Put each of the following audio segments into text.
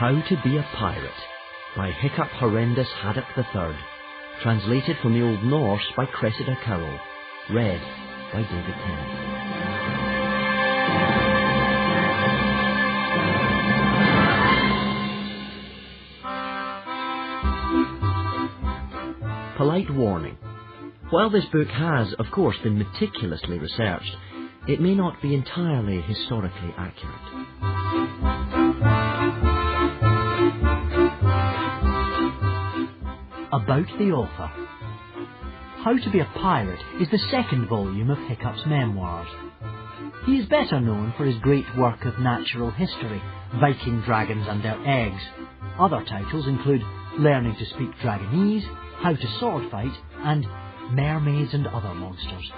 How to Be a Pirate by Hiccup Horrendous Haddock III. Translated from the Old Norse by Cressida Cowell. Read by David Tennant. Polite warning. While this book has, of course, been meticulously researched, it may not be entirely historically accurate. About the author. How to Be a Pirate is the second volume of Hiccup's memoirs. He is better known for his great work of natural history, Viking Dragons and Their Eggs. Other titles include Learning to Speak Dragonese, How to Sword Fight, and Mermaids and Other Monsters.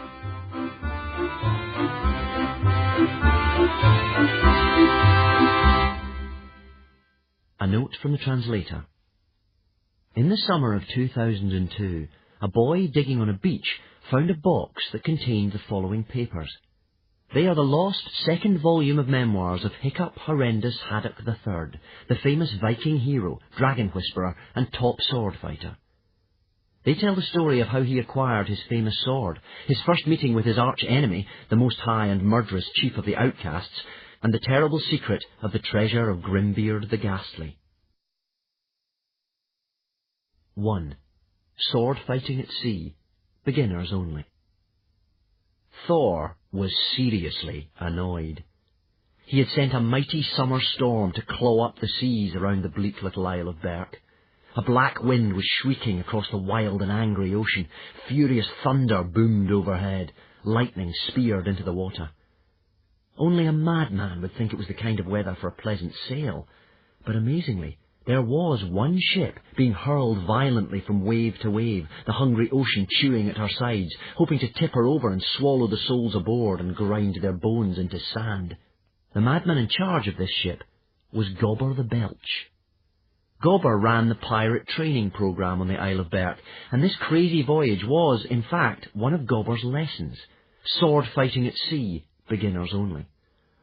A note from the translator. In the summer of 2002, a boy digging on a beach found a box that contained the following papers. They are the lost second volume of memoirs of Hiccup Horrendous Haddock III, the famous Viking hero, dragon whisperer, and top sword fighter. They tell the story of how he acquired his famous sword, his first meeting with his arch-enemy, the Most High and murderous chief of the outcasts, and the terrible secret of the treasure of Grimbeard the Ghastly. 1. Sword Fighting at Sea. Beginners only. Thor was seriously annoyed. He had sent a mighty summer storm to claw up the seas around the bleak little Isle of Berk. A black wind was shrieking across the wild and angry ocean. Furious thunder boomed overhead. Lightning speared into the water. Only a madman would think it was the kind of weather for a pleasant sail. But amazingly, there was one ship being hurled violently from wave to wave, the hungry ocean chewing at her sides, hoping to tip her over and swallow the souls aboard and grind their bones into sand. The madman in charge of this ship was Gobber the Belch. Gobber ran the pirate training program on the Isle of Berk, and this crazy voyage was, in fact, one of Gobber's lessons. Sword fighting at sea, beginners only.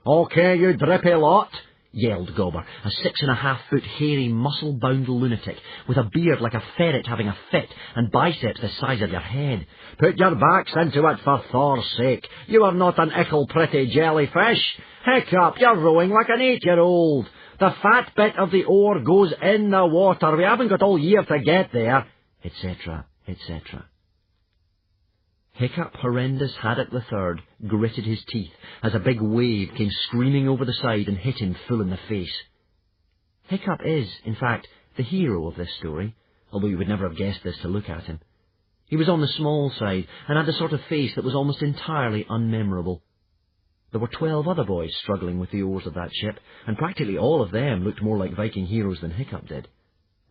"Okay, you drippy lot," yelled Gobber, a 6.5-foot hairy, muscle-bound lunatic, with a beard like a ferret having a fit, and biceps the size of your head. "Put your backs into it, for Thor's sake. You are not an ickle pretty jellyfish. Hiccup, you're rowing like an 8-year-old. The fat bit of the oar goes in the water. We haven't got all year to get there," etc., etc. Hiccup Horrendous Haddock III gritted his teeth as a big wave came screaming over the side and hit him full in the face. Hiccup is, in fact, the hero of this story, although you would never have guessed this to look at him. He was on the small side and had the sort of face that was almost entirely unmemorable. There were 12 other boys struggling with the oars of that ship, and practically all of them looked more like Viking heroes than Hiccup did.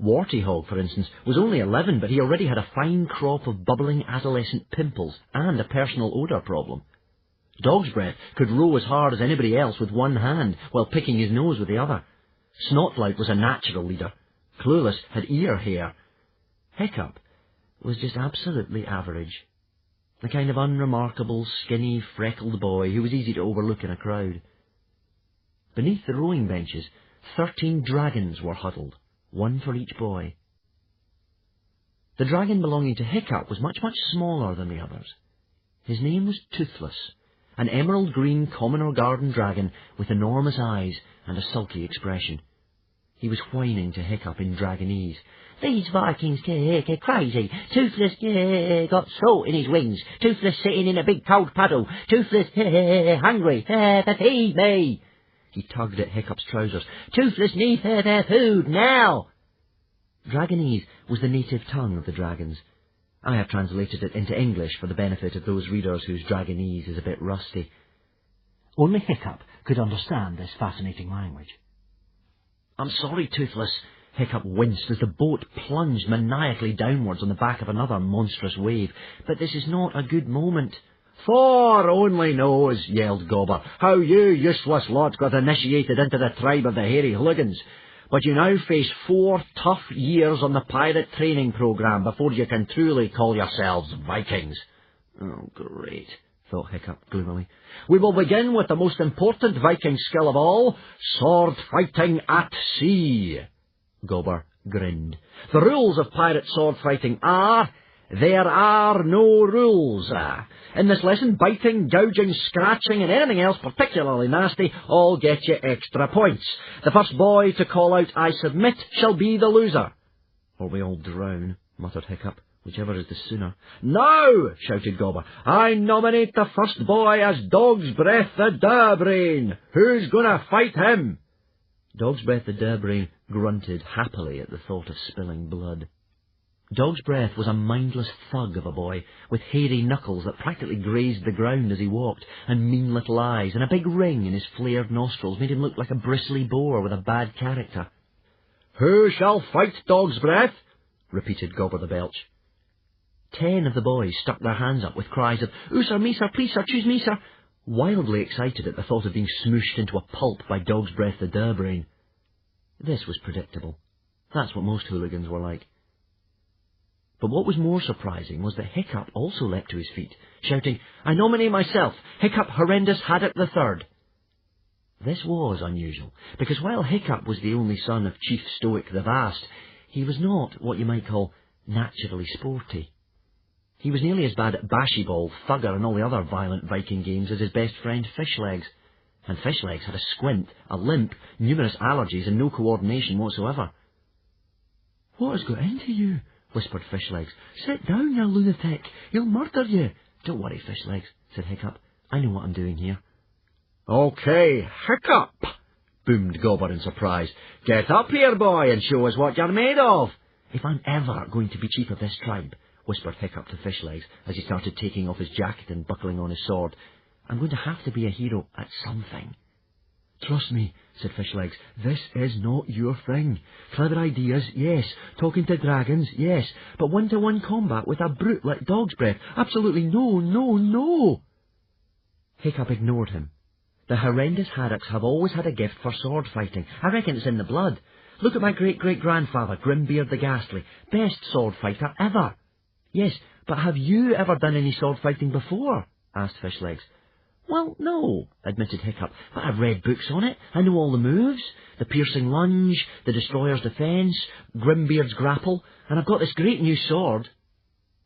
Wartyhog, for instance, was only 11, but he already had a fine crop of bubbling adolescent pimples and a personal odour problem. Dog's Breath could row as hard as anybody else with one hand, while picking his nose with the other. Snotlight was a natural leader. Clueless had ear hair. Hiccup was just absolutely average. The kind of unremarkable, skinny, freckled boy who was easy to overlook in a crowd. Beneath the rowing benches, 13 dragons were huddled, one for each boy. The dragon belonging to Hiccup was much, much smaller than the others. His name was Toothless, an emerald green common or garden dragon with enormous eyes and a sulky expression. He was whining to Hiccup in Dragonese. "These Vikings crazy. Toothless got salt in his wings. Toothless sitting in a big cold puddle. Toothless hungry. Feed me." He tugged at Hiccup's trousers. "Toothless need food now." Dragonese was the native tongue of the dragons. I have translated it into English for the benefit of those readers whose Dragonese is a bit rusty. Only Hiccup could understand this fascinating language. "I'm sorry, Toothless." Hiccup winced as the boat plunged maniacally downwards on the back of another monstrous wave. "But this is not a good moment." "Thor only knows," yelled Gobber, "how you useless lot got initiated into the tribe of the hairy hooligans. But you now face 4 tough years on the pirate training program before you can truly call yourselves Vikings." "Oh, great," thought Hiccup gloomily. "We will begin with the most important Viking skill of all, sword fighting at sea." Gobber grinned. "The rules of pirate sword fighting are, there are no rules. In this lesson, biting, gouging, scratching, and anything else particularly nasty all get you extra points. The first boy to call out 'I submit' shall be the loser." "Or we all drown," muttered Hiccup. "Whichever is the sooner." "Now," shouted Gobber, "I nominate the first boy as Dog's Breath the Durbrain. Who's going to fight him?" Dog's Breath the Durbrain grunted happily at the thought of spilling blood. Dog's Breath was a mindless thug of a boy, with hairy knuckles that practically grazed the ground as he walked, and mean little eyes, and a big ring in his flared nostrils made him look like a bristly boar with a bad character. "Who shall fight Dog's Breath?" repeated Gobber the Belch. 10 of the boys stuck their hands up with cries of, "Oo, sir, me, sir, please, sir, choose me, sir," wildly excited at the thought of being smooshed into a pulp by Dog's Breath the Durbrain. This was predictable. That's what most hooligans were like. But what was more surprising was that Hiccup also leapt to his feet, shouting, "I nominate myself, Hiccup Horrendous Haddock III." This was unusual, because while Hiccup was the only son of Chief Stoic the Vast, he was not what you might call naturally sporty. He was nearly as bad at Bashyball, Thugger, and all the other violent Viking games as his best friend Fishlegs. And Fishlegs had a squint, a limp, numerous allergies, and no coordination whatsoever. "What has got into you?" whispered Fishlegs. "Sit down, you lunatic. He'll murder you." "Don't worry, Fishlegs," said Hiccup. "I know what I'm doing here." "OK, Hiccup," boomed Gobber in surprise. "Get up here, boy, and show us what you're made of." "If I'm ever going to be chief of this tribe," whispered Hiccup to Fishlegs as he started taking off his jacket and buckling on his sword, "I'm going to have to be a hero at something." "Trust me," said Fishlegs, "this is not your thing. Clever ideas, yes. Talking to dragons, yes. But one-to-one combat with a brute like Dog's Breath, absolutely no, no, no." Hiccup ignored him. "The horrendous haddocks have always had a gift for sword fighting. I reckon it's in the blood. Look at my great-great-grandfather, Grimbeard the Ghastly, best sword fighter ever." "Yes, but have you ever done any sword fighting before?" asked Fishlegs. "Well, no," admitted Hiccup, "but I've read books on it. I know all the moves. The piercing lunge, the destroyer's defence, Grimbeard's grapple, and I've got this great new sword."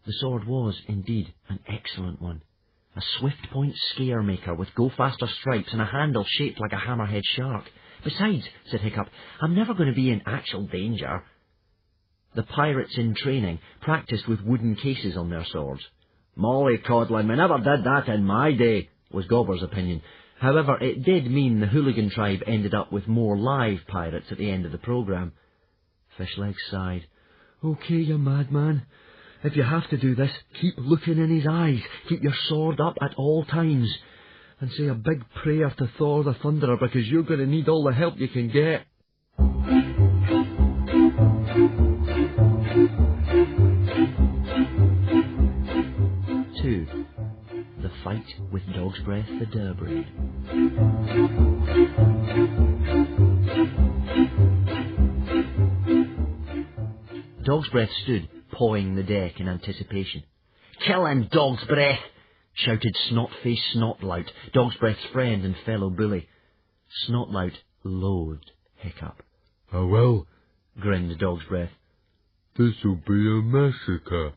The sword was, indeed, an excellent one. A swift-point scare-maker with go-faster stripes and a handle shaped like a hammerhead shark. "Besides," said Hiccup, "I'm never going to be in actual danger." The pirates in training practised with wooden cases on their swords. "Mollycoddling, we never did that in my day," was Gobber's opinion. However, it did mean the hooligan tribe ended up with more live pirates at the end of the programme. Fishlegs sighed. "OK, you madman. If you have to do this, keep looking in his eyes, keep your sword up at all times, and say a big prayer to Thor the Thunderer, because you're going to need all the help you can get." The Fight with Dog's Breath the Durbrain. Dog's Breath stood, pawing the deck in anticipation. "Kill him, Dog's Breath!" shouted Snot-Face Snotlout, Dog's Breath's friend and fellow bully. Snotlout loathed Hiccup. "I will," grinned Dog's Breath. "This'll be a massacre,"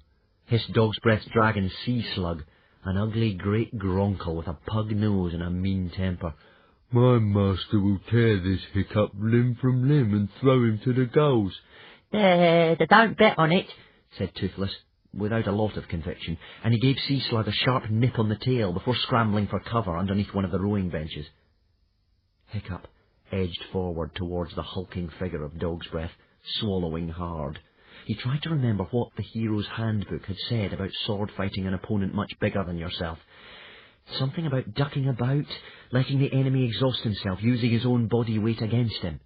hissed Dog's Breath's dragon Sea Slug, an ugly great gronkle with a pug nose and a mean temper. "My master will tear this Hiccup limb from limb and throw him to the gulls." Don't bet on it," said Toothless, without a lot of conviction, and he gave Sea Slug a sharp nip on the tail before scrambling for cover underneath one of the rowing benches. Hiccup edged forward towards the hulking figure of Dog's Breath, swallowing hard. He tried to remember what the hero's handbook had said about sword fighting an opponent much bigger than yourself. Something about ducking about, letting the enemy exhaust himself, using his own body weight against him.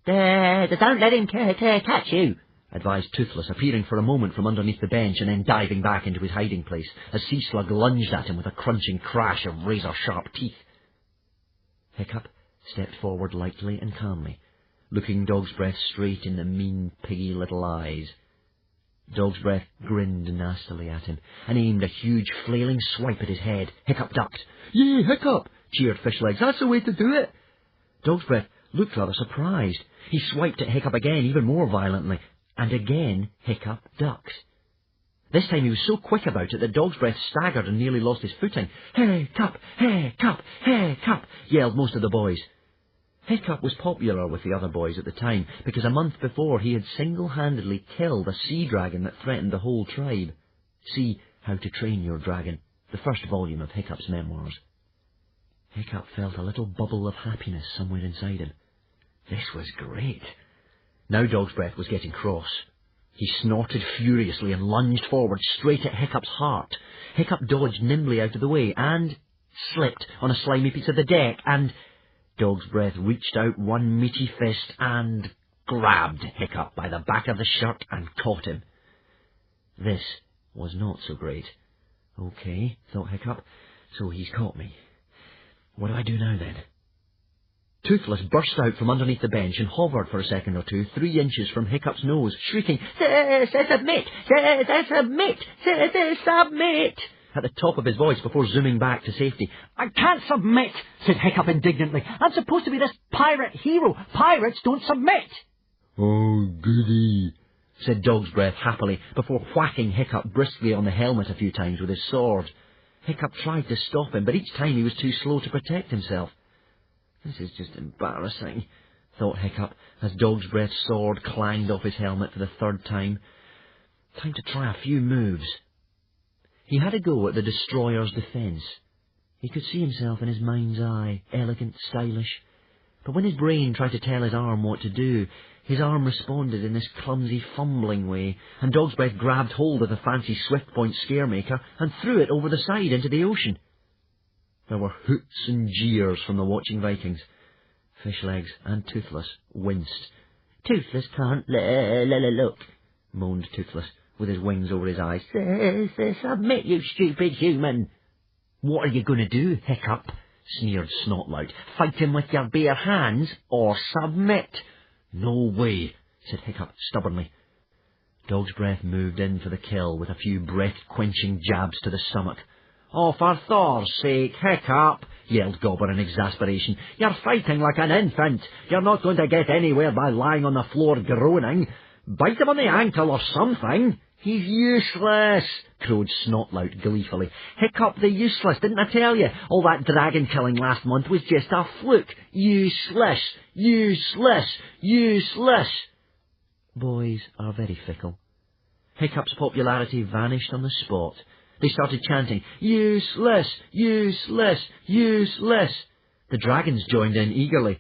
Don't let him catch you," advised Toothless, appearing for a moment from underneath the bench and then diving back into his hiding place, as Sea Slug lunged at him with a crunching crash of razor-sharp teeth. Hiccup stepped forward lightly and calmly, looking Dog's Breath straight in the mean, piggy little eyes. Dog's Breath grinned nastily at him and aimed a huge flailing swipe at his head. Hiccup ducked. "Yay, Hiccup!" cheered Fishlegs. "That's the way to do it!" Dog's Breath looked rather surprised. He swiped at Hiccup again, even more violently, and again Hiccup ducked. This time he was so quick about it that Dog's Breath staggered and nearly lost his footing. "Hiccup! Hiccup! Hiccup!" yelled most of the boys. Hiccup was popular with the other boys at the time because a month before he had single-handedly killed a sea dragon that threatened the whole tribe. See How to Train Your Dragon, the first volume of Hiccup's memoirs. Hiccup felt a little bubble of happiness somewhere inside him. This was great. Now Dog's Breath was getting cross. He snorted furiously and lunged forward straight at Hiccup's heart. Hiccup dodged nimbly out of the way and slipped on a slimy piece of the deck, and Dog's Breath reached out one meaty fist and grabbed Hiccup by the back of the shirt and caught him. This was not so great. "Okay," thought Hiccup, "so he's caught me. What do I do now, then?" Toothless burst out from underneath the bench and hovered for a second or two 3 inches from Hiccup's nose, shrieking, "Submit! Submit! Submit!" at the top of his voice before zooming back to safety. "I can't submit," said Hiccup indignantly. "I'm supposed to be this pirate hero. Pirates don't submit." "Oh, goody," said Dog's Breath happily, before whacking Hiccup briskly on the helmet a few times with his sword. Hiccup tried to stop him, but each time he was too slow to protect himself. "This is just embarrassing," thought Hiccup, as Dog's Breath's sword clanged off his helmet for the 3rd time. Time to try a few moves. He had a go at the destroyer's defence. He could see himself in his mind's eye, elegant, stylish. But when his brain tried to tell his arm what to do, his arm responded in this clumsy, fumbling way, and Dog's Breath grabbed hold of the fancy Swift-Point Scaremaker and threw it over the side into the ocean. There were hoots and jeers from the watching Vikings. Fishlegs and Toothless winced. "Toothless can't look," moaned Toothless, with his wings over his eyes. "Submit, you stupid human." "What are you going to do, Hiccup?" sneered Snotlout. "Fight him with your bare hands, or submit?" "No way," said Hiccup stubbornly. Dog's Breath moved in for the kill with a few breath-quenching jabs to the stomach. "Oh, for Thor's sake, Hiccup," yelled Gobber in exasperation. "You're fighting like an infant. You're not going to get anywhere by lying on the floor groaning. Bite him on the ankle or something." "He's useless," crowed Snotlout gleefully. "Hiccup the useless, didn't I tell you? All that dragon killing last month was just a fluke. Useless, useless, useless." Boys are very fickle. Hiccup's popularity vanished on the spot. They started chanting, "Useless, useless, useless." The dragons joined in eagerly.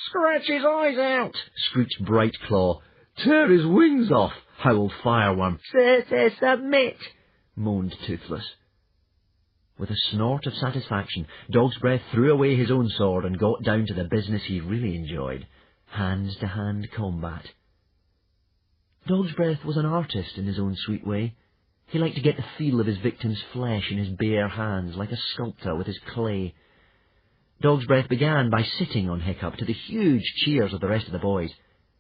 "Scratch his eyes out," screeched Bright Claw. "Tear his wings off," howled Fireworm. "Submit," moaned Toothless. With a snort of satisfaction, Dog's Breath threw away his own sword and got down to the business he really enjoyed, hand-to-hand combat. Dog's Breath was an artist in his own sweet way. He liked to get the feel of his victim's flesh in his bare hands, like a sculptor with his clay. Dog's Breath began by sitting on Hiccup to the huge cheers of the rest of the boys.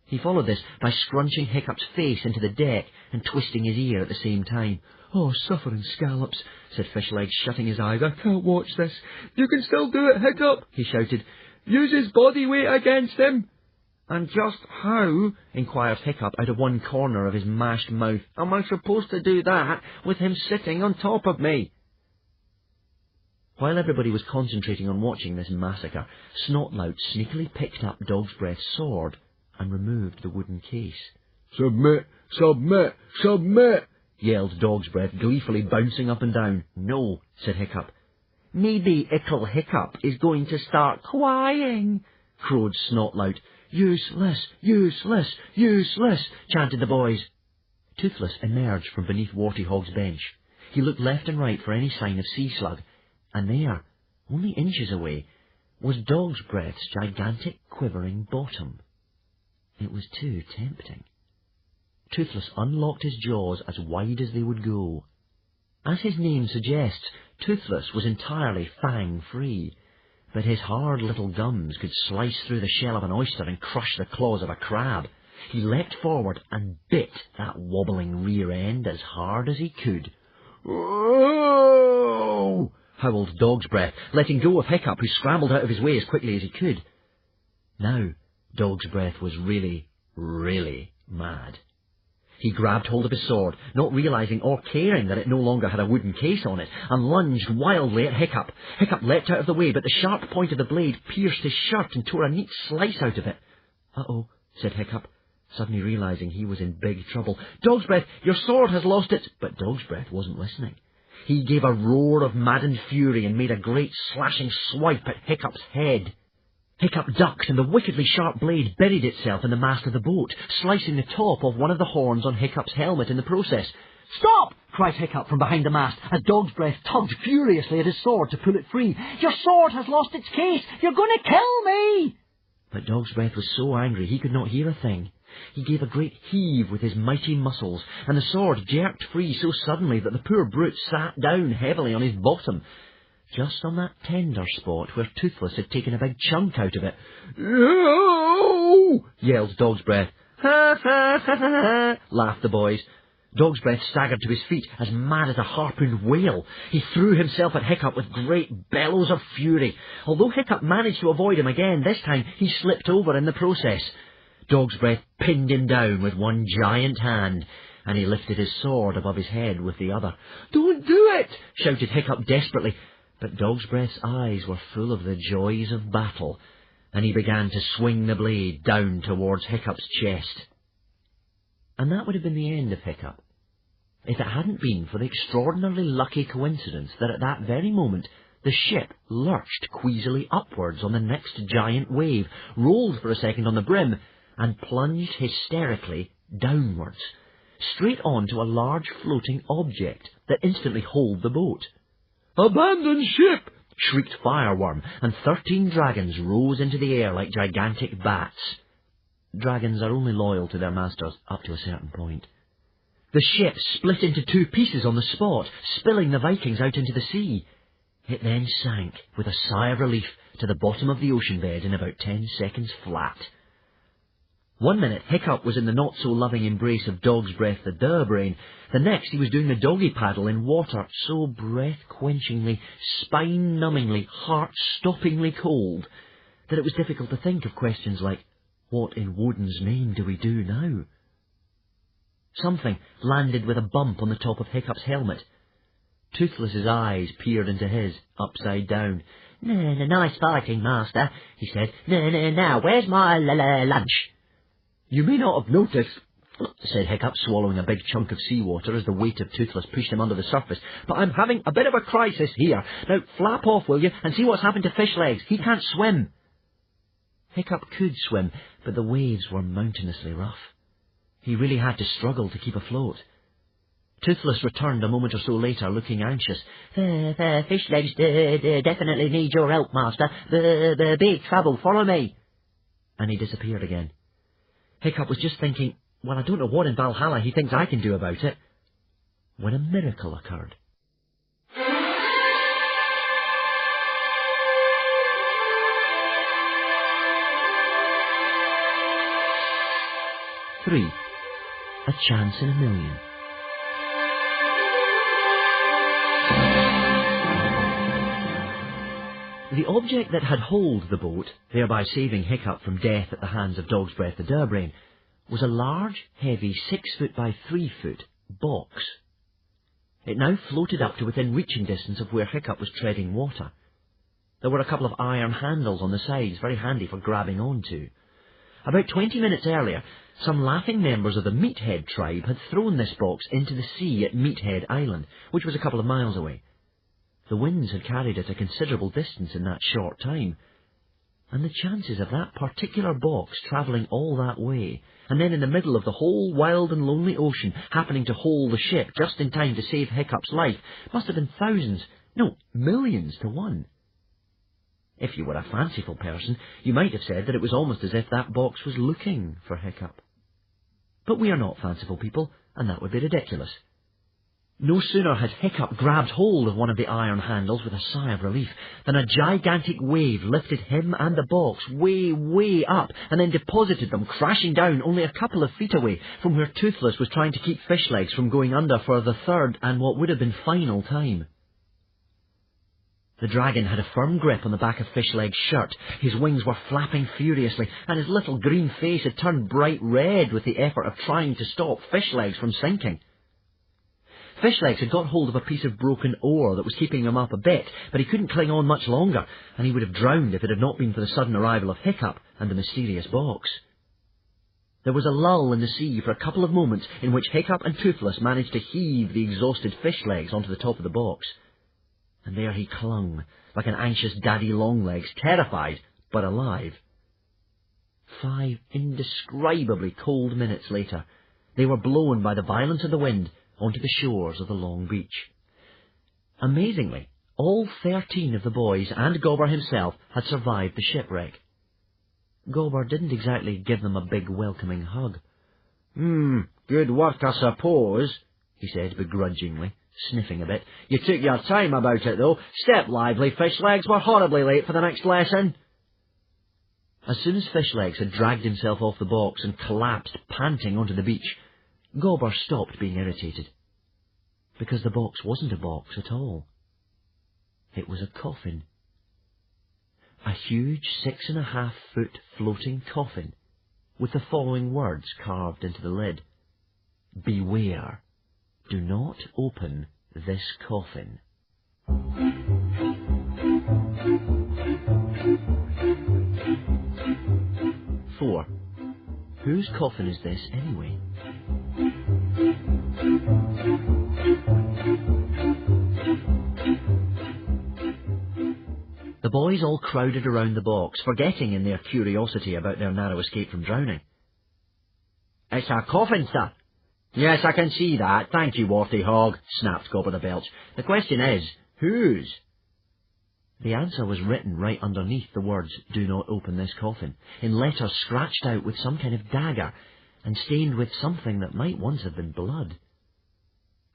He followed this by scrunching Hiccup's face into the deck and twisting his ear at the same time. "Oh, suffering scallops," said Fishlegs, shutting his eyes. "I can't watch this." "You can still do it, Hiccup," he shouted. "Use his body weight against him." "And just how," inquired Hiccup out of one corner of his mashed mouth, "am I supposed to do that with him sitting on top of me?" While everybody was concentrating on watching this massacre, Snotlout sneakily picked up Dog's Breath's sword and removed the wooden case. "Submit, submit, submit," yelled Dog's Breath, gleefully bouncing up and down. "No," said Hiccup. "Maybe Ickle Hiccup is going to start crying," crowed Snotlout. "Useless, useless, useless," chanted the boys. Toothless emerged from beneath Wartyhog's bench. He looked left and right for any sign of sea slug, and there, only inches away, was Dog's Breath's gigantic quivering bottom. It was too tempting. Toothless unlocked his jaws as wide as they would go. As his name suggests, Toothless was entirely fang-free, but his hard little gums could slice through the shell of an oyster and crush the claws of a crab. He leapt forward and bit that wobbling rear end as hard as he could. "Oh!" howled Dog's Breath, letting go of Hiccup, who scrambled out of his way as quickly as he could. Now, Dog's Breath was really, really mad. He grabbed hold of his sword, not realising or caring that it no longer had a wooden case on it, and lunged wildly at Hiccup. Hiccup leapt out of the way, but the sharp point of the blade pierced his shirt and tore a neat slice out of it. "Uh-oh," said Hiccup, suddenly realising he was in big trouble. "Dog's Breath, your sword has lost its—" But Dog's Breath wasn't listening. He gave a roar of maddened fury and made a great slashing swipe at Hiccup's head. Hiccup ducked, and the wickedly sharp blade buried itself in the mast of the boat, slicing the top of one of the horns on Hiccup's helmet in the process. "Stop!" cried Hiccup from behind the mast, as Dog's Breath tugged furiously at his sword to pull it free. "Your sword has lost its case! You're going to kill me!" But Dog's Breath was so angry he could not hear a thing. He gave a great heave with his mighty muscles, and the sword jerked free so suddenly that the poor brute sat down heavily on his bottom, just on that tender spot where Toothless had taken a big chunk out of it. "No!" yelled Dog's Breath. "Ha, ha, ha, ha, ha," laughed the boys. Dog's Breath staggered to his feet, as mad as a harpooned whale. He threw himself at Hiccup with great bellows of fury. Although Hiccup managed to avoid him again, this time he slipped over in the process. Dog's Breath pinned him down with one giant hand, and he lifted his sword above his head with the other. "Don't do it!" shouted Hiccup desperately. But Dog's Breath's eyes were full of the joys of battle, and he began to swing the blade down towards Hiccup's chest. And that would have been the end of Hiccup, if it hadn't been for the extraordinarily lucky coincidence that at that very moment the ship lurched queasily upwards on the next giant wave, rolled for a second on the brim, and plunged hysterically downwards, straight on to a large floating object that instantly holed the boat. "Abandon ship!" shrieked Fireworm, and 13 dragons rose into the air like gigantic bats. Dragons are only loyal to their masters up to a certain point. The ship split into 2 pieces on the spot, spilling the Vikings out into the sea. It then sank, with a sigh of relief, to the bottom of the ocean bed in about 10 seconds flat. One minute Hiccup was in the not-so-loving embrace of Dog's Breath the Durbrain. The next he was doing the doggy paddle in water so breath-quenchingly, spine-numbingly, heart-stoppingly cold that it was difficult to think of questions like, "What in Woden's name do we do now?" Something landed with a bump on the top of Hiccup's helmet. Toothless's eyes peered into his, upside down. "Nice fighting, Master," he said. "Now, where's my lunch?" "You may not have noticed," said Hiccup, swallowing a big chunk of seawater as the weight of Toothless pushed him under the surface, "but I'm having a bit of a crisis here. Now, flap off, will you, and see what's happened to Fishlegs. He can't swim." Hiccup could swim, but the waves were mountainously rough. He really had to struggle to keep afloat. Toothless returned a moment or so later, looking anxious. "Fishlegs definitely need your help, Master. The big trouble. Follow me." And he disappeared again. Hiccup was just thinking, well, I don't know what in Valhalla he thinks I can do about it, when a miracle occurred. Three. A chance in a million. The object that had holed the boat, thereby saving Hiccup from death at the hands of Dog's Breath the Durbrain, was a large, heavy 6-foot by 3-foot box. It now floated up to within reaching distance of where Hiccup was treading water. There were a couple of iron handles on the sides, very handy for grabbing onto. About 20 minutes earlier, some laughing members of the Meathead tribe had thrown this box into the sea at Meathead Island, which was a couple of miles away. The winds had carried it a considerable distance in that short time, and the chances of that particular box travelling all that way, and then in the middle of the whole wild and lonely ocean happening to hole the ship just in time to save Hiccup's life, must have been thousands, no, millions to one. If you were a fanciful person, you might have said that it was almost as if that box was looking for Hiccup. But we are not fanciful people, and that would be ridiculous. No sooner had Hiccup grabbed hold of one of the iron handles with a sigh of relief than a gigantic wave lifted him and the box way, way up and then deposited them crashing down only a couple of feet away from where Toothless was trying to keep Fishlegs from going under for the third and what would have been final time. The dragon had a firm grip on the back of Fishleg's shirt, his wings were flapping furiously, and his little green face had turned bright red with the effort of trying to stop Fishlegs from sinking. Fishlegs had got hold of a piece of broken oar that was keeping him up a bit, but he couldn't cling on much longer, and he would have drowned if it had not been for the sudden arrival of Hiccup and the mysterious box. There was a lull in the sea for a couple of moments in which Hiccup and Toothless managed to heave the exhausted Fishlegs onto the top of the box. And there he clung, like an anxious Daddy Longlegs, terrified, but alive. 5 indescribably cold minutes later, they were blown by the violence of the wind onto the shores of the long beach. Amazingly, all 13 of the boys and Gobber himself had survived the shipwreck. Gobber didn't exactly give them a big welcoming hug. Good work, I suppose, he said begrudgingly, sniffing a bit. You took your time about it, though. Step lively, Fishlegs. We're horribly late for the next lesson. As soon as Fishlegs had dragged himself off the box and collapsed panting onto the beach, Gobber stopped being irritated, because the box wasn't a box at all. It was a coffin. A huge 6.5-foot floating coffin, with the following words carved into the lid. Beware. Do not open this coffin. 4. Whose coffin is this anyway? The boys all crowded around the box, forgetting in their curiosity about their narrow escape from drowning. It's a coffin, sir. Yes, I can see that. Thank you, Warty Hog, snapped Gobber the Belch. The question is, whose? The answer was written right underneath the words, do not open this coffin, in letters scratched out with some kind of dagger, and stained with something that might once have been blood.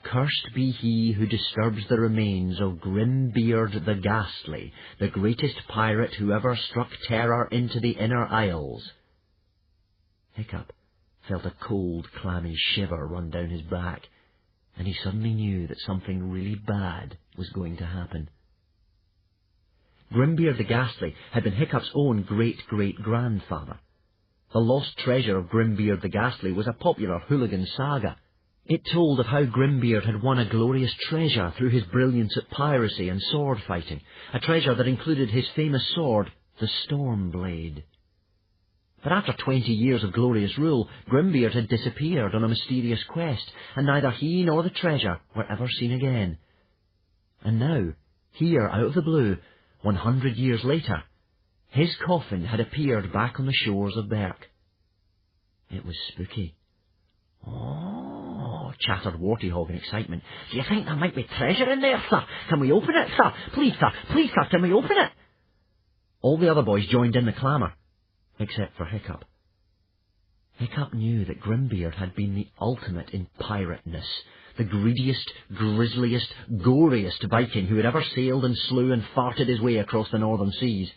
Cursed be he who disturbs the remains of Grimbeard the Ghastly, the greatest pirate who ever struck terror into the inner isles. Hiccup felt a cold, clammy shiver run down his back, and he suddenly knew that something really bad was going to happen. Grimbeard the Ghastly had been Hiccup's own great-great-grandfather. The lost treasure of Grimbeard the Ghastly was a popular hooligan saga. It told of how Grimbeard had won a glorious treasure through his brilliance at piracy and sword fighting, a treasure that included his famous sword, the Stormblade. But after 20 years of glorious rule, Grimbeard had disappeared on a mysterious quest, and neither he nor the treasure were ever seen again. And now, here out of the blue, 100 years later, his coffin had appeared back on the shores of Berk. It was spooky. Oh, chattered Warty Hog in excitement. Do you think there might be treasure in there, sir? Can we open it, sir? Please, sir, can we open it? All the other boys joined in the clamour, except for Hiccup. Hiccup knew that Grimbeard had been the ultimate in pirateness, the greediest, grisliest, goriest Viking who had ever sailed and slew and farted his way across the northern seas.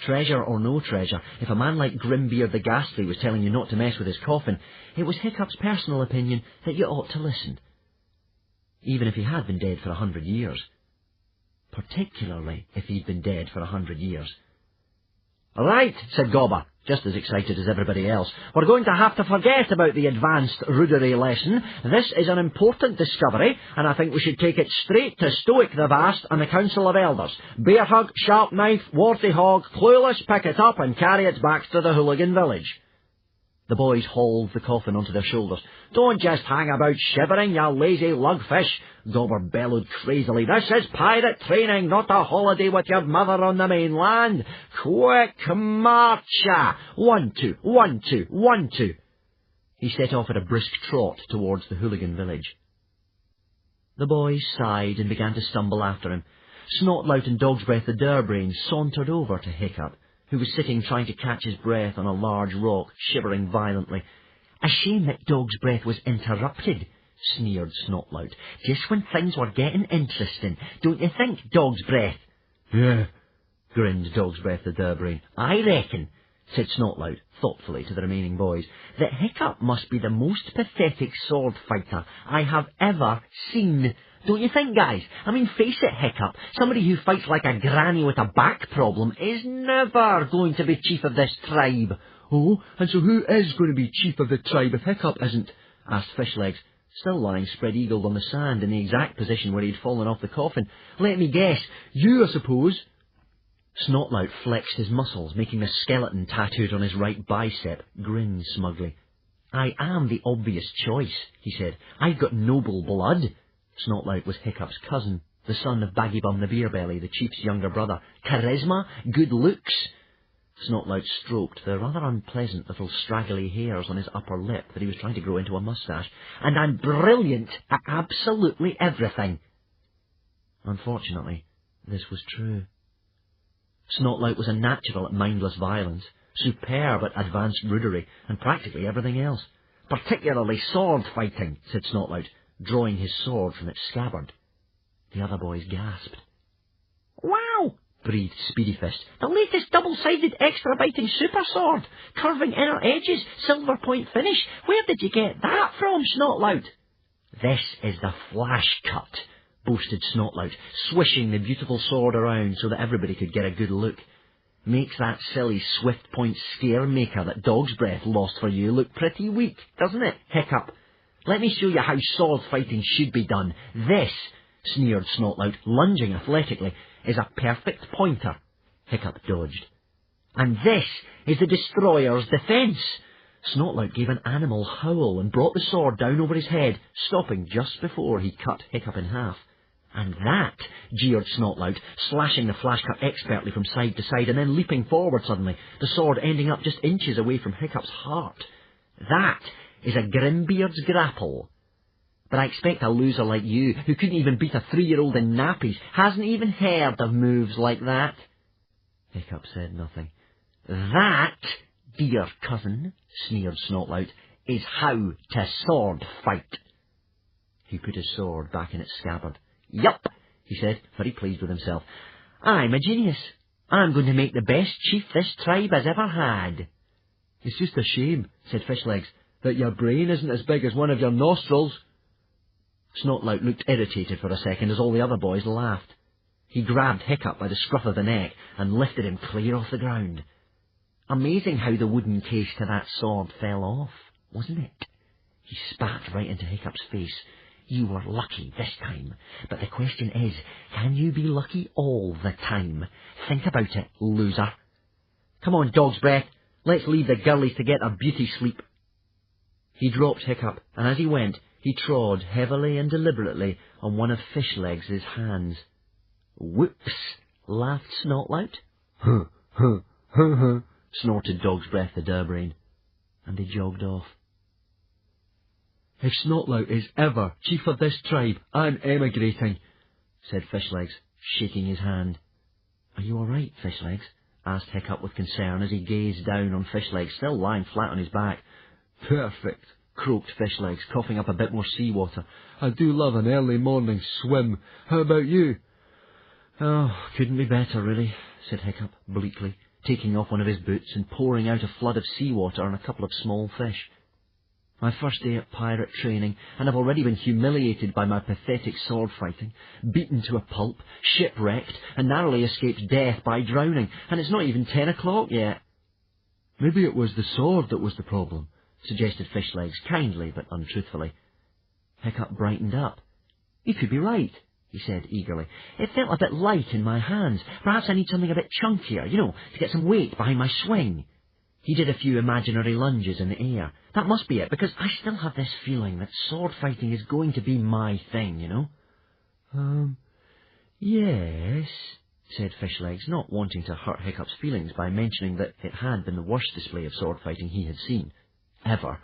Treasure or no treasure, if a man like Grimbeard the Ghastly was telling you not to mess with his coffin, it was Hiccup's personal opinion that you ought to listen, even if he had been dead for 100 years. Particularly if he'd been dead for 100 years. "Right," said Gobber, just as excited as everybody else. "We're going to have to forget about the advanced rudery lesson. This is an important discovery, and I think we should take it straight to Stoic the Vast and the Council of Elders. Bearhug, Sharpknife, Warty Hog, Clueless, pick it up and carry it back to the hooligan village." The boys hauled the coffin onto their shoulders. "Don't just hang about shivering, you lazy lugfish," Gobber bellowed crazily. "This is pirate training, not a holiday with your mother on the mainland. Quick marcha! 1, 2, 1, 2, 1, 2. He set off at a brisk trot towards the hooligan village. The boys sighed and began to stumble after him. Snotlout and Dog's Breath the Durbrain sauntered over to Hiccup, who was sitting trying to catch his breath on a large rock, shivering violently. A shame that Dog's Breath was interrupted, sneered Snotlout. "Just when things were getting interesting, don't you think, Dog's Breath?" "Yeah," grinned Dog's Breath the Durbrain. "I reckon," said Snotlout, thoughtfully to the remaining boys, "that Hiccup must be the most pathetic sword fighter I have ever seen. Don't you think, guys? I mean, face it, Hiccup, somebody who fights like a granny with a back problem is never going to be chief of this tribe." "Oh, and so who is going to be chief of the tribe if Hiccup isn't?" asked Fishlegs, still lying spread-eagled on the sand in the exact position where he'd fallen off the coffin. "Let me guess, you, I suppose?" Snotlout flexed his muscles, making a skeleton tattooed on his right bicep, grinned smugly. "I am the obvious choice," he said. "I've got noble blood." Snotlout was Hiccup's cousin, the son of Baggybum the Beerbelly, the chief's younger brother. "Charisma, good looks." Snotlout stroked the rather unpleasant little straggly hairs on his upper lip that he was trying to grow into a moustache. "And I'm brilliant at absolutely everything." Unfortunately, this was true. Snotlout was a natural at mindless violence, superb at advanced rudery, and practically everything else. "Particularly sword fighting," said Snotlout, drawing his sword from its scabbard. The other boys gasped. "Wow!" breathed Speedyfist. "The latest double-sided extra-biting super sword! Curving inner edges, silver point finish! Where did you get that from, Snotlout?" "This is the flash cut," boasted Snotlout, swishing the beautiful sword around so that everybody could get a good look. "Makes that silly swift point scare maker that Dog's Breath lost for you look pretty weak, doesn't it, Hiccup? Let me show you how sword fighting should be done. This," sneered Snotlout, lunging athletically, "is a perfect pointer." Hiccup dodged. "And this is the Destroyer's defence." Snotlout gave an animal howl and brought the sword down over his head, stopping just before he cut Hiccup in half. "And that," jeered Snotlout, slashing the flash cut expertly from side to side and then leaping forward suddenly, the sword ending up just inches away from Hiccup's heart. "That is a Grimbeard's grapple. But I expect a loser like you, who couldn't even beat a 3-year-old in nappies, hasn't even heard of moves like that." Hiccup said nothing. "That, dear cousin," sneered Snotlout, "is how to sword fight." He put his sword back in its scabbard. "Yup," he said, very pleased with himself. "I'm a genius. I'm going to make the best chief this tribe has ever had." "It's just a shame," said Fishlegs, "that your brain isn't as big as one of your nostrils." Snotlout looked irritated for a second as all the other boys laughed. He grabbed Hiccup by the scruff of the neck and lifted him clear off the ground. Amazing how the wooden case to that sword fell off, wasn't it? He spat right into Hiccup's face. "You were lucky this time, but the question is, can you be lucky all the time? Think about it, loser. Come on, Dog's Breath, let's leave the girlies to get a beauty sleep." He dropped Hiccup, and as he went, he trod heavily and deliberately on one of Fishlegs' hands. "Whoops," laughed Snotlout. "Huh, huh, huh, huh," snorted Dog's Breath the Durbrain, and they jogged off. "If Snotlout is ever chief of this tribe, I'm emigrating," said Fishlegs, shaking his hand. "Are you all right, Fishlegs?" asked Hiccup with concern as he gazed down on Fishlegs, still lying flat on his back. "Perfect," croaked Fishlegs, coughing up a bit more seawater. "I do love an early morning swim. How about you?" "Oh, couldn't be better, really," said Hiccup bleakly, taking off one of his boots and pouring out a flood of seawater on a couple of small fish. "My first day at pirate training, and I've already been humiliated by my pathetic sword fighting, beaten to a pulp, shipwrecked, and narrowly escaped death by drowning, and it's not even 10 o'clock yet." "Maybe it was the sword that was the problem," suggested Fishlegs, kindly but untruthfully. Hiccup brightened up. "You could be right," he said eagerly. "It felt a bit light in my hands. Perhaps I need something a bit chunkier, to get some weight behind my swing." He did a few imaginary lunges in the air. "That must be it, because I still have this feeling that sword fighting is going to be my thing, Yes, said Fishlegs, not wanting to hurt Hiccup's feelings by mentioning that it had been the worst display of sword fighting he had seen, ever.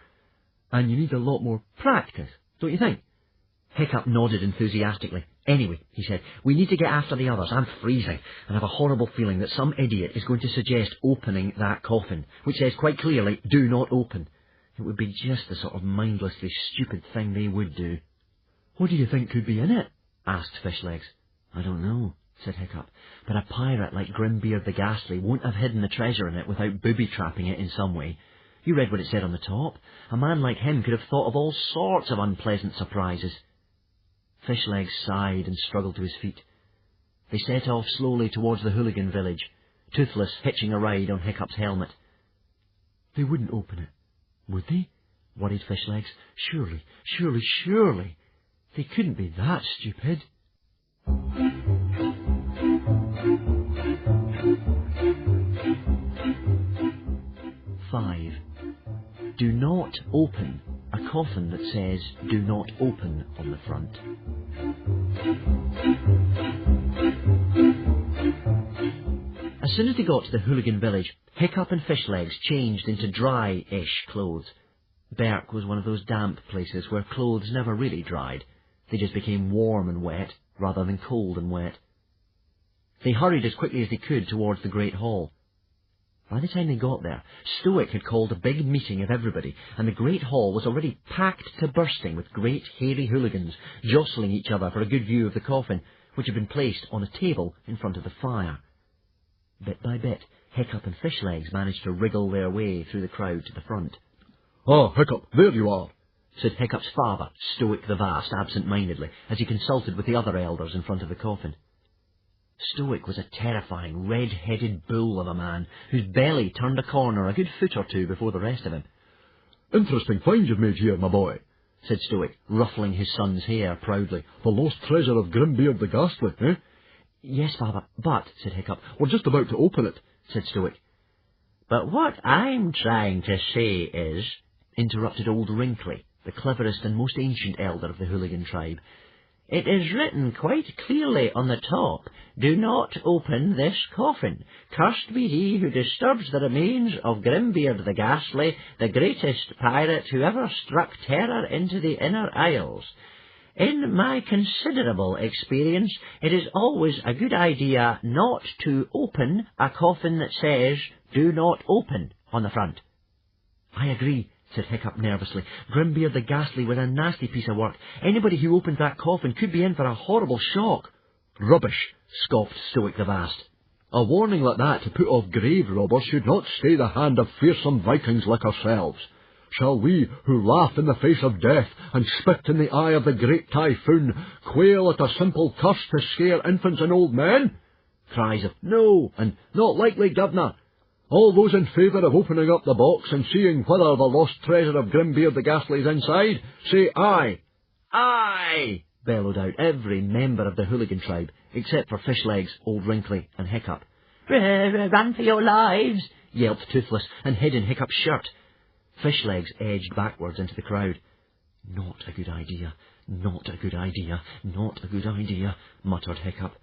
"And you need a lot more practice, don't you think?" Hiccup nodded enthusiastically. "Anyway," he said, "we need to get after the others. I'm freezing, and have a horrible feeling that some idiot is going to suggest opening that coffin, which says quite clearly, 'Do not open.' It would be just the sort of mindlessly stupid thing they would do. "What do you think could be in it?" asked Fishlegs. "I don't know," said Hiccup, "but a pirate like Grimbeard the Ghastly won't have hidden the treasure in it without booby-trapping it in some way. You read what it said on the top. A man like him could have thought of all sorts of unpleasant surprises." Fishlegs sighed and struggled to his feet. They set off slowly towards the hooligan village, Toothless hitching a ride on Hiccup's helmet. "They wouldn't open it, would they?" worried Fishlegs. Surely. They couldn't be that stupid." "5. Do not open a coffin that says 'Do not open' on the front." As soon as they got to the hooligan village, Hiccup and Fishlegs changed into dry-ish clothes. Berk was one of those damp places where clothes never really dried. They just became warm and wet, rather than cold and wet. They hurried as quickly as they could towards the Great Hall. By the time they got there, Stoic had called a big meeting of everybody, and the Great Hall was already packed to bursting with great hairy hooligans, jostling each other for a good view of the coffin, which had been placed on a table in front of the fire. Bit by bit, Hiccup and Fishlegs managed to wriggle their way through the crowd to the front. "Ah, Hiccup, there you are," said Hiccup's father, Stoic the Vast, absent-mindedly, as he consulted with the other elders in front of the coffin. Stoic was a terrifying, red-headed bull of a man, whose belly turned a corner a good foot or two before the rest of him. "Interesting find you've made here, my boy," said Stoic, ruffling his son's hair proudly. "The lost treasure of Grimbeard the Ghastly, eh?" "Yes, father, but," said Hiccup. "We're just about to open it," said Stoic. "But what I'm trying to say is," interrupted old Wrinkly, the cleverest and most ancient elder of the hooligan tribe, "it is written quite clearly on the top, 'Do not open this coffin. Cursed be he who disturbs the remains of Grimbeard the Ghastly, the greatest pirate who ever struck terror into the Inner Isles. In my considerable experience, it is always a good idea not to open a coffin that says, 'Do not open' on the front." "I agree," said Hiccup nervously. "Grimbeard the Ghastly was a nasty piece of work. Anybody who opened that coffin could be in for a horrible shock." "Rubbish," scoffed Stoic the Vast. "A warning like that to put off grave robbers should not stay the hand of fearsome Vikings like ourselves. Shall we, who laugh in the face of death and spit in the eye of the great typhoon, quail at a simple curse to scare infants and old men?" Cries of "No," and "Not likely, governor." All those in favour of opening up the box and seeing whether the lost treasure of Grimbeard the Ghastly is inside, say aye. "Aye!" bellowed out every member of the hooligan tribe, except for Fishlegs, old Wrinkly, and Hiccup. "Run for your lives!" yelped Toothless, and hid in Hiccup's shirt. Fishlegs edged backwards into the crowd. "Not a good idea, not a good idea, not a good idea," muttered Hiccup.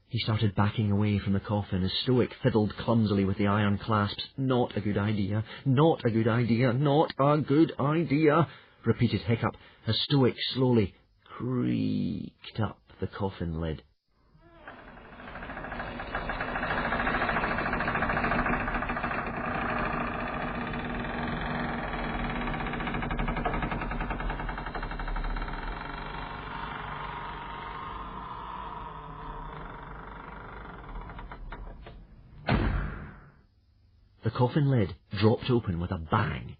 He started backing away from the coffin as Stoic fiddled clumsily with the iron clasps. "Not a good idea, not a good idea, not a good idea," repeated Hiccup, as Stoic slowly creaked up the coffin lid. The coffin lid dropped open with a bang.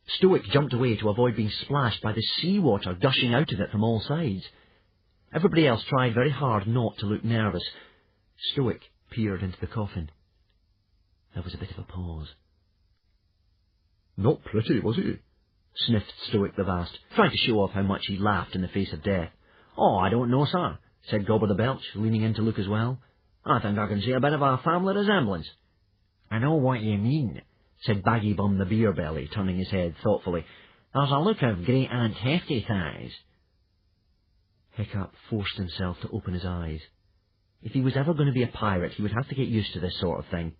Stoic jumped away to avoid being splashed by the seawater gushing out of it from all sides. Everybody else tried very hard not to look nervous. Stoic peered into the coffin. There was a bit of a pause. "Not pretty, was he?" sniffed Stoic the Vast, trying to show off how much he laughed in the face of death. "Oh, I don't know, sir," said Gobber the Belch, leaning in to look as well. "I think I can see a bit of a family resemblance." "I know what you mean," said Baggy Bum the Beer Belly, turning his head thoughtfully. "There's a look of Great Aunt Hefty thighs." Hiccup forced himself to open his eyes. If he was ever going to be a pirate, he would have to get used to this sort of thing.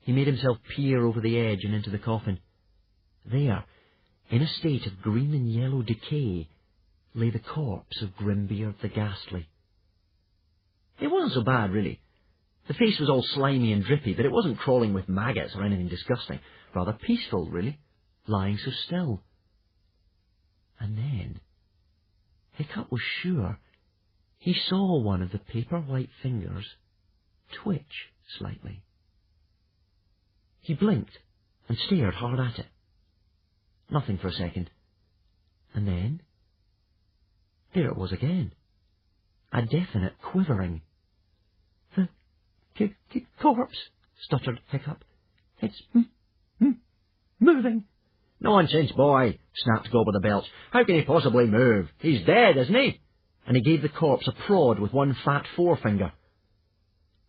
He made himself peer over the edge and into the coffin. There, in a state of green and yellow decay, lay the corpse of Grimbeard the Ghastly. It wasn't so bad, really. The face was all slimy and drippy, but it wasn't crawling with maggots or anything disgusting. Rather peaceful, really. lying so still. And then Hiccup was sure he saw one of the paper-white fingers twitch slightly. He blinked and stared hard at it. Nothing for a second. And then there it was again. A definite quivering. The corpse, stuttered Hiccup. It's moving. Nonsense, boy, snapped Gobber the Belch. How can he possibly move? He's dead, isn't he? And he gave the corpse a prod with one fat forefinger.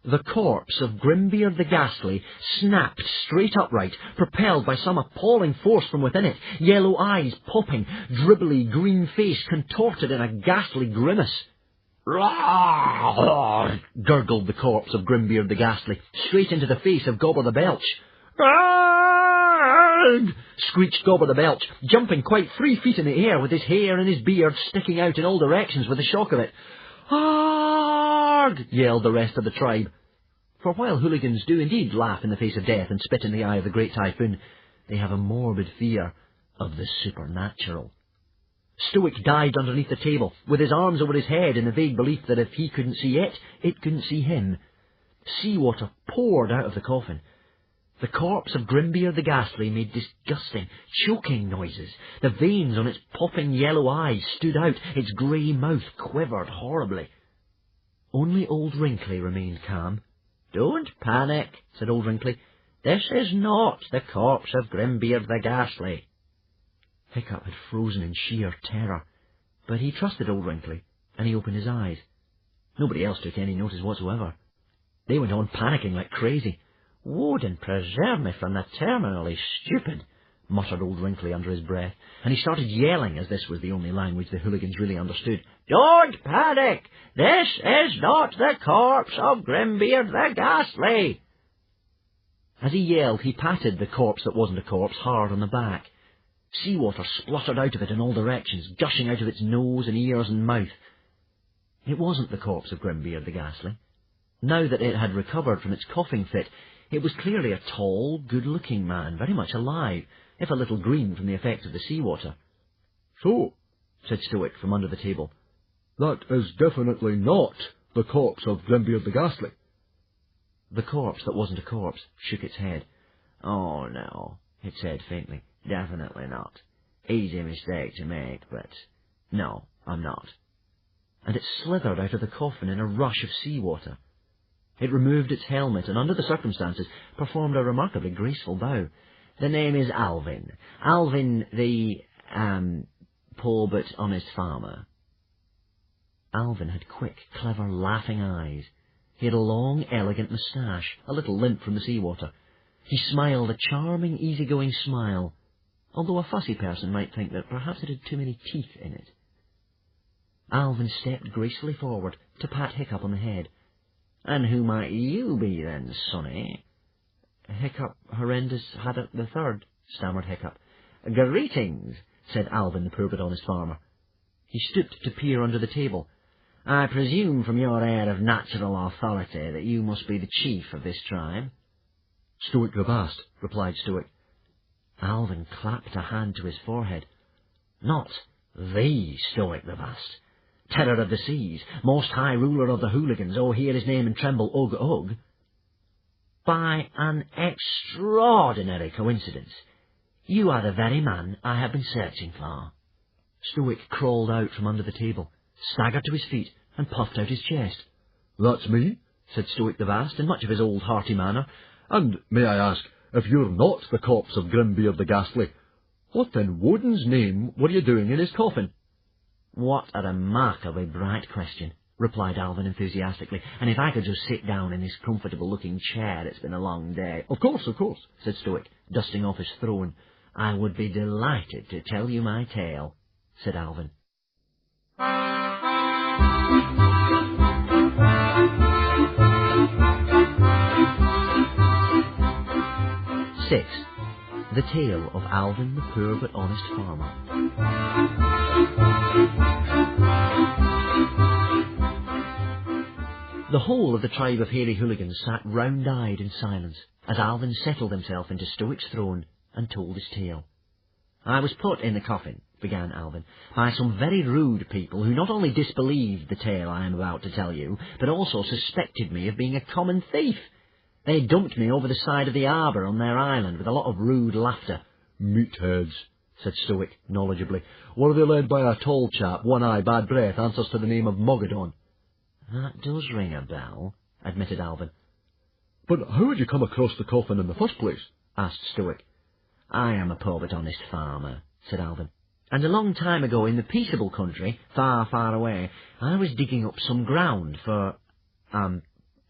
The corpse of Grimbeard the Ghastly snapped straight upright, propelled by some appalling force from within it, yellow eyes popping, dribbly green face contorted in a ghastly grimace. Gurgled the corpse of Grimbeard the Ghastly, straight into the face of Gobber the Belch. Screeched Gobber the Belch, jumping quite 3 feet in the air with his hair and his beard sticking out in all directions with the shock of it. Arg! Yelled the rest of the tribe. For while hooligans do indeed laugh in the face of death and spit in the eye of the great typhoon, they have a morbid fear of the supernatural. Stoic dived underneath the table, with his arms over his head in the vague belief that if he couldn't see it couldn't see him. Seawater poured out of the coffin. The corpse of Grimbeard the Ghastly made disgusting, choking noises. The veins on its popping yellow eyes stood out, its grey mouth quivered horribly. Only Old Wrinkly remained calm. "Don't panic," said Old Wrinkly. "This is not the corpse of Grimbeard the Ghastly." Hiccup had frozen in sheer terror, but he trusted Old Wrinkly, and he opened his eyes. Nobody else took any notice whatsoever. They went on panicking like crazy. "Woden preserve me from the terminally stupid," muttered Old Wrinkly under his breath, and he started yelling, as this was the only language the hooligans really understood. "Don't panic! This is not the corpse of Grimbeard the Ghastly!" As he yelled, he patted the corpse that wasn't a corpse hard on the back. Seawater spluttered out of it in all directions, gushing out of its nose and ears and mouth. It wasn't the corpse of Grimbeard the Ghastly. Now that it had recovered from its coughing fit, it was clearly a tall, good-looking man, very much alive, if a little green from the effects of the seawater. "So," said Stoic from under the table, "that is definitely not the corpse of Grimbeard the Ghastly." The corpse that wasn't a corpse shook its head. "Oh, no," it said faintly. "Definitely not. Easy mistake to make, but no, I'm not." And it slithered out of the coffin in a rush of seawater. It removed its helmet and, under the circumstances, performed a remarkably graceful bow. "The name is Alvin. Alvin the, poor but honest farmer." Alvin had quick, clever, laughing eyes. He had a long, elegant moustache, a little limp from the seawater. He smiled a charming, easy-going smile, although a fussy person might think that perhaps it had too many teeth in it. Alvin stepped gracefully forward to pat Hiccup on the head. "And who might you be then, sonny?" "Hiccup Horrendous Haddock the Third," stammered Hiccup. "Greetings," said Alvin, the poor but honest farmer. He stooped to peer under the table. "I presume from your air of natural authority that you must be the chief of this tribe?" "Stoic the Vast," replied Stoic. Alvin clapped a hand to his forehead. "Not the Stoic the Vast. Terror of the seas, most high ruler of the hooligans, oh, hear his name and tremble, ugh, ugh." "By an extraordinary coincidence, you are the very man I have been searching for." Stoic crawled out from under the table, staggered to his feet, and puffed out his chest. "That's me," said Stoic the Vast, in much of his old hearty manner. "And may I ask, if you're not the corpse of Grimbeard the Ghastly, what in Woden's name were you doing in his coffin?" "What a remarkably bright question," replied Alvin enthusiastically, "and if I could just sit down in this comfortable-looking chair, it's been a long day." Of course," said Stoic, dusting off his throne. "I would be delighted to tell you my tale," said Alvin. 6. The Tale of Alvin the Poor but Honest Farmer. The whole of the tribe of hairy hooligans sat round-eyed in silence as Alvin settled himself into Stoic's throne and told his tale. I was put in the coffin, began Alvin, by some very rude people who not only disbelieved the tale I am about to tell you, but also suspected me of being a common thief. They dumped me over the side of the arbour on their island with a lot of rude laughter. Meatheads, said Stoic knowledgeably. Were they led by a tall chap, one eye, bad breath, answers to the name of Mogadon? That does ring a bell, admitted Alvin. But how had you come across the coffin in the first place? Asked Stoic. I am a poor but honest farmer, said Alvin. And a long time ago in the peaceable country, far, far away, I was digging up some ground for,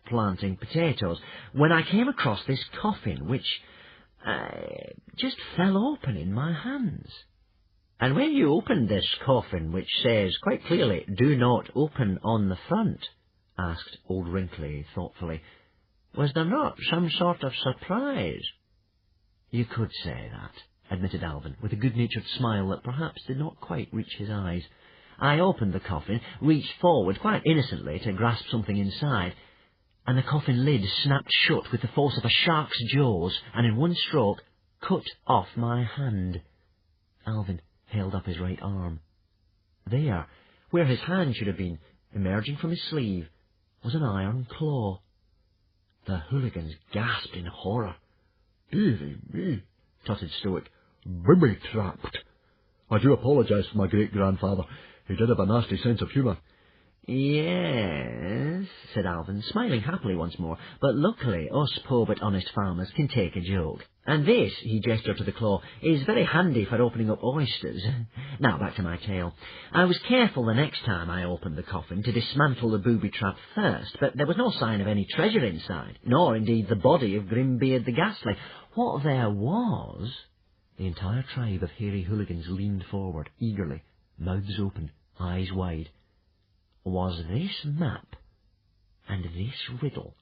planting potatoes, when I came across this coffin, which just fell open in my hands. And when you opened this coffin, which says quite clearly, do not open on the front, asked Old Wrinkly thoughtfully, was there not some sort of surprise? You could say that, admitted Alvin, with a good-natured smile that perhaps did not quite reach his eyes. I opened the coffin, reached forward quite innocently to grasp something inside, and the coffin lid snapped shut with the force of a shark's jaws, and in one stroke cut off my hand. Alvin held up his right arm. There, where his hand should have been, emerging from his sleeve, was an iron claw. The hooligans gasped in horror. Dearie me, tutted Stoic. Bimmy-trapped. I do apologise for my great-grandfather. He did have a nasty sense of humour. Yes, said Alvin, smiling happily once more, but luckily us poor but honest farmers can take a joke. And this, he gestured to the claw, is very handy for opening up oysters. Now back to my tale. I was careful the next time I opened the coffin to dismantle the booby trap first, but there was no sign of any treasure inside, nor indeed the body of Grimbeard the Ghastly. What there was... The entire tribe of hairy hooligans leaned forward, eagerly, mouths open, eyes wide. Was this map and this riddle.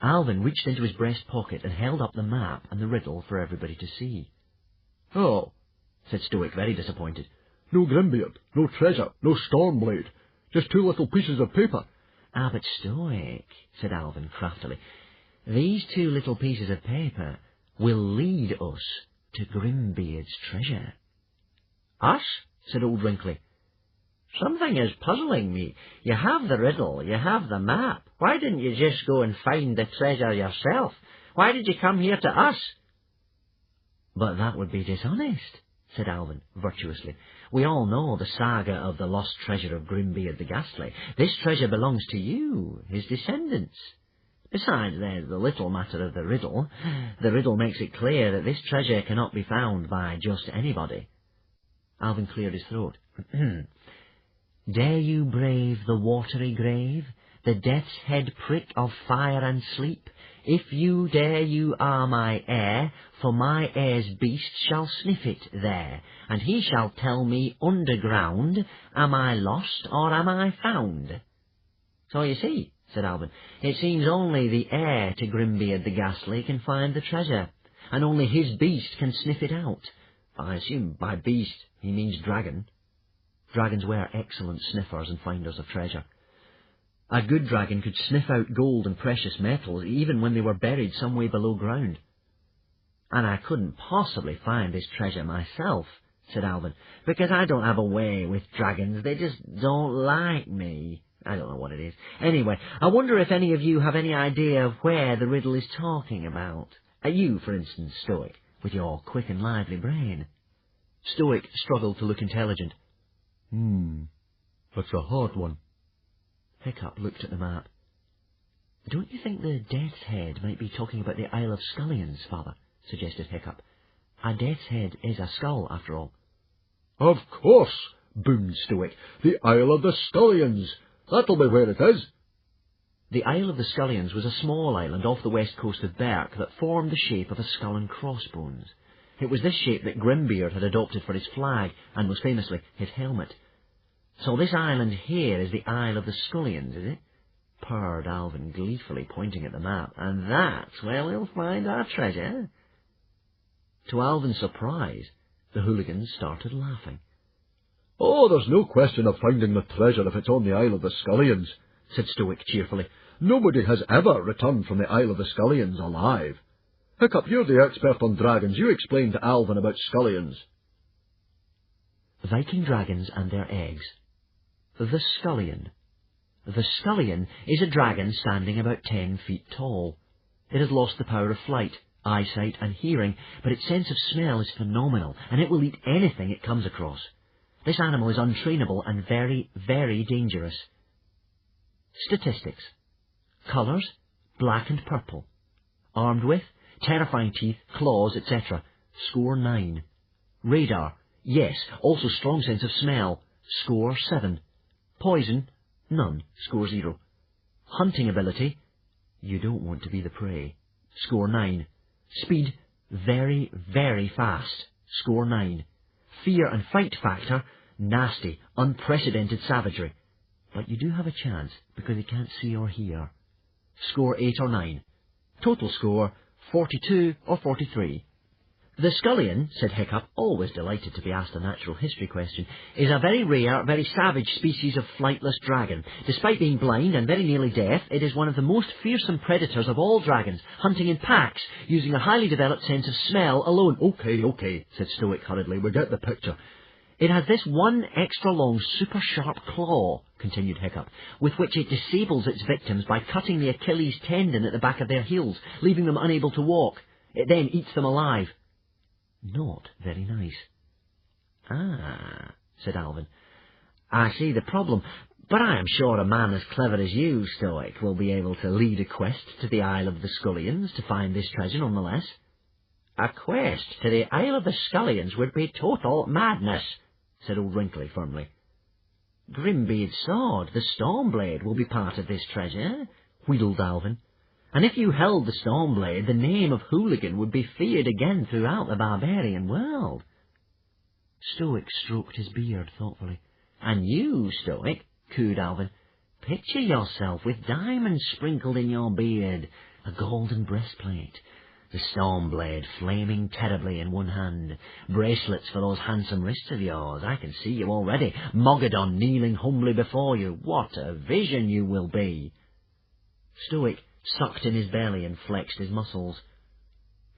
Alvin reached into his breast pocket and held up the map and the riddle for everybody to see. Oh, said Stoic, very disappointed. No Grimbeard, no treasure, no Stormblade, just 2 little pieces of paper. Ah, but Stoic, said Alvin craftily, these 2 little pieces of paper will lead us to Grimbeard's treasure. Us? Said Old Wrinkly. Something is puzzling me. You have the riddle, you have the map. Why didn't you just go and find the treasure yourself? Why did you come here to us? But that would be dishonest, said Alvin virtuously. We all know the saga of the lost treasure of Grimbeard the Ghastly. This treasure belongs to you, his descendants. Besides, there's the little matter of the riddle. The riddle makes it clear that this treasure cannot be found by just anybody. Alvin cleared his throat. Dare you brave the watery grave, the death's head prick of fire and sleep? If you dare, you are my heir, for my heir's beast shall sniff it there, and he shall tell me underground, am I lost or am I found? So you see, said Alvin, it seems only the heir to Grimbeard the Ghastly can find the treasure, and only his beast can sniff it out. I assume by beast he means dragon. Dragons were excellent sniffers and finders of treasure. A good dragon could sniff out gold and precious metals even when they were buried some way below ground. And I couldn't possibly find this treasure myself, said Alvin, because I don't have a way with dragons. They just don't like me. I don't know what it is. Anyway, I wonder if any of you have any idea of where the riddle is talking about. You, for instance, Stoic, with your quick and lively brain. Stoic struggled to look intelligent. That's a hard one. Hiccup looked at the map. Don't you think the Death's Head might be talking about the Isle of Scullions, Father? Suggested Hiccup. A Death's Head is a skull, after all. Of course, boomed Stoic. The Isle of the Scullions. That'll be where it is. The Isle of the Scullions was a small island off the west coast of Berk that formed the shape of a skull and crossbones. It was this shape that Grimbeard had adopted for his flag, and most famously his helmet. So this island here is the Isle of the Scullions, is it? Purred Alvin gleefully, pointing at the map. And that's where we'll find our treasure. To Alvin's surprise, the hooligans started laughing. Oh, there's no question of finding the treasure if it's on the Isle of the Scullions, said Stoic cheerfully. Nobody has ever returned from the Isle of the Scullions alive. Hiccup, you're the expert on dragons. You explain to Alvin about scullions. Viking dragons and their eggs. The scullion. The scullion is a dragon standing about 10 feet tall. It has lost the power of flight, eyesight and hearing, but its sense of smell is phenomenal, and it will eat anything it comes across. This animal is untrainable and very, very dangerous. Statistics. Colours, black and purple. Armed with, terrifying teeth, claws, etc. Score 9. Radar, yes, also strong sense of smell. Score 7. Poison, none. Score 0. Hunting ability, you don't want to be the prey. Score 9. Speed, very, very fast. Score 9. Fear and fight factor, nasty, unprecedented savagery. But you do have a chance, because he can't see or hear. Score 8 or 9. Total score, 42 or 43. The scullion, said Hiccup, always delighted to be asked a natural history question, is a very rare, very savage species of flightless dragon. Despite being blind and very nearly deaf, it is one of the most fearsome predators of all dragons, hunting in packs, using a highly developed sense of smell alone. Okay, said Stoic hurriedly. We get the picture. It has this one extra long, super sharp claw, continued Hiccup, with which it disables its victims by cutting the Achilles tendon at the back of their heels, leaving them unable to walk. It then eats them alive. Not very nice. Ah, said Alvin. I see the problem, but I am sure a man as clever as you, Stoic, will be able to lead a quest to the Isle of the Scullions to find this treasure nonetheless. A quest to the Isle of the Scullions would be total madness, said Old Wrinkly firmly. Grimbeard's sword, the Stormblade, will be part of this treasure, wheedled Alvin. And if you held the Stormblade, the name of Hooligan would be feared again throughout the barbarian world. Stoic stroked his beard thoughtfully. And you, Stoic, cooed Alvin, picture yourself with diamonds sprinkled in your beard, a golden breastplate, the Stormblade flaming terribly in one hand, bracelets for those handsome wrists of yours. I can see you already, Mogadon kneeling humbly before you. What a vision you will be! Stoic sucked in his belly and flexed his muscles.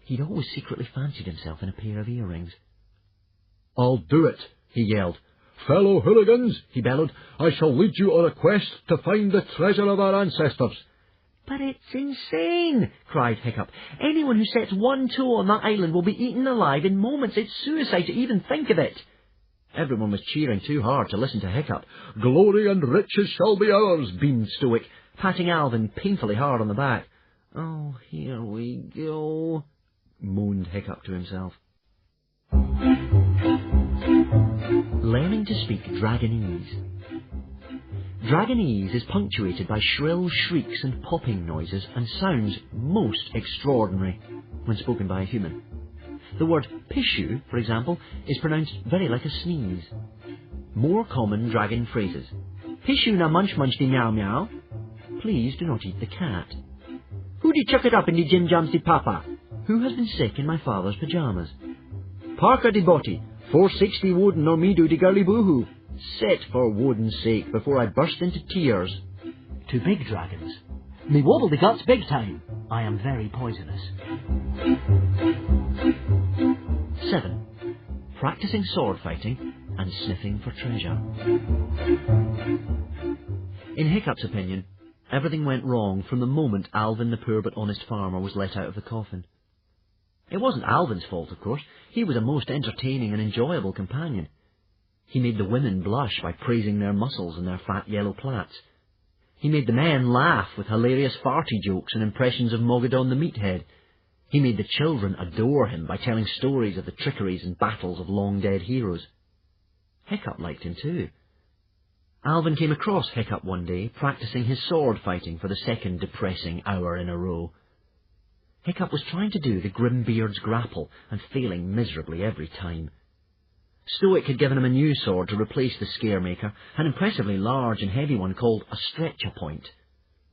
He'd always secretly fancied himself in a pair of earrings. I'll do it, he yelled. Fellow hooligans, he bellowed, I shall lead you on a quest to find the treasure of our ancestors. But it's insane, cried Hiccup. Anyone who sets one toe on that island will be eaten alive in moments. It's suicide to even think of it. Everyone was cheering too hard to listen to Hiccup. Glory and riches shall be ours, beamed Stoic, patting Alvin painfully hard on the back. Oh, here we go, moaned Hiccup to himself. Learning to speak Dragonese. Dragonese is punctuated by shrill shrieks and popping noises and sounds most extraordinary when spoken by a human. The word pishu, for example, is pronounced very like a sneeze. More common dragon phrases. Pishu na munch munch di meow meow. Please do not eat the cat. Who di chuck it up in di jim jams di papa? Who has been sick in my father's pyjamas? Parker di boti. 460 wooden or me do di girly boohoo. Sit for Woden's sake before I burst into tears. To big dragons. Me wobble the guts big time. I am very poisonous. 7. Practicing sword fighting and sniffing for treasure. In Hiccup's opinion, everything went wrong from the moment Alvin the poor but honest farmer was let out of the coffin. It wasn't Alvin's fault, of course. He was a most entertaining and enjoyable companion. He made the women blush by praising their muscles and their fat yellow plaits. He made the men laugh with hilarious farty jokes and impressions of Mogadon the meathead. He made the children adore him by telling stories of the trickeries and battles of long-dead heroes. Hiccup liked him too. Alvin came across Hiccup one day practicing his sword fighting for the second depressing hour in a row. Hiccup was trying to do the Grimbeard's grapple and failing miserably every time. Stoic had given him a new sword to replace the Scaremaker, an impressively large and heavy one called a stretcher point.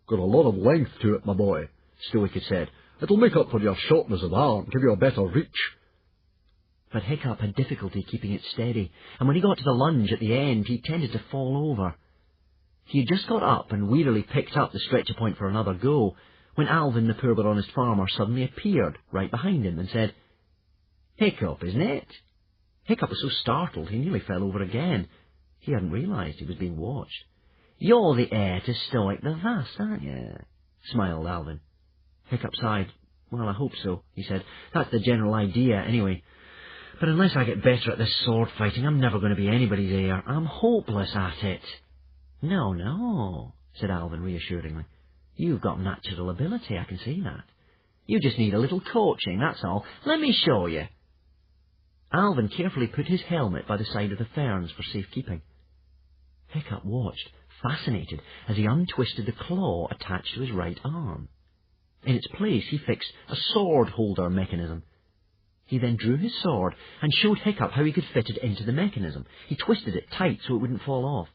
Got a lot of length to it, my boy, Stoic had said. It'll make up for your shortness of arm, give you a better reach. But Hiccup had difficulty keeping it steady, and when he got to the lunge at the end, he tended to fall over. He had just got up and wearily picked up the stretcher point for another go, when Alvin the poor but honest farmer suddenly appeared right behind him and said, "Hiccup, isn't it?" Hiccup was so startled he nearly fell over again. He hadn't realised he was being watched. "You're the heir to Stoic the Vast, aren't you?" smiled Alvin. Hiccup sighed. "Well, I hope so," he said. "That's the general idea, anyway. But unless I get better at this sword fighting, I'm never going to be anybody's heir. I'm hopeless at it." "No, no," said Alvin reassuringly. "You've got natural ability, I can see that. You just need a little coaching, that's all. Let me show you." Alvin carefully put his helmet by the side of the ferns for safekeeping. Hiccup watched, fascinated, as he untwisted the claw attached to his right arm. In its place he fixed a sword-holder mechanism. He then drew his sword and showed Hiccup how he could fit it into the mechanism. He twisted it tight so it wouldn't fall off.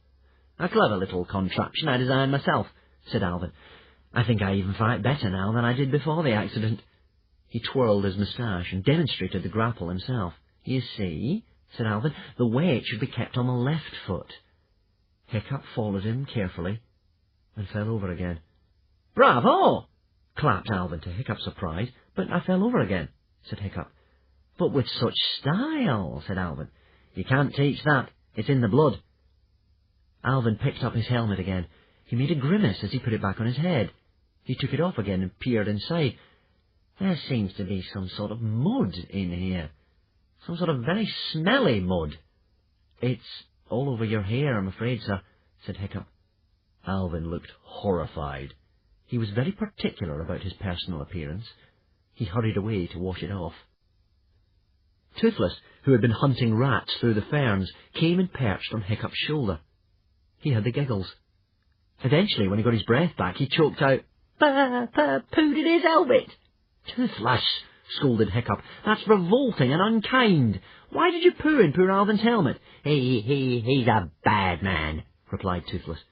"A clever little contraption I designed myself," said Alvin. "I think I even fight better now than I did before the accident." He twirled his moustache and demonstrated the grapple himself. "You see," said Alvin, "the weight should be kept on the left foot." Hiccup followed him carefully and fell over again. "Bravo!" clapped Alvin to Hiccup's surprise. "But I fell over again," said Hiccup. "But with such style," said Alvin. "You can't teach that. It's in the blood." Alvin picked up his helmet again. He made a grimace as he put it back on his head. He took it off again and peered inside. "There seems to be some sort of mud in here. Some sort of very smelly mud." "It's all over your hair, I'm afraid, sir," said Hiccup. Alvin looked horrified. He was very particular about his personal appearance. He hurried away to wash it off. Toothless, who had been hunting rats through the ferns, came and perched on Hiccup's shoulder. He had the giggles. Eventually, when he got his breath back, he choked out, "Pooed in his helmet." "Toothless," scolded Hiccup, "that's revolting and unkind. Why did you poo in poor Alvin's helmet?" He's a bad man," replied Toothless.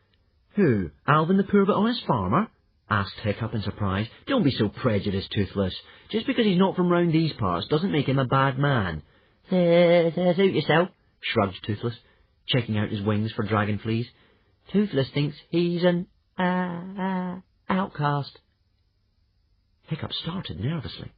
"Who, Alvin the poor but honest farmer?" asked Hiccup in surprise. "Don't be so prejudiced, Toothless. Just because he's not from round these parts doesn't make him a bad man." Suit yourself," shrugged Toothless, checking out his wings for dragon fleas. "Toothless thinks he's an outcast." Hiccup started nervously.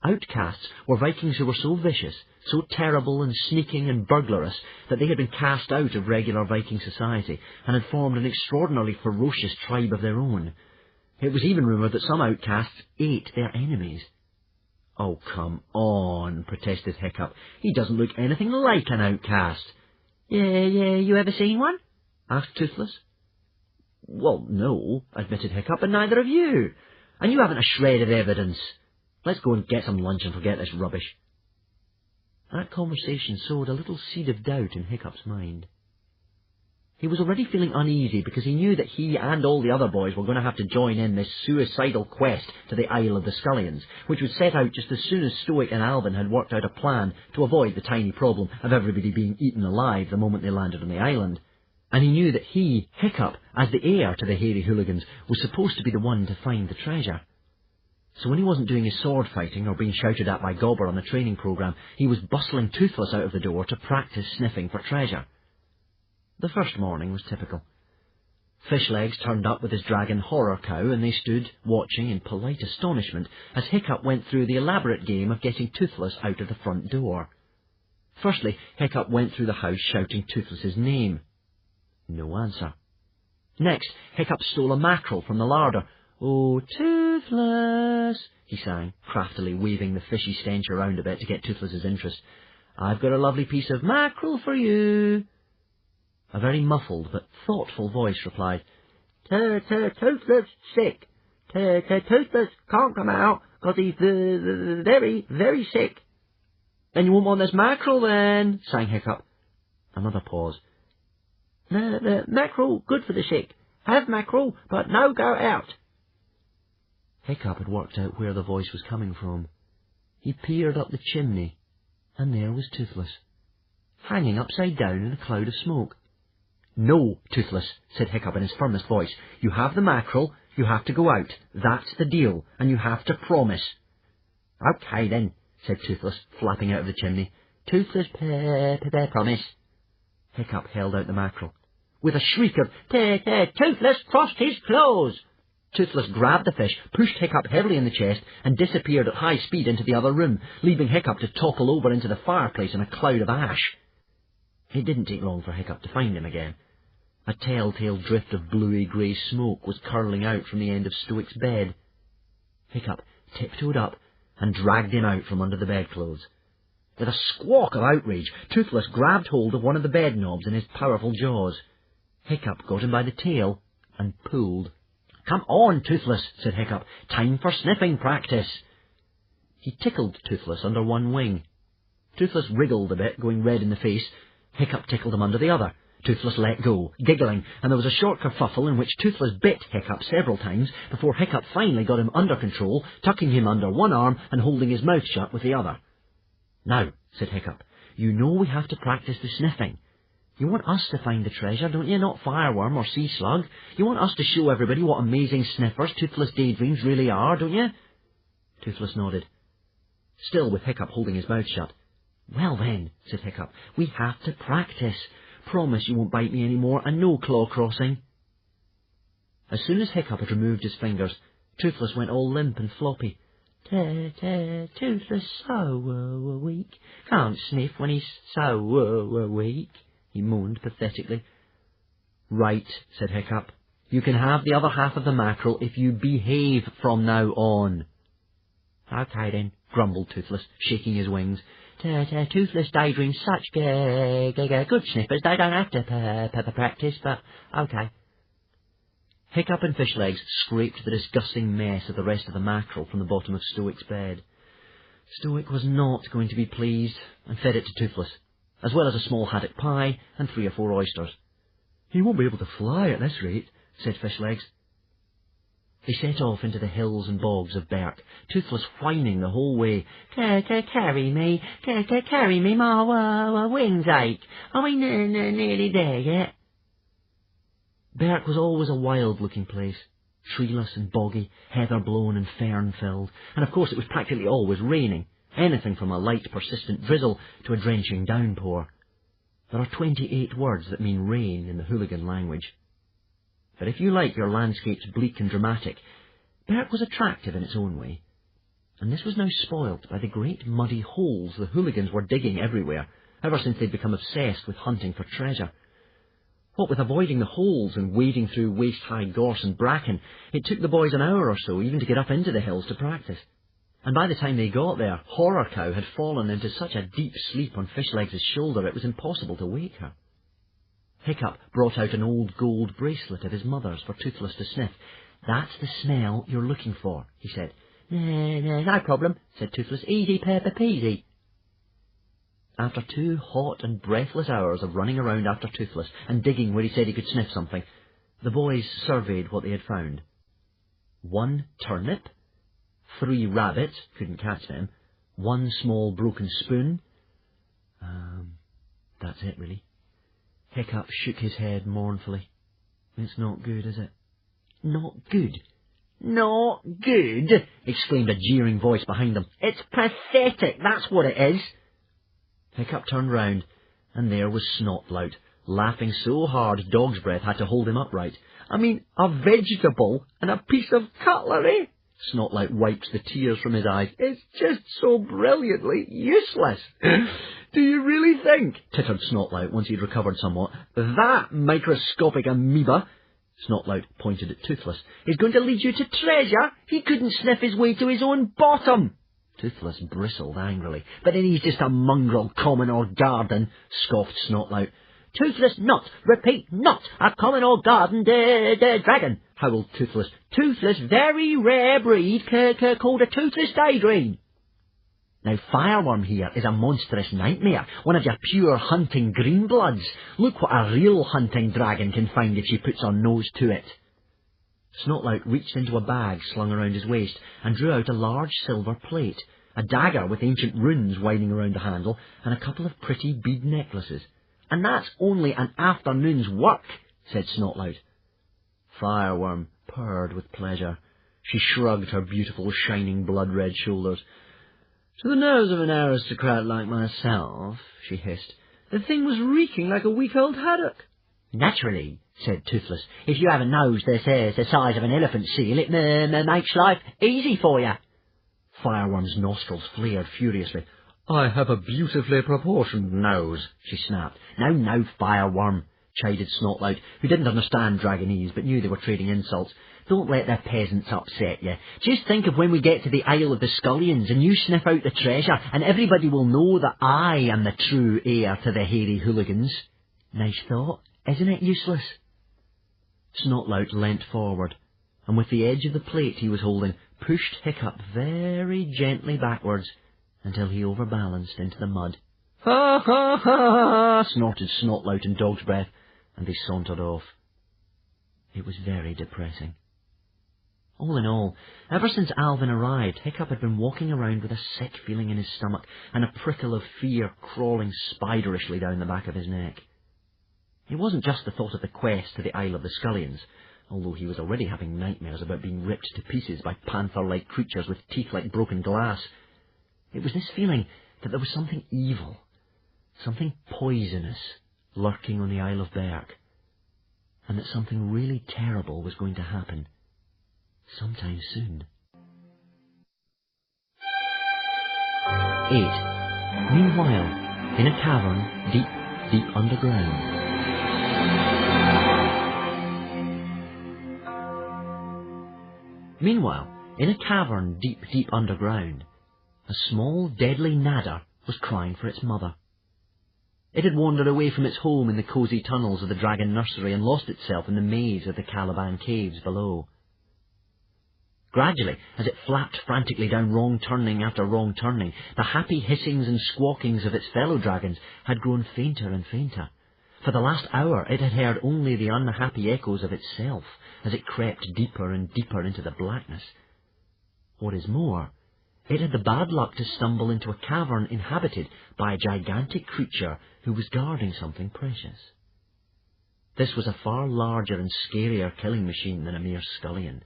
Outcasts were Vikings who were so vicious, so terrible and sneaking and burglarious that they had been cast out of regular Viking society and had formed an extraordinarily ferocious tribe of their own. It was even rumoured that some outcasts ate their enemies. "Oh, come on," protested Hiccup. "He doesn't look anything like an outcast." Yeah, you ever seen one?" asked Toothless. "Well, no," admitted Hiccup, "and neither have you. And you haven't a shred of evidence. Let's go and get some lunch and forget this rubbish." That conversation sowed a little seed of doubt in Hiccup's mind. He was already feeling uneasy because he knew that he and all the other boys were going to have to join in this suicidal quest to the Isle of the Scullions, which would set out just as soon as Stoic and Alvin had worked out a plan to avoid the tiny problem of everybody being eaten alive the moment they landed on the island. And he knew that he, Hiccup, as the heir to the hairy hooligans, was supposed to be the one to find the treasure. So when he wasn't doing his sword fighting or being shouted at by Gobber on the training programme, he was bustling Toothless out of the door to practice sniffing for treasure. The first morning was typical. Fishlegs turned up with his dragon Horror Cow, and they stood watching in polite astonishment as Hiccup went through the elaborate game of getting Toothless out of the front door. Firstly, Hiccup went through the house shouting Toothless's name. No answer. Next, Hiccup stole a mackerel from the larder. "Oh, Toothless," he sang, craftily waving the fishy stench around a bit to get Toothless's interest. "I've got a lovely piece of mackerel for you." A very muffled but thoughtful voice replied, Toothless sick. Toothless can't come out because he's very, very sick." "Then you won't want this mackerel then," sang Hiccup. Another pause. The mackerel good for the sick. Have mackerel, but no go out." Hiccup had worked out where the voice was coming from. He peered up the chimney, and there was Toothless, hanging upside down in a cloud of smoke. "No, Toothless," said Hiccup in his firmest voice. "You have the mackerel, you have to go out. That's the deal, and you have to promise." "Okay then," said Toothless, flapping out of the chimney. "Toothless promise." Hiccup held out the mackerel. With a shriek of Toothless crossed his claws, Toothless grabbed the fish, pushed Hiccup heavily in the chest, and disappeared at high speed into the other room, leaving Hiccup to topple over into the fireplace in a cloud of ash. It didn't take long for Hiccup to find him again. A telltale drift of bluey-grey smoke was curling out from the end of Stoic's bed. Hiccup tiptoed up and dragged him out from under the bedclothes. With a squawk of outrage, Toothless grabbed hold of one of the bed knobs in his powerful jaws. Hiccup got him by the tail and pulled. "Come on, Toothless," said Hiccup. "Time for sniffing practice." He tickled Toothless under one wing. Toothless wriggled a bit, going red in the face. Hiccup tickled him under the other. Toothless let go, giggling, and there was a short kerfuffle in which Toothless bit Hiccup several times before Hiccup finally got him under control, tucking him under one arm and holding his mouth shut with the other. "Now," said Hiccup, "you know we have to practice the sniffing. You want us to find the treasure, don't you? Not fireworm or sea slug. You want us to show everybody what amazing sniffers Toothless Daydreams really are, don't you?" Toothless nodded, still with Hiccup holding his mouth shut. "Well then," said Hiccup, "we have to practice. Promise you won't bite me any more, and no claw crossing." As soon as Hiccup had removed his fingers, Toothless went all limp and floppy. Toothless so weak. Can't sniff when he's so weak," he moaned pathetically. "Right," said Hiccup. "You can have the other half of the mackerel if you behave from now on." "Okay then," grumbled Toothless, shaking his wings. Toothless Daydreams such good sniffers, they don't have to practice, but okay." Hiccup and Fishlegs scraped the disgusting mess of the rest of the mackerel from the bottom of Stoic's bed. Stoic was not going to be pleased, and fed it to Toothless, as well as a small haddock pie and 3 or 4 oysters. "He won't be able to fly at this rate," said Fishlegs. They set off into the hills and bogs of Berk, Toothless whining the whole way. Carry me, my wings ache. Are we nearly there yet?" Berk was always a wild-looking place, treeless and boggy, heather-blown and fern-filled, and of course it was practically always raining, anything from a light, persistent drizzle to a drenching downpour. There are 28 words that mean rain in the hooligan language. But if you like your landscapes bleak and dramatic, Berk was attractive in its own way, and this was now spoilt by the great muddy holes the hooligans were digging everywhere, ever since they'd become obsessed with hunting for treasure. What with avoiding the holes and wading through waist-high gorse and bracken, it took the boys an hour or so even to get up into the hills to practice. And by the time they got there, Horror Cow had fallen into such a deep sleep on Fishlegs' shoulder it was impossible to wake her. Hiccup brought out an old gold bracelet of his mother's for Toothless to sniff. "That's the smell you're looking for," he said. No problem," said Toothless. "Easy peasy." After 2 hot and breathless hours of running around after Toothless and digging where he said he could sniff something, the boys surveyed what they had found. 1 turnip, 3 rabbits, couldn't catch them, 1 small broken spoon. That's it, really. Hiccup shook his head mournfully. "It's not good, is it?" "Not good? Not good!" exclaimed a jeering voice behind them. "It's pathetic, that's what it is." Hiccup turned round, and there was Snotlout, laughing so hard Dog's Breath had to hold him upright. "I mean, a vegetable and a piece of cutlery?" Snotlout wiped the tears from his eyes. "It's just so brilliantly useless." "Do you really think," tittered Snotlout once he'd recovered somewhat, "that microscopic amoeba," Snotlout pointed at Toothless, "is going to lead you to treasure? He couldn't sniff his way to his own bottom." Toothless bristled angrily. "But then he's just a mongrel, common or garden," scoffed Snotlout. "Toothless not, repeat, not a common or garden dragon," howled Toothless. "Toothless very rare breed called a Toothless Daydream. Now Fireworm here is a monstrous nightmare, one of your pure hunting greenbloods. Look what a real hunting dragon can find if she puts her nose to it." Snotlout reached into a bag slung around his waist and drew out a large silver plate, a dagger with ancient runes winding around the handle, and a couple of pretty bead necklaces. "And that's only an afternoon's work," said Snotlout. Fireworm purred with pleasure. She shrugged her beautiful, shining, blood-red shoulders. "To the nerves of an aristocrat like myself," she hissed, "the thing was reeking like a week-old haddock. Naturally, said Toothless. If you have a nose that's the size of an elephant seal, it makes life easy for you. Fireworm's nostrils flared furiously. I have a beautifully proportioned nose, she snapped. No, Fireworm, chided Snotlout, who didn't understand Dragonese but knew they were trading insults. Don't let the peasants upset you. Just think of when we get to the Isle of the Scullions and you sniff out the treasure and everybody will know that I am the true heir to the hairy hooligans. Nice thought, isn't it, Useless? Snotlout leant forward, and with the edge of the plate he was holding, pushed Hiccup very gently backwards until he overbalanced into the mud. Ha, ha, ha, snorted Snotlout in dog's breath, and they sauntered off. It was very depressing. All in all, ever since Alvin arrived, Hiccup had been walking around with a sick feeling in his stomach and a prickle of fear crawling spiderishly down the back of his neck. It wasn't just the thought of the quest to the Isle of the Scullions, although he was already having nightmares about being ripped to pieces by panther-like creatures with teeth like broken glass. It was this feeling that there was something evil, something poisonous, lurking on the Isle of Berk, and that something really terrible was going to happen sometime soon. 8. Meanwhile, in a cavern deep underground. Meanwhile, in a cavern deep underground, a small deadly nadder was crying for its mother. It had wandered away from its home in the cosy tunnels of the dragon nursery and lost itself in the maze of the Caliban caves below. Gradually, as it flapped frantically down wrong turning after wrong turning, the happy hissings and squawkings of its fellow dragons had grown fainter and fainter. For the last hour it had heard only the unhappy echoes of itself as it crept deeper and deeper into the blackness. What is more, it had the bad luck to stumble into a cavern inhabited by a gigantic creature who was guarding something precious. This was a far larger and scarier killing machine than a mere scullion.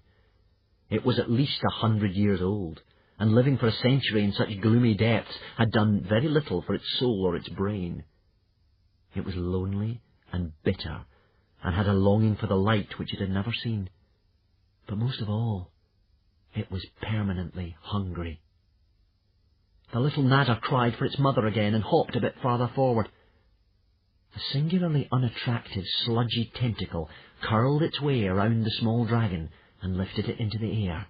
It was at least 100 years old, and living for a century in such gloomy depths had done very little for its soul or its brain. It was lonely and bitter, and had a longing for the light which it had never seen. But most of all, it was permanently hungry. The little nadder cried for its mother again and hopped a bit farther forward. A singularly unattractive, sludgy tentacle curled its way around the small dragon and lifted it into the air.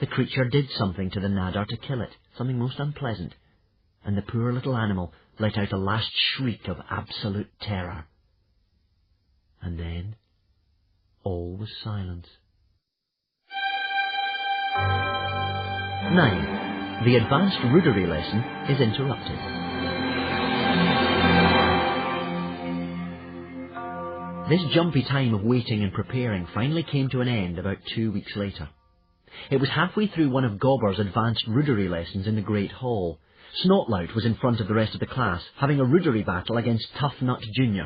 The creature did something to the nadder to kill it, something most unpleasant, and the poor little animal let out a last shriek of absolute terror. And then all was silence. 9. The advanced rudery lesson is interrupted. This jumpy time of waiting and preparing finally came to an end about 2 weeks later. It was halfway through one of Gobber's advanced rudery lessons in the Great Hall. Snotlout was in front of the rest of the class, having a rudery battle against Toughnut Jr.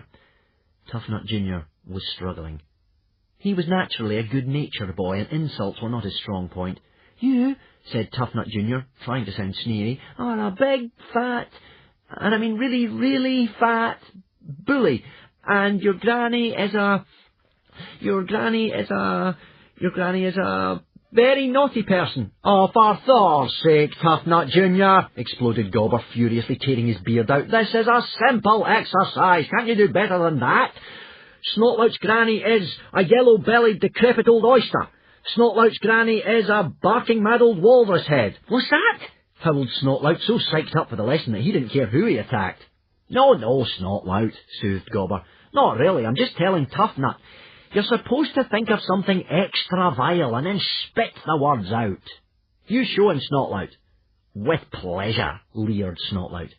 Toughnut Jr. was struggling. He was naturally a good-natured boy, and insults were not his strong point. "You," said Toughnut Jr., trying to sound sneery, "are a big, fat, and I mean really, really fat bully, and your granny is a very naughty person." "Oh, for Thor's sake, Toughnut Jr., exploded Gobber, furiously tearing his beard out. "This is a simple exercise. Can't you do better than that? Snotlout's granny is a yellow-bellied, decrepit old oyster. Snotlout's granny is a barking mad old walrus head." "What's that?" howled Snotlout, so psyched up for the lesson that he didn't care who he attacked. No, Snotlout," soothed Gobber. "Not really, I'm just telling Toughnut. You're supposed to think of something extra vile and then spit the words out. You show him, Snotlout." "With pleasure," leered Snotlout.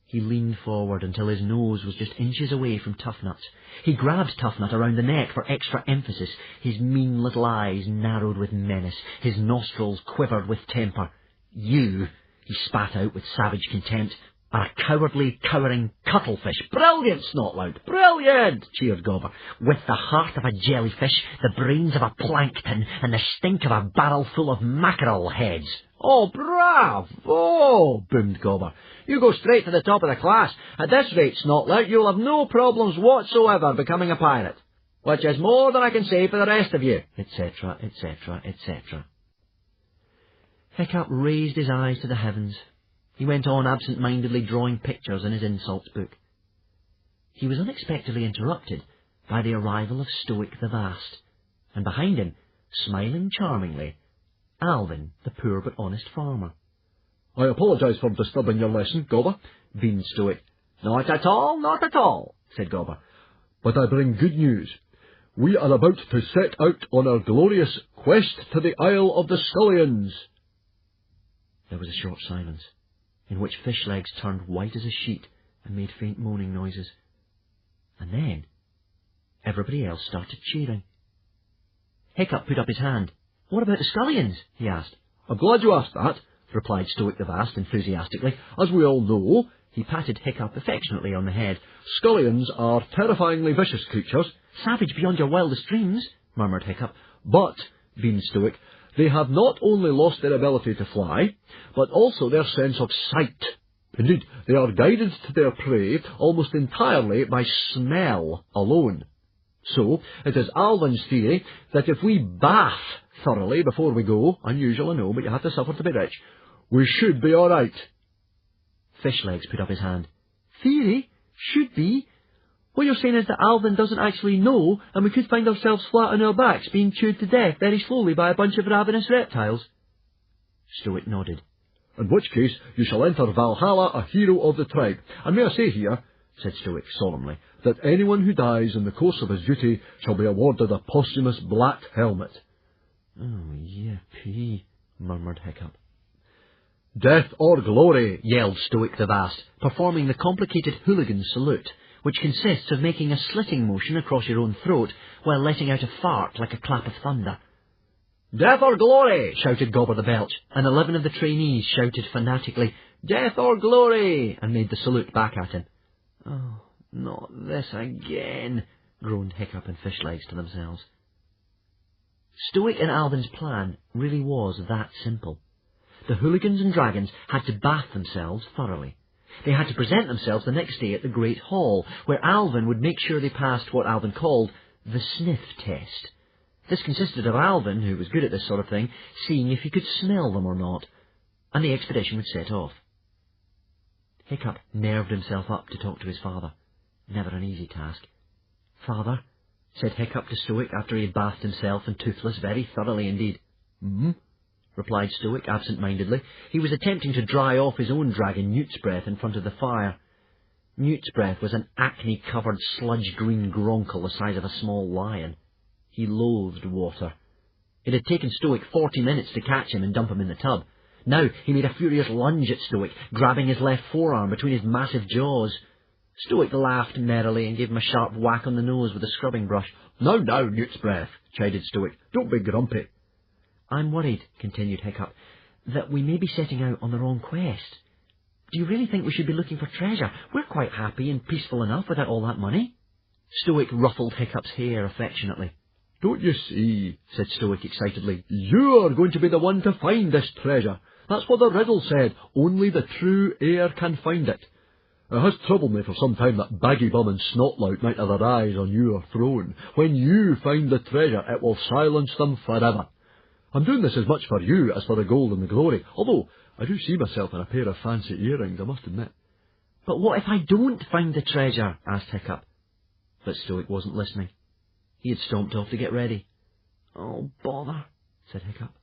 He leaned forward until his nose was just inches away from Toughnut's. He grabbed Toughnut around the neck for extra emphasis. His mean little eyes narrowed with menace. His nostrils quivered with temper. "You," he spat out with savage contempt, "are a cowardly, cowering cuttlefish." "Brilliant, Snotlout, brilliant," cheered Gobber. "With the heart of a jellyfish, the brains of a plankton, and the stink of a barrel full of mackerel heads." "Oh, bravo!" boomed Gobber. "You go straight to the top of the class. At this rate, Snotlout, you'll have no problems whatsoever becoming a pirate. Which is more than I can say for the rest of you," etc., etc., etc. Hiccup raised his eyes to the heavens. He went on absent-mindedly drawing pictures in his insults book. He was unexpectedly interrupted by the arrival of Stoic the Vast, and behind him, smiling charmingly, Alvin, the poor but honest farmer. "I apologise for disturbing your lesson, Gobber," beamed Stoic. "Not at all, not at all," said Gobber. "but I bring good news. We are about to set out on our glorious quest to the Isle of the Scullions." There was a short silence, in which Fishlegs turned white as a sheet and made faint moaning noises. And then everybody else started cheering. Hiccup put up his hand. "What about the Scullions?" he asked. "I'm glad you asked that," replied Stoic the Vast enthusiastically. "As we all know," He patted Hiccup affectionately on the head. "Scullions are terrifyingly vicious creatures." "Savage beyond your wildest dreams," murmured Hiccup. "But," beamed Stoic, "they have not only lost their ability to fly, but also their sense of sight. Indeed, they are guided to their prey almost entirely by smell alone. So, it is Alvin's theory that if we bath thoroughly before we go, unusual I know, but you have to suffer to be rich, we should be all right." Fishlegs put up his hand. "Theory? Should be? What you're saying is that Alvin doesn't actually know, and we could find ourselves flat on our backs, being chewed to death very slowly by a bunch of ravenous reptiles?" Stoic nodded. "In which case you shall enter Valhalla a hero of the tribe. And may I say here," said Stoic solemnly, "that anyone who dies in the course of his duty shall be awarded a posthumous black helmet." "Oh, yippee," murmured Hiccup. "Death or glory," yelled Stoic the Vast, performing the complicated hooligan salute, which consists of making a slitting motion across your own throat while letting out a fart like a clap of thunder. "Death or glory!" shouted Gobber the Belch, and 11 of the trainees shouted fanatically, "Death or glory!" and made the salute back at him. "Oh, not this again," groaned Hiccup and Fishlegs to themselves. Stoic and Alvin's plan really was that simple. The hooligans and dragons had to bath themselves thoroughly. They had to present themselves the next day at the Great Hall, where Alvin would make sure they passed what Alvin called the sniff test. This consisted of Alvin, who was good at this sort of thing, seeing if he could smell them or not, and the expedition would set off. Hiccup nerved himself up to talk to his father. Never an easy task. "Father," said Hiccup to Stoic after he had bathed himself and Toothless very thoroughly indeed. "Hmm?" replied Stoic absent-mindedly. He was attempting to dry off his own dragon, Newt's Breath, in front of the fire. Newt's Breath was an acne-covered sludge-green gronkel the size of a small lion. He loathed water. It had taken Stoic 40 minutes to catch him and dump him in the tub. Now he made a furious lunge at Stoic, grabbing his left forearm between his massive jaws. Stoic laughed merrily and gave him a sharp whack on the nose with a scrubbing brush. Now, Newt's Breath," chided Stoic, "don't be grumpy." "I'm worried," continued Hiccup, "that we may be setting out on the wrong quest. Do you really think we should be looking for treasure? We're quite happy and peaceful enough without all that money." Stoic ruffled Hiccup's hair affectionately. "Don't you see," said Stoic excitedly, "you are going to be the one to find this treasure. That's what the riddle said. Only the true heir can find it. It has troubled me for some time that Baggy Bum and Snotlout might have their eyes on your throne. When you find the treasure, it will silence them forever. I'm doing this as much for you as for the gold and the glory, although I do see myself in a pair of fancy earrings, I must admit." "But what if I don't find the treasure?" asked Hiccup. But Stoic wasn't listening. He had stomped off to get ready. "Oh, bother," said Hiccup.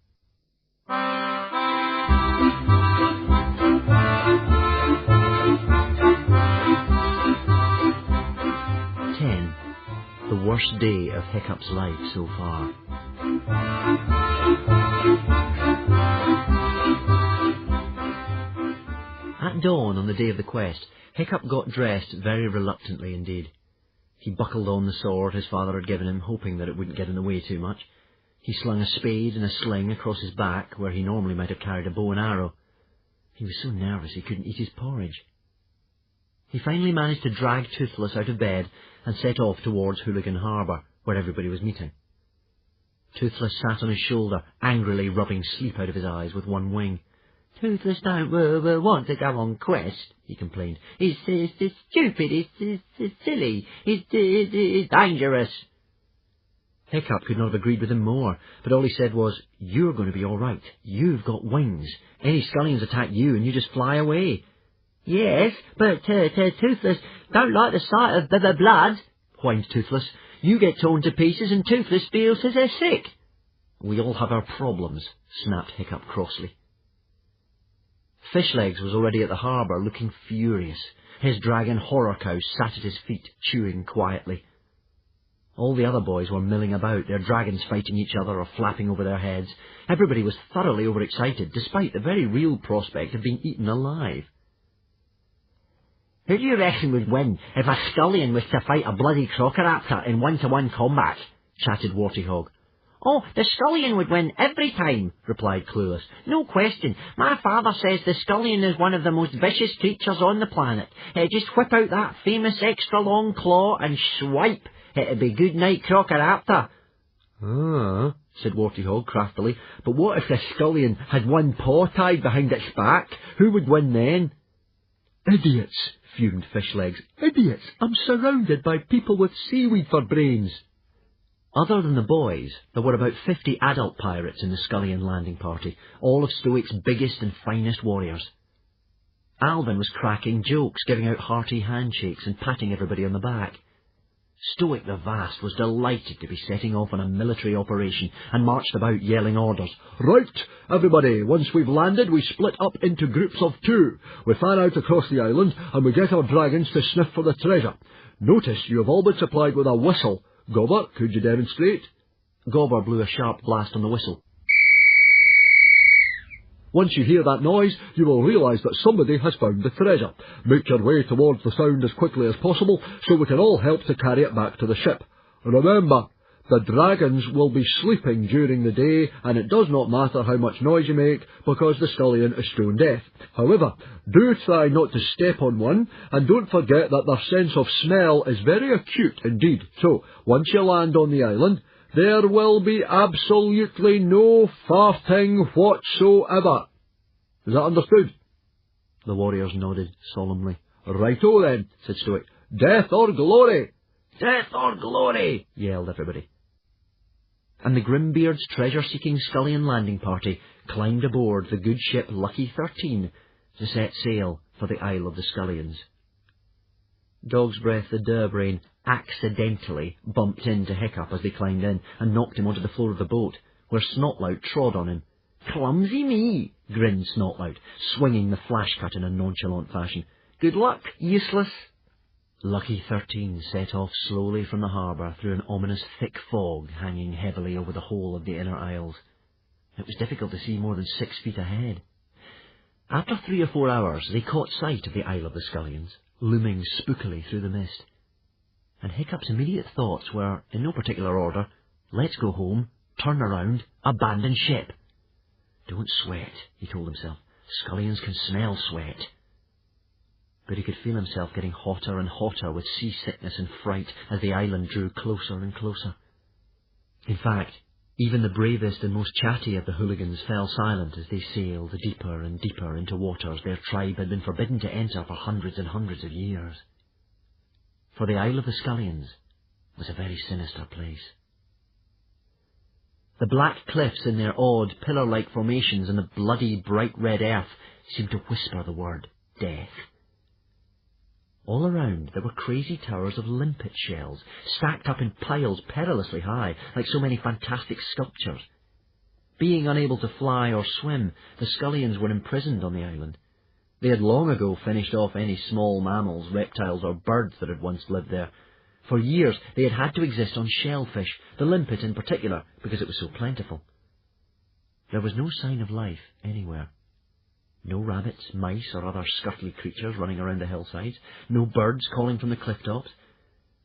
10. The worst day of Hiccup's life so far. At dawn on the day of the quest, Hiccup got dressed very reluctantly indeed. He buckled on the sword his father had given him, hoping that it wouldn't get in the way too much. He slung a spade and a sling across his back, where he normally might have carried a bow and arrow. He was so nervous he couldn't eat his porridge. He finally managed to drag Toothless out of bed and set off towards Hooligan Harbour, where everybody was meeting. Toothless sat on his shoulder, angrily rubbing sleep out of his eyes with one wing. Toothless don't want to go on quest, he complained. It's stupid, it's silly, it's dangerous. Hiccup could not have agreed with him more, but all he said was, "You're going to be all right. You've got wings. Any scullions attack you and you just fly away." "Yes, but Toothless don't like the sight of the blood," whined Toothless. "You get torn to pieces and Toothless feels as they're sick." "We all have our problems," snapped Hiccup crossly. Fishlegs was already at the harbour, looking furious. His dragon horror cow sat at his feet, chewing quietly. All the other boys were milling about, their dragons fighting each other or flapping over their heads. Everybody was thoroughly overexcited, despite the very real prospect of being eaten alive. "Who do you reckon would win if a scullion was to fight a bloody crocodile in one-to-one combat?" chatted Wartyhog. "Oh, the scullion would win every time," replied Clueless. "No question. My father says the scullion is one of the most vicious creatures on the planet. Just whip out that famous extra-long claw and swipe. It'd be good night, Crocodile." "Ah," said Wartyhog craftily, "but what if the scullion had one paw tied behind its back? Who would win then?" Idiots, fumed Fishlegs. idiots. I'm surrounded by people with seaweed for brains. Other than the boys, there were about 50 adult pirates in the scullion landing party, all of Stoic's biggest and finest warriors. Alvin was cracking jokes, giving out hearty handshakes and patting everybody on the back. Stoic the Vast was delighted to be setting off on a military operation and marched about yelling orders. Right, everybody, once we've landed, we split up into groups of 2. We fan out across the island and we get our dragons to sniff for the treasure. Notice you have all been supplied with a whistle. Gobber, could you demonstrate? Gobber blew a sharp blast on the whistle. Once you hear that noise, you will realise that somebody has found the treasure. Make your way towards the sound as quickly as possible, so we can all help to carry it back to the ship. Remember, the dragons will be sleeping during the day, and it does not matter how much noise you make, because the scullion is stone deaf. However, do try not to step on one, and don't forget that their sense of smell is very acute indeed. So, once you land on the island, there will be absolutely no farting whatsoever. Is that understood? The warriors nodded solemnly. Righto then, said Stoic. Death or glory? "Death or glory!" yelled everybody. And the Grimbeard's treasure-seeking scullion landing party climbed aboard the good ship Lucky 13 to set sail for the Isle of the Scullions. Dog's Breath the Durbrain accidentally bumped into Hiccup as they climbed in and knocked him onto the floor of the boat, where Snotlout trod on him. "Clumsy me," grinned Snotlout, swinging the flash cut in a nonchalant fashion. "Good luck, useless." Lucky 13 set off slowly from the harbour through an ominous thick fog hanging heavily over the whole of the inner isles. It was difficult to see more than 6 feet ahead. After 3 or 4 hours, they caught sight of the Isle of the Scullions, looming spookily through the mist. And Hiccup's immediate thoughts were, in no particular order, let's go home, turn around, abandon ship. Don't sweat, he told himself. Scullions can smell sweat. But he could feel himself getting hotter and hotter with seasickness and fright as the island drew closer and closer. In fact, even the bravest and most chatty of the hooligans fell silent as they sailed deeper and deeper into waters their tribe had been forbidden to enter for hundreds and hundreds of years. For the Isle of the Scullions was a very sinister place. The black cliffs in their odd, pillar-like formations and the bloody, bright red earth seemed to whisper the word death. All around there were crazy towers of limpet shells, stacked up in piles perilously high, like so many fantastic sculptures. Being unable to fly or swim, the scullions were imprisoned on the island. They had long ago finished off any small mammals, reptiles or birds that had once lived there. For years they had had to exist on shellfish, the limpet in particular, because it was so plentiful. There was no sign of life anywhere. No rabbits, mice, or other scuttly creatures running around the hillsides, no birds calling from the cliff tops,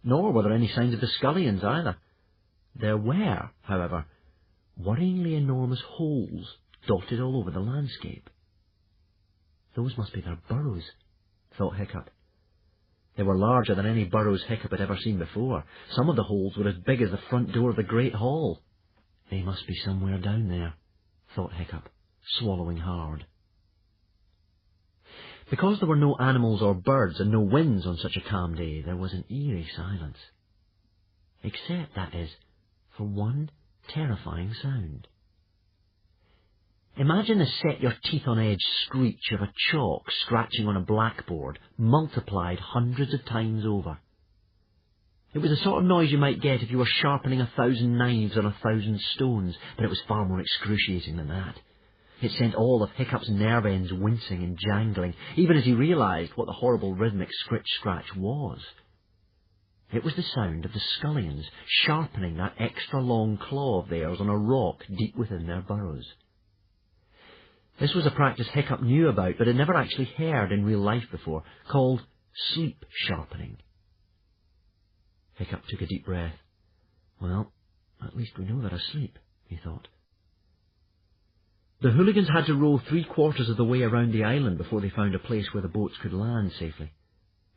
nor were there any signs of the scullions either. There were, however, worryingly enormous holes dotted all over the landscape. Those must be their burrows, thought Hiccup. They were larger than any burrows Hiccup had ever seen before. Some of the holes were as big as the front door of the Great Hall. They must be somewhere down there, thought Hiccup, swallowing hard. Because there were no animals or birds and no winds on such a calm day, there was an eerie silence. Except, that is, for one terrifying sound. Imagine the set-your-teeth-on-edge screech of a chalk scratching on a blackboard, multiplied hundreds of times over. It was the sort of noise you might get if you were sharpening 1,000 knives on 1,000 stones, but it was far more excruciating than that. It sent all of Hiccup's nerve ends wincing and jangling, even as he realised what the horrible rhythmic scritch-scratch was. It was the sound of the scullions sharpening that extra-long claw of theirs on a rock deep within their burrows. This was a practice Hiccup knew about, but had never actually heard in real life before, called sleep sharpening. Hiccup took a deep breath. Well, at least we know they're asleep, he thought. The hooligans had to row 3/4 of the way around the island before they found a place where the boats could land safely.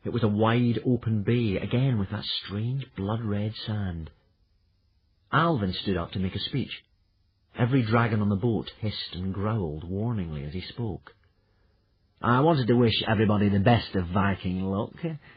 It was a wide open bay, again with that strange blood-red sand. Alvin stood up to make a speech. Every dragon on the boat hissed and growled warningly as he spoke. I wanted to wish everybody the best of Viking luck,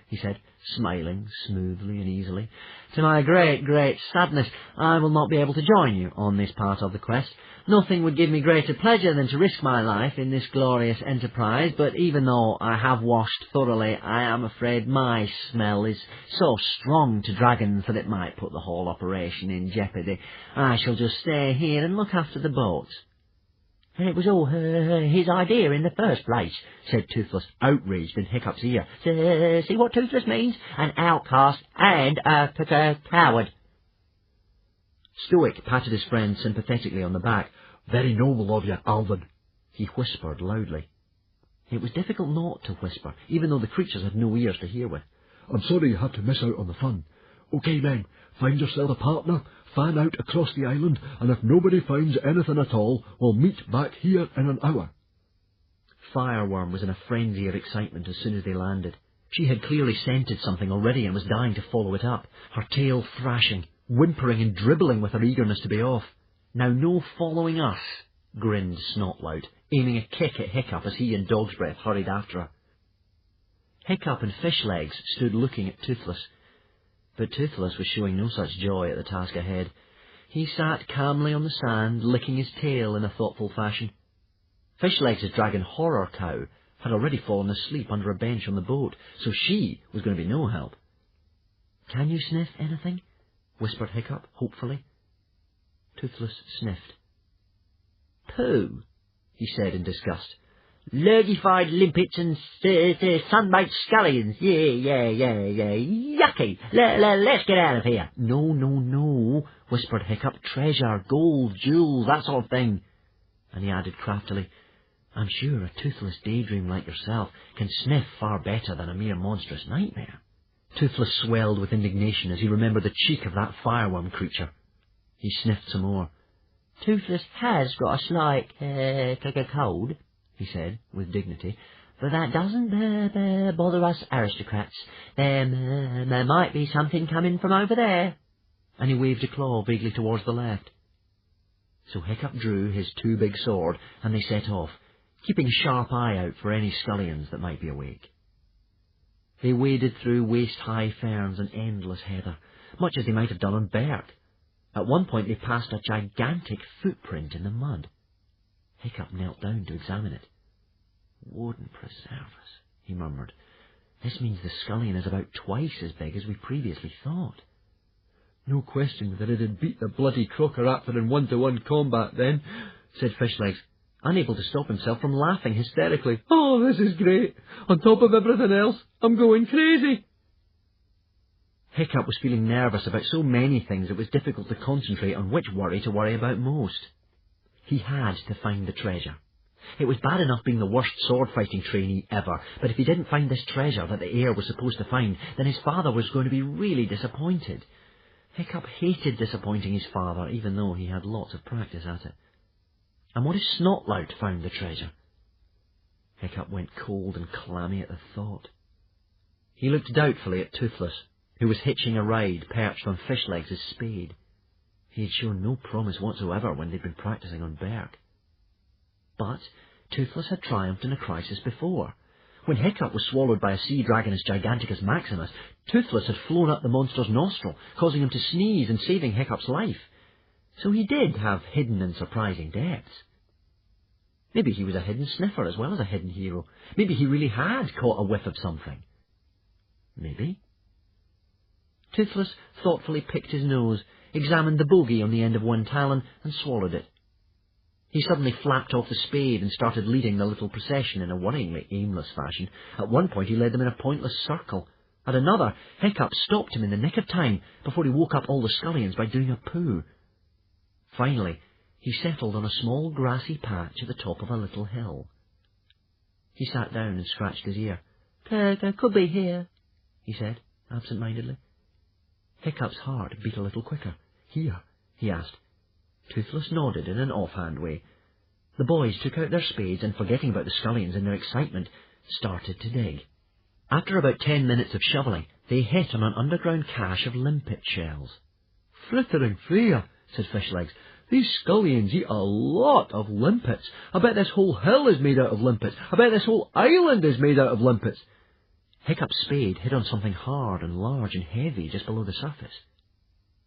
he said, smiling smoothly and easily. To my great, great sadness, I will not be able to join you on this part of the quest. Nothing would give me greater pleasure than to risk my life in this glorious enterprise, but even though I have washed thoroughly, I am afraid my smell is so strong to dragons that it might put the whole operation in jeopardy. I shall just stay here and look after the boats. It was all his idea in the first place, said Toothless, outraged in Hiccup's ear. See what Toothless means? An outcast and a coward. Stoic patted his friend sympathetically on the back. Very noble of you, Alvin, he whispered loudly. It was difficult not to whisper, even though the creatures had no ears to hear with. I'm sorry you had to miss out on the fun. OK, men, find yourself a partner, fan out across the island, and if nobody finds anything at all, we'll meet back here in an hour. Fireworm was in a frenzy of excitement as soon as they landed. She had clearly scented something already and was dying to follow it up, her tail thrashing, whimpering and dribbling with her eagerness to be off. Now no following us, grinned Snotlout, aiming a kick at Hiccup as he and Dog's Breath hurried after her. Hiccup and Fishlegs stood looking at Toothless, but Toothless was showing no such joy at the task ahead. He sat calmly on the sand, licking his tail in a thoughtful fashion. Fishlegs' dragon Horror Cow had already fallen asleep under a bench on the boat, so she was going to be no help. Can you sniff anything? Whispered Hiccup, hopefully. Toothless sniffed. Pooh, he said in disgust. Lurgified limpets and sunbaked scullions. Yeah. Yucky. Let's get out of here. No, whispered Hiccup. Treasure, gold, jewels, that sort of thing. And he added craftily, I'm sure a toothless daydream like yourself can sniff far better than a mere monstrous nightmare. Toothless swelled with indignation as he remembered the cheek of that fireworm creature. He sniffed some more. Toothless has got a slight cold, he said, with dignity, but that doesn't bother us aristocrats. There might be something coming from over there. And he waved a claw vaguely towards the left. So Hiccup drew his two big sword, and they set off, keeping a sharp eye out for any scullions that might be awake. They waded through waist-high ferns and endless heather, much as they might have done on Berk. At one point they passed a gigantic footprint in the mud. Hiccup knelt down to examine it. Wouldn't preserve us, he murmured. This means the scullion is about twice as big as we previously thought. No question that it had beat the bloody Crocodile in 1-to-1 combat then, said Fishlegs, unable to stop himself from laughing hysterically. Oh, this is great. On top of everything else, I'm going crazy. Hiccup was feeling nervous about so many things it was difficult to concentrate on which worry to worry about most. He had to find the treasure. It was bad enough being the worst sword-fighting trainee ever, but if he didn't find this treasure that the heir was supposed to find, then his father was going to be really disappointed. Hiccup hated disappointing his father, even though he had lots of practice at it. And what if Snotlout found the treasure? Hiccup went cold and clammy at the thought. He looked doubtfully at Toothless, who was hitching a ride perched on Fishlegs' spade. He had shown no promise whatsoever when they'd been practising on Berg. But Toothless had triumphed in a crisis before. When Hiccup was swallowed by a sea dragon as gigantic as Maximus, Toothless had flown up the monster's nostril, causing him to sneeze and saving Hiccup's life. So he did have hidden and surprising depths. Maybe he was a hidden sniffer as well as a hidden hero. Maybe he really had caught a whiff of something. Maybe. Toothless thoughtfully picked his nose, examined the bogey on the end of one talon, and swallowed it. He suddenly flapped off the spade and started leading the little procession in a worryingly aimless fashion. At one point he led them in a pointless circle. At another, Hiccup stopped him in the nick of time before he woke up all the scullions by doing a poo. Finally, he settled on a small grassy patch at the top of a little hill. He sat down and scratched his ear. Could be here, he said, absent-mindedly. Hiccup's heart beat a little quicker. Here? He asked. Toothless nodded in an offhand way. The boys took out their spades and, forgetting about the scullions in their excitement, started to dig. After about 10 minutes of shoveling, they hit on an underground cache of limpet shells. Frittering Freya, said Fishlegs, these scullions eat a lot of limpets. I bet this whole hill is made out of limpets. I bet this whole island is made out of limpets. Hiccup's spade hit on something hard and large and heavy just below the surface.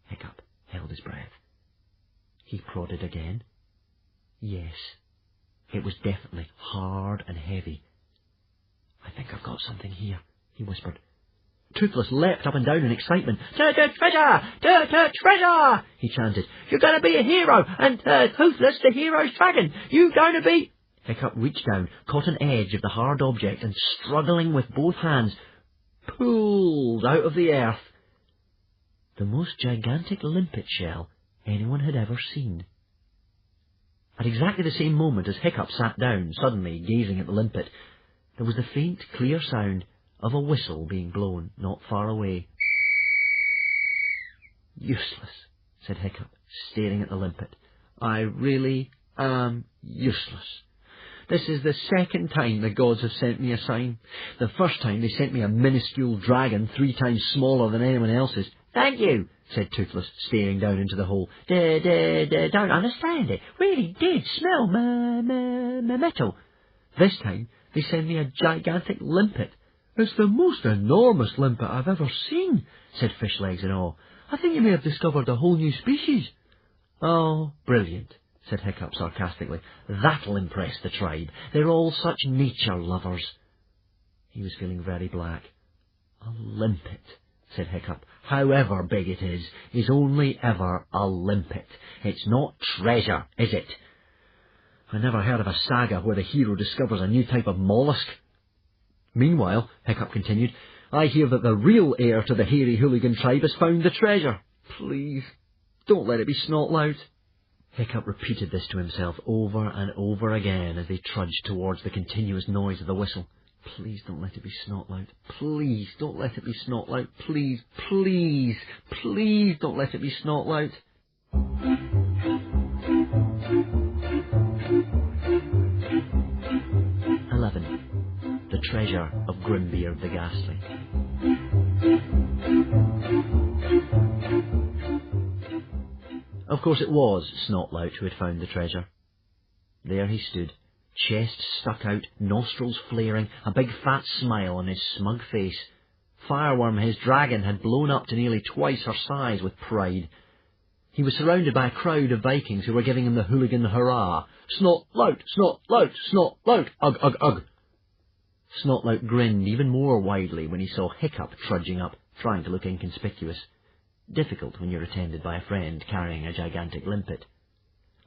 Hiccup held his breath. He prodded again. Yes, it was definitely hard and heavy. I think I've got something here, he whispered. Toothless leapt up and down in excitement. Treasure! Treasure! He chanted. You're going to be a hero, and Toothless, the hero's dragon. You're going to be... Hiccup reached down, caught an edge of the hard object, and struggling with both hands, pulled out of the earth the most gigantic limpet shell anyone had ever seen. At exactly the same moment as Hiccup sat down, suddenly gazing at the limpet, there was the faint, clear sound of a whistle being blown not far away. Useless, said Hiccup, staring at the limpet. I really am useless. This is the second time the gods have sent me a sign. The first time they sent me a minuscule dragon 3 times smaller than anyone else's. Thank you, said Toothless, staring down into the hole. Don't understand it. Really did smell my metal. This time they send me a gigantic limpet. It's the most enormous limpet I've ever seen, said Fishlegs in awe. I think you may have discovered a whole new species. Oh, brilliant, said Hiccup sarcastically. That'll impress the tribe. They're all such nature lovers. He was feeling very black. A limpet, said Hiccup, however big it is only ever a limpet. It's not treasure, is it? I never heard of a saga where the hero discovers a new type of mollusk. Meanwhile, Hiccup continued, I hear that the real heir to the hairy hooligan tribe has found the treasure. Please, don't let it be Snotlout. Hiccup repeated this to himself over and over again as they trudged towards the continuous noise of the whistle. Please don't let it be Snotlout. Please don't let it be Snotlout. Please, please, please don't let it be Snotlout. The treasure of Grimbeard the Ghastly. Of course it was Snotlout who had found the treasure. There he stood, chest stuck out, nostrils flaring, a big fat smile on his smug face. Fireworm, his dragon, had blown up to nearly twice her size with pride. He was surrounded by a crowd of Vikings who were giving him the hooligan hurrah. Snotlout! Snotlout! Snotlout! Ugh, ugh, ugh! Snotlout grinned even more widely when he saw Hiccup trudging up, trying to look inconspicuous. Difficult when you're attended by a friend carrying a gigantic limpet.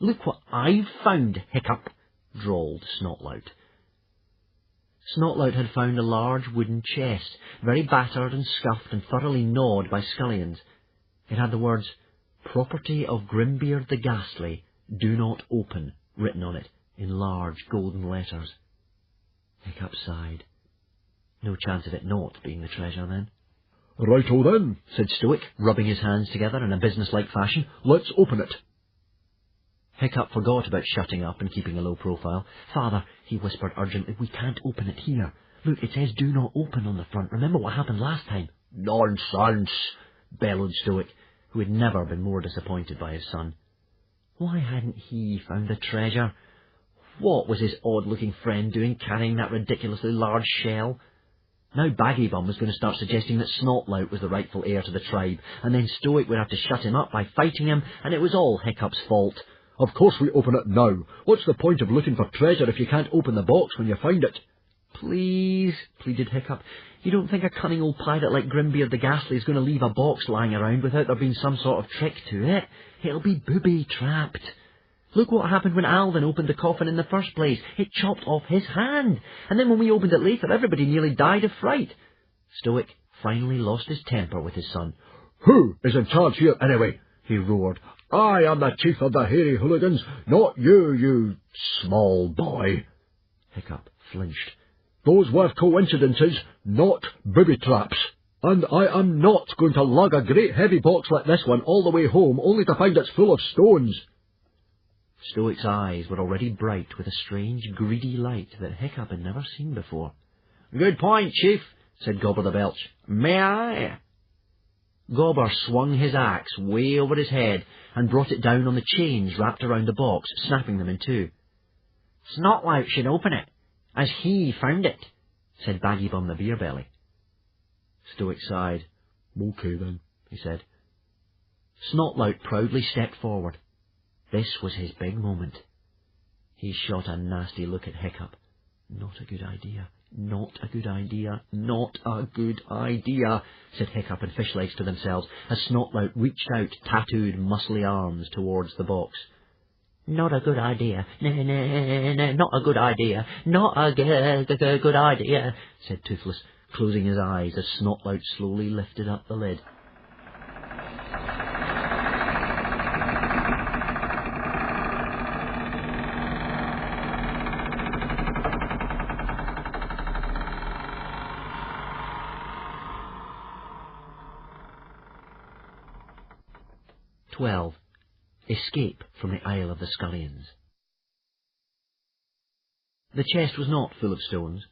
Look what I've found, Hiccup, drawled Snotlout. Snotlout had found a large wooden chest, very battered and scuffed and thoroughly gnawed by scullions. It had the words, Property of Grimbeard the Ghastly, do not open, written on it in large golden letters. Hiccup sighed. No chance of it not being the treasure, then. Righto then, said Stoic, rubbing his hands together in a businesslike fashion. Let's open it. Hiccup forgot about shutting up and keeping a low profile. Father, he whispered urgently, we can't open it here. Look, it says do not open on the front. Remember what happened last time? Nonsense, bellowed Stoic. who had never been more disappointed by his son. Why hadn't he found the treasure? What was his odd-looking friend doing carrying that ridiculously large shell? Now Baggybum was going to start suggesting that Snotlout was the rightful heir to the tribe, and then Stoic would have to shut him up by fighting him, and it was all Hiccup's fault. Of course we open it now. What's the point of looking for treasure if you can't open the box when you find it? Please, pleaded Hiccup. You don't think a cunning old pirate like Grimbeard the Ghastly is going to leave a box lying around without there being some sort of trick to it? It'll be booby-trapped. Look what happened when Alvin opened the coffin in the first place. It chopped off his hand. And then when we opened it later, everybody nearly died of fright. Stoic finally lost his temper with his son. Who is in charge here anyway? He roared. I am the chief of the hairy hooligans, not you, you small boy. Hiccup flinched. Those were coincidences, not booby traps. And I am not going to lug a great heavy box like this one all the way home only to find it's full of stones. Stoic's eyes were already bright with a strange, greedy light that Hiccup had never seen before. Good point, Chief, said Gobber the Belch. May I? Gobber swung his axe way over his head and brought it down on the chains wrapped around the box, snapping them in two. Snotlout should open it, as he found it, said Baggybum the Beerbelly. Stoic sighed. Okay then, he said. Snotlout proudly stepped forward. This was his big moment. He shot a nasty look at Hiccup. Not a good idea. Not a good idea. Not a good idea, said Hiccup and Fishlegs to themselves as Snotlout reached out tattooed, muscly arms towards the box. Not a good idea. No, not a good idea. Not a good idea, said Toothless, closing his eyes as Snotlout slowly lifted up the lid. Escape from the Isle of the Scullions. The chest was not full of stones.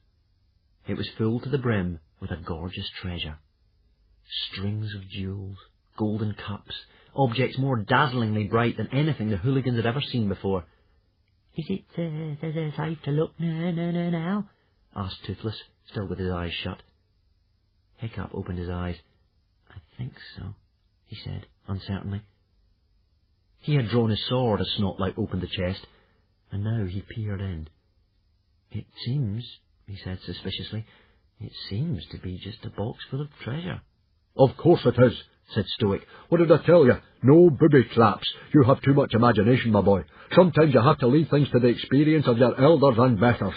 It was full to the brim with a gorgeous treasure. Strings of jewels, golden cups, objects more dazzlingly bright than anything the hooligans had ever seen before. Is it safe to look now? asked Toothless, still with his eyes shut. Hiccup opened his eyes. I think so, he said, uncertainly. He had drawn his sword as Snotlout opened the chest, and now he peered in. It seems, he said suspiciously, it seems to be just a box full of treasure. Of course it is, said Stoic. What did I tell you? No booby traps. You have too much imagination, my boy. Sometimes you have to leave things to the experience of your elders and betters.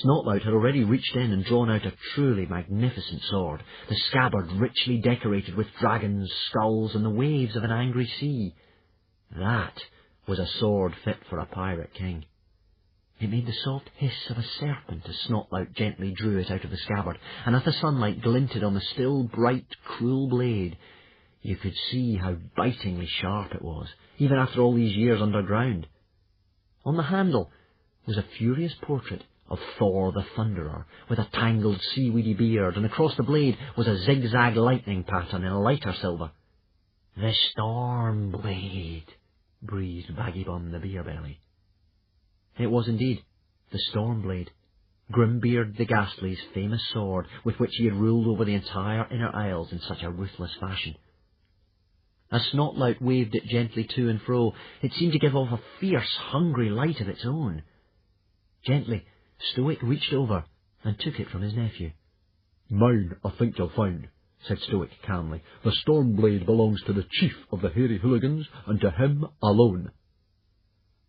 Snotlout had already reached in and drawn out a truly magnificent sword, the scabbard richly decorated with dragons, skulls, and the waves of an angry sea. That was a sword fit for a pirate king. It made the soft hiss of a serpent as Snotlout gently drew it out of the scabbard, and as the sunlight glinted on the still bright, cruel blade, you could see how bitingly sharp it was, even after all these years underground. On the handle was a furious portrait of Thor the Thunderer, with a tangled seaweedy beard, and across the blade was a zigzag lightning pattern in a lighter silver. The Storm Blade, breathed Baggybum the Beerbelly. It was indeed the Storm Blade, Grimbeard the Ghastly's famous sword, with which he had ruled over the entire Inner Isles in such a ruthless fashion. As Snotlout waved it gently to and fro, it seemed to give off a fierce, hungry light of its own. Gently, Stoic reached over and took it from his nephew. Mine, I think you'll find, said Stoic calmly. The Storm Blade belongs to the chief of the hairy hooligans, and to him alone.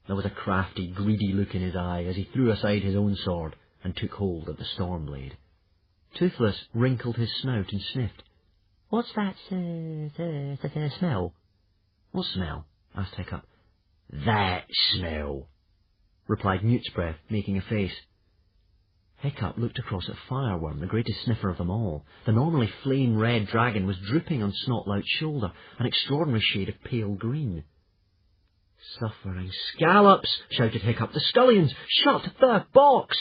There was a crafty, greedy look in his eye as he threw aside his own sword and took hold of the Storm Blade. Toothless wrinkled his snout and sniffed. What's that smell? What smell? asked Hiccup. That smell, replied Mute's Breath, making a face. Hiccup looked across at Fireworm, the greatest sniffer of them all. The normally flame-red dragon was drooping on Snotlout's shoulder, an extraordinary shade of pale green. Suffering scallops, shouted Hiccup. The scullions! Shut the box!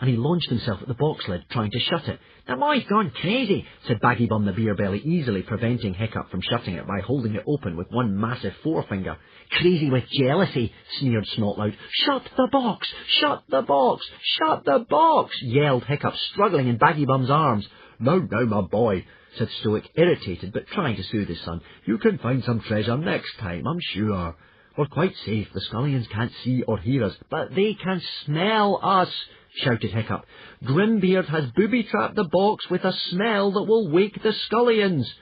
and he launched himself at the box lid, trying to shut it. "The boy's gone crazy," said Baggy Bum the beer belly, easily preventing Hiccup from shutting it by holding it open with one massive forefinger. "Crazy with jealousy," sneered Snotlout. "Shut the box! Shut the box! Shut the box!" yelled Hiccup, struggling in Baggy Bum's arms. "Now, my boy," said Stoic, irritated but trying to soothe his son. "You can find some treasure next time, I'm sure. We're quite safe. The scullions can't see or hear us." "But they can smell us," shouted Hiccup. "Grimbeard has booby-trapped the box with a smell that will wake the scullions."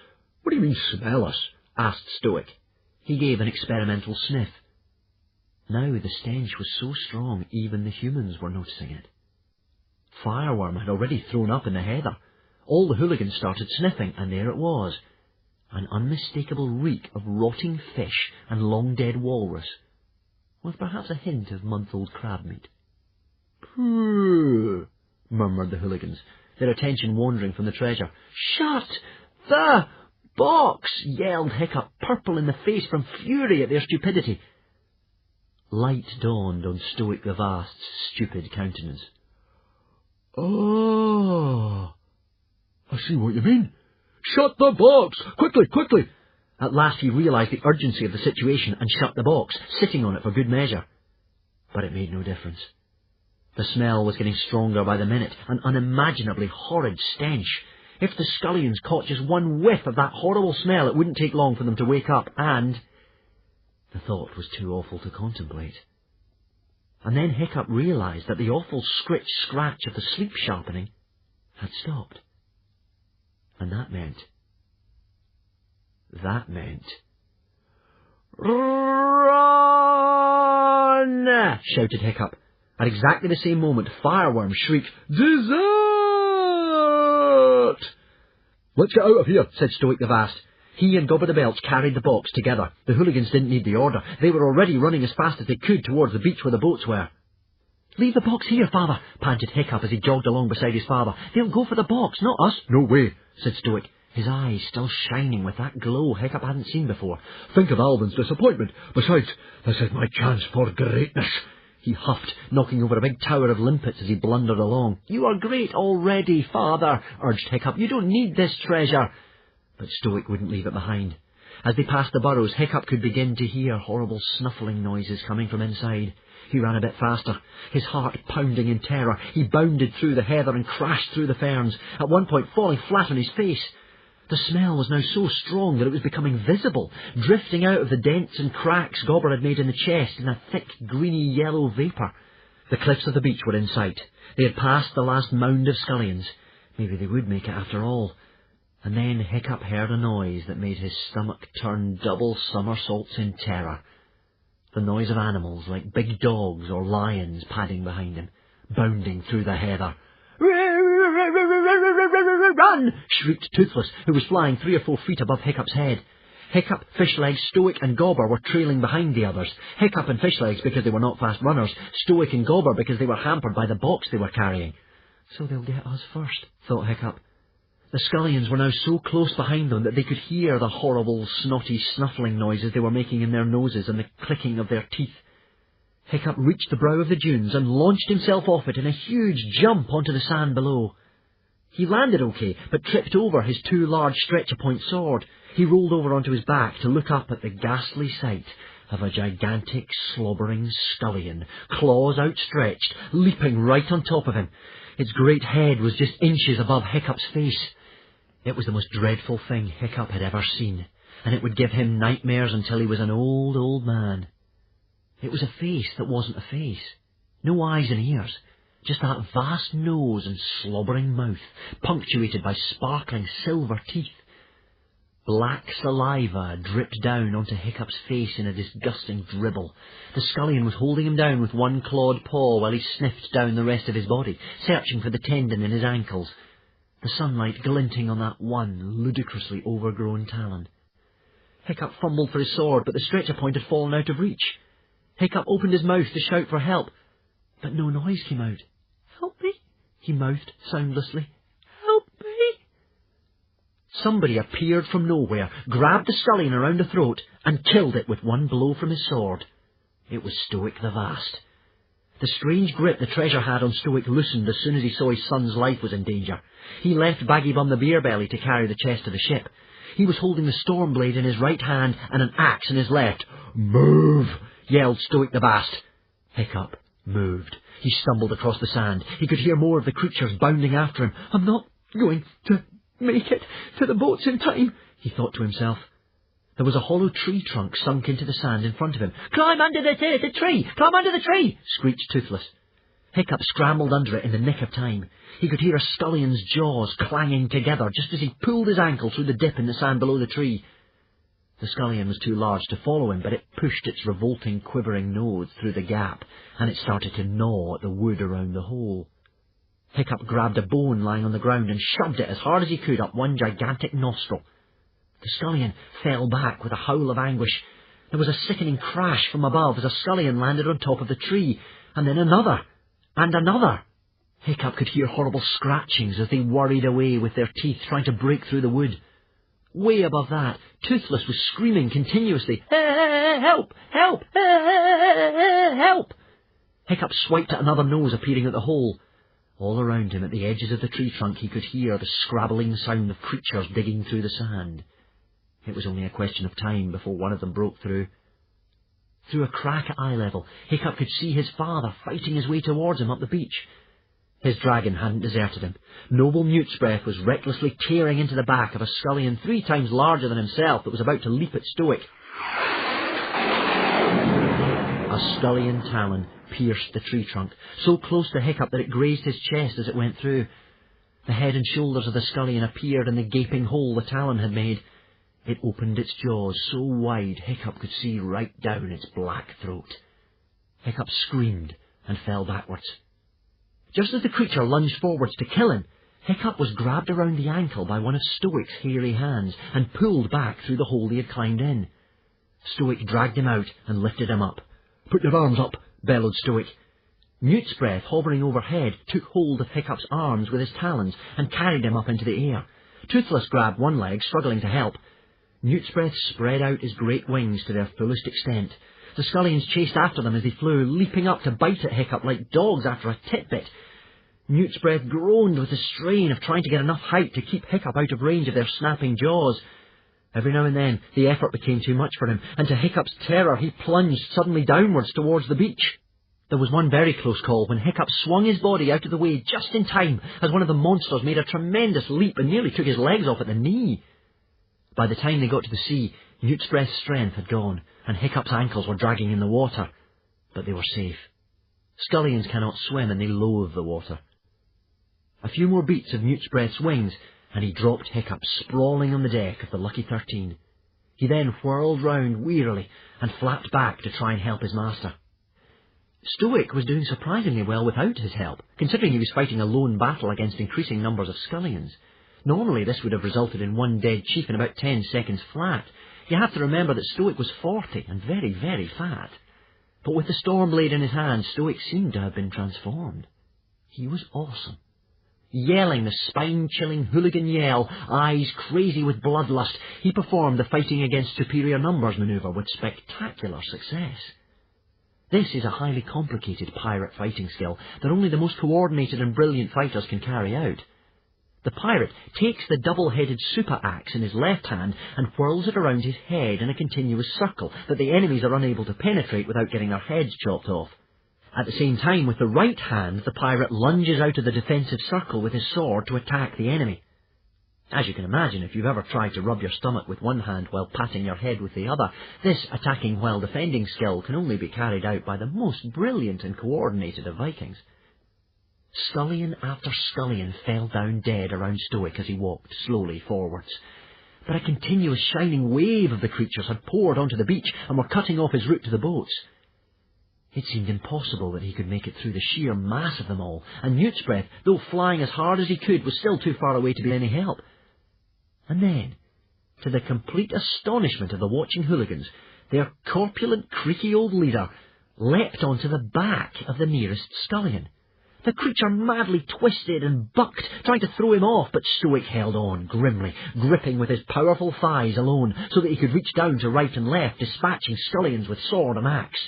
"What do you mean, smell us?" asked Stoic. He gave an experimental sniff. Now the stench was so strong even the humans were noticing it. Fireworm had already thrown up in the heather. All the hooligans started sniffing, and there it was, an unmistakable reek of rotting fish and long-dead walrus, with perhaps a hint of month-old crab meat. "Pooh," murmured the hooligans, their attention wandering from the treasure. "Shut the box!" yelled Hiccup, purple in the face from fury at their stupidity. Light dawned on Stoic the Vast's stupid countenance. "Oh, I see what you mean. Shut the box! Quickly, quickly!" At last he realised the urgency of the situation and shut the box, sitting on it for good measure. But it made no difference. The smell was getting stronger by the minute, an unimaginably horrid stench. If the scullions caught just one whiff of that horrible smell, it wouldn't take long for them to wake up, and the thought was too awful to contemplate. And then Hiccup realised that the awful scritch-scratch of the sleep sharpening had stopped. And that meant... "Run!" shouted Hiccup. At exactly the same moment, Fireworm shrieked, "Dessert!" "Let's get out of here," said Stoic the Vast. He and Gobber the Belch carried the box together. The hooligans didn't need the order. They were already running as fast as they could towards the beach where the boats were. "Leave the box here, Father," panted Hiccup as he jogged along beside his father. "They'll go for the box, not us." "No way," said Stoic, his eyes still shining with that glow Hiccup hadn't seen before. "Think of Alvin's disappointment. Besides, this is my chance for greatness." He huffed, knocking over a big tower of limpets as he blundered along. "You are great already, Father," urged Hiccup. "You don't need this treasure." But Stoic wouldn't leave it behind. As they passed the burrows, Hiccup could begin to hear horrible snuffling noises coming from inside. He ran a bit faster, his heart pounding in terror. He bounded through the heather and crashed through the ferns, at one point falling flat on his face. The smell was now so strong that it was becoming visible, drifting out of the dents and cracks Gobber had made in the chest in a thick, greeny-yellow vapour. The cliffs of the beach were in sight. They had passed the last mound of scullions. Maybe they would make it after all. And then Hiccup heard a noise that made his stomach turn double somersaults in terror. The noise of animals like big dogs or lions padding behind him, bounding through the heather. "Run!" shrieked Toothless, who was flying 3 or 4 feet above Hiccup's head. Hiccup, Fishlegs, Stoic and Gobber were trailing behind the others. Hiccup and Fishlegs because they were not fast runners, Stoic and Gobber because they were hampered by the box they were carrying. "So they'll get us first," thought Hiccup. The scullions were now so close behind them that they could hear the horrible, snotty, snuffling noises they were making in their noses and the clicking of their teeth. Hiccup reached the brow of the dunes and launched himself off it in a huge jump onto the sand below. He landed okay, but tripped over his 2 large stretcher-point sword. He rolled over onto his back to look up at the ghastly sight of a gigantic, slobbering scullion, claws outstretched, leaping right on top of him. Its great head was just inches above Hiccup's face. It was the most dreadful thing Hiccup had ever seen, and it would give him nightmares until he was an old, old man. It was a face that wasn't a face. No eyes and ears. Just that vast nose and slobbering mouth, punctuated by sparkling silver teeth. Black saliva dripped down onto Hiccup's face in a disgusting dribble. The scullion was holding him down with one clawed paw while he sniffed down the rest of his body, searching for the tendon in his ankles, the sunlight glinting on that one ludicrously overgrown talon. Hiccup fumbled for his sword, but the stretcher point had fallen out of reach. Hiccup opened his mouth to shout for help, but no noise came out. "Help me," he mouthed soundlessly. "Help me." Somebody appeared from nowhere, grabbed the scullion around the throat, and killed it with one blow from his sword. It was Stoic the Vast. The strange grip the treasure had on Stoic loosened as soon as he saw his son's life was in danger. He left Baggy Bum the Beerbelly to carry the chest to the ship. He was holding the storm blade in his right hand and an axe in his left. "Move!" yelled Stoic the Bast. Hiccup moved. He stumbled across the sand. He could hear more of the creatures bounding after him. "I'm not going to make it to the boats in time," he thought to himself. There was a hollow tree trunk sunk into the sand in front of him. "Climb under the tree! Climb under the tree!" screeched Toothless. Hiccup scrambled under it in the nick of time. He could hear a scullion's jaws clanging together just as he pulled his ankle through the dip in the sand below the tree. The scullion was too large to follow him, but it pushed its revolting, quivering nose through the gap, and it started to gnaw at the wood around the hole. Hiccup grabbed a bone lying on the ground and shoved it as hard as he could up one gigantic nostril. The scullion fell back with a howl of anguish. There was a sickening crash from above as a scullion landed on top of the tree, and then another, and another. Hiccup could hear horrible scratchings as they worried away with their teeth, trying to break through the wood. Way above that, Toothless was screaming continuously, "Help! Help! Help!" Hiccup swiped at another nose appearing at the hole. All around him, at the edges of the tree trunk, he could hear the scrabbling sound of creatures digging through the sand. It was only a question of time before one of them broke through. Through a crack at eye level, Hiccup could see his father fighting his way towards him up the beach. His dragon hadn't deserted him. Noble Mute's Breath was recklessly tearing into the back of a scullion 3 times larger than himself that was about to leap at Stoic. A scullion talon pierced the tree trunk, so close to Hiccup that it grazed his chest as it went through. The head and shoulders of the scullion appeared in the gaping hole the talon had made. It opened its jaws so wide Hiccup could see right down its black throat. Hiccup screamed and fell backwards. Just as the creature lunged forwards to kill him, Hiccup was grabbed around the ankle by one of Stoic's hairy hands and pulled back through the hole he had climbed in. Stoic dragged him out and lifted him up. "Put your arms up," bellowed Stoic. Mute's Breath, hovering overhead, took hold of Hiccup's arms with his talons and carried him up into the air. Toothless grabbed one leg, struggling to help. Mute's Breath spread out his great wings to their fullest extent. The scullions chased after them as they flew, leaping up to bite at Hiccup like dogs after a titbit. Mute's Breath groaned with the strain of trying to get enough height to keep Hiccup out of range of their snapping jaws. Every now and then the effort became too much for him, and to Hiccup's terror he plunged suddenly downwards towards the beach. There was one very close call when Hiccup swung his body out of the way just in time as one of the monsters made a tremendous leap and nearly took his legs off at the knee. By the time they got to the sea, Mute's Breath's strength had gone, and Hiccup's ankles were dragging in the water. But they were safe. Scullions cannot swim, and they loathe the water. A few more beats of Mute's Breath's wings, and he dropped Hiccup sprawling on the deck of the Lucky 13. He then whirled round wearily and flapped back to try and help his master. Stoic was doing surprisingly well without his help, considering he was fighting a lone battle against increasing numbers of scullions. Normally this would have resulted in one dead chief in about 10 seconds flat. You have to remember that Stoic was 40 and very, very fat. But with the storm blade in his hand, Stoic seemed to have been transformed. He was awesome. Yelling the spine-chilling hooligan yell, eyes crazy with bloodlust, he performed the fighting against superior numbers manoeuvre with spectacular success. This is a highly complicated pirate fighting skill that only the most coordinated and brilliant fighters can carry out. The pirate takes the double-headed super axe in his left hand and whirls it around his head in a continuous circle that the enemies are unable to penetrate without getting their heads chopped off. At the same time, with the right hand, the pirate lunges out of the defensive circle with his sword to attack the enemy. As you can imagine, if you've ever tried to rub your stomach with one hand while patting your head with the other, this attacking while defending skill can only be carried out by the most brilliant and coordinated of Vikings. Scullion after scullion fell down dead around Stoic as he walked slowly forwards. But a continuous shining wave of the creatures had poured onto the beach and were cutting off his route to the boats. It seemed impossible that he could make it through the sheer mass of them all, and Mute's Breath, though flying as hard as he could, was still too far away to be any help. And then, to the complete astonishment of the watching hooligans, their corpulent, creaky old leader leapt onto the back of the nearest scullion. The creature madly twisted and bucked, trying to throw him off, but Stoic held on grimly, gripping with his powerful thighs alone, so that he could reach down to right and left, dispatching scullions with sword and axe.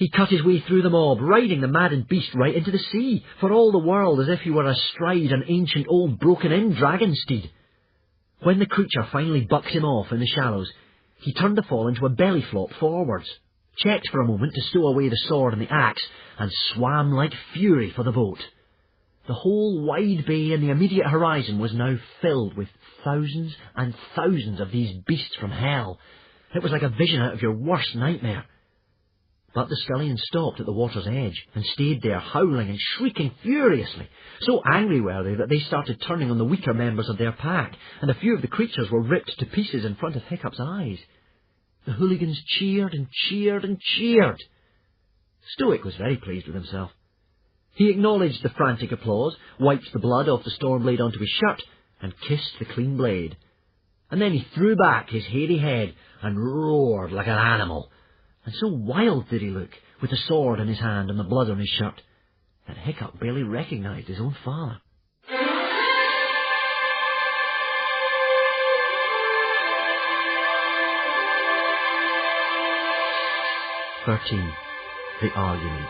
He cut his way through the mob, riding the maddened beast right into the sea, for all the world as if he were astride an ancient old broken-in dragon steed. When the creature finally bucked him off in the shallows, he turned the fall into a belly flop forwards, checked for a moment to stow away the sword and the axe, and swam like fury for the boat. The whole wide bay in the immediate horizon was now filled with thousands and thousands of these beasts from hell. It was like a vision out of your worst nightmare. But the scullions stopped at the water's edge and stayed there howling and shrieking furiously. So angry were they that they started turning on the weaker members of their pack, and a few of the creatures were ripped to pieces in front of Hiccup's eyes. The hooligans cheered and cheered and cheered. Stoic was very pleased with himself. He acknowledged the frantic applause, wiped the blood off the storm blade onto his shirt, and kissed the clean blade. And then he threw back his hairy head and roared like an animal. And so wild did he look, with the sword in his hand and the blood on his shirt, that Hiccup barely recognised his own father. 13. The Argument.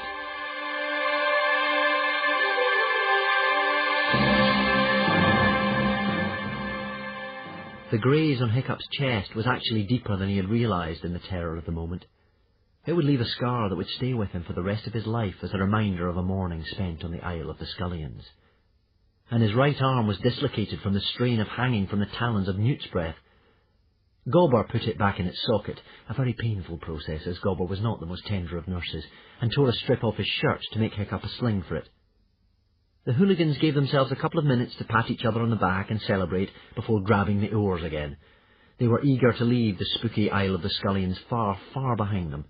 The graze on Hiccup's chest was actually deeper than he had realised in the terror of the moment. It would leave a scar that would stay with him for the rest of his life as a reminder of a morning spent on the Isle of the Scullions. And his right arm was dislocated from the strain of hanging from the talons of Newt's breath. Gobber put it back in its socket, a very painful process, as Gobber was not the most tender of nurses, and tore a strip off his shirt to make Hiccup a sling for it. The hooligans gave themselves a couple of minutes to pat each other on the back and celebrate before grabbing the oars again. They were eager to leave the spooky Isle of the Scullions far, far behind them.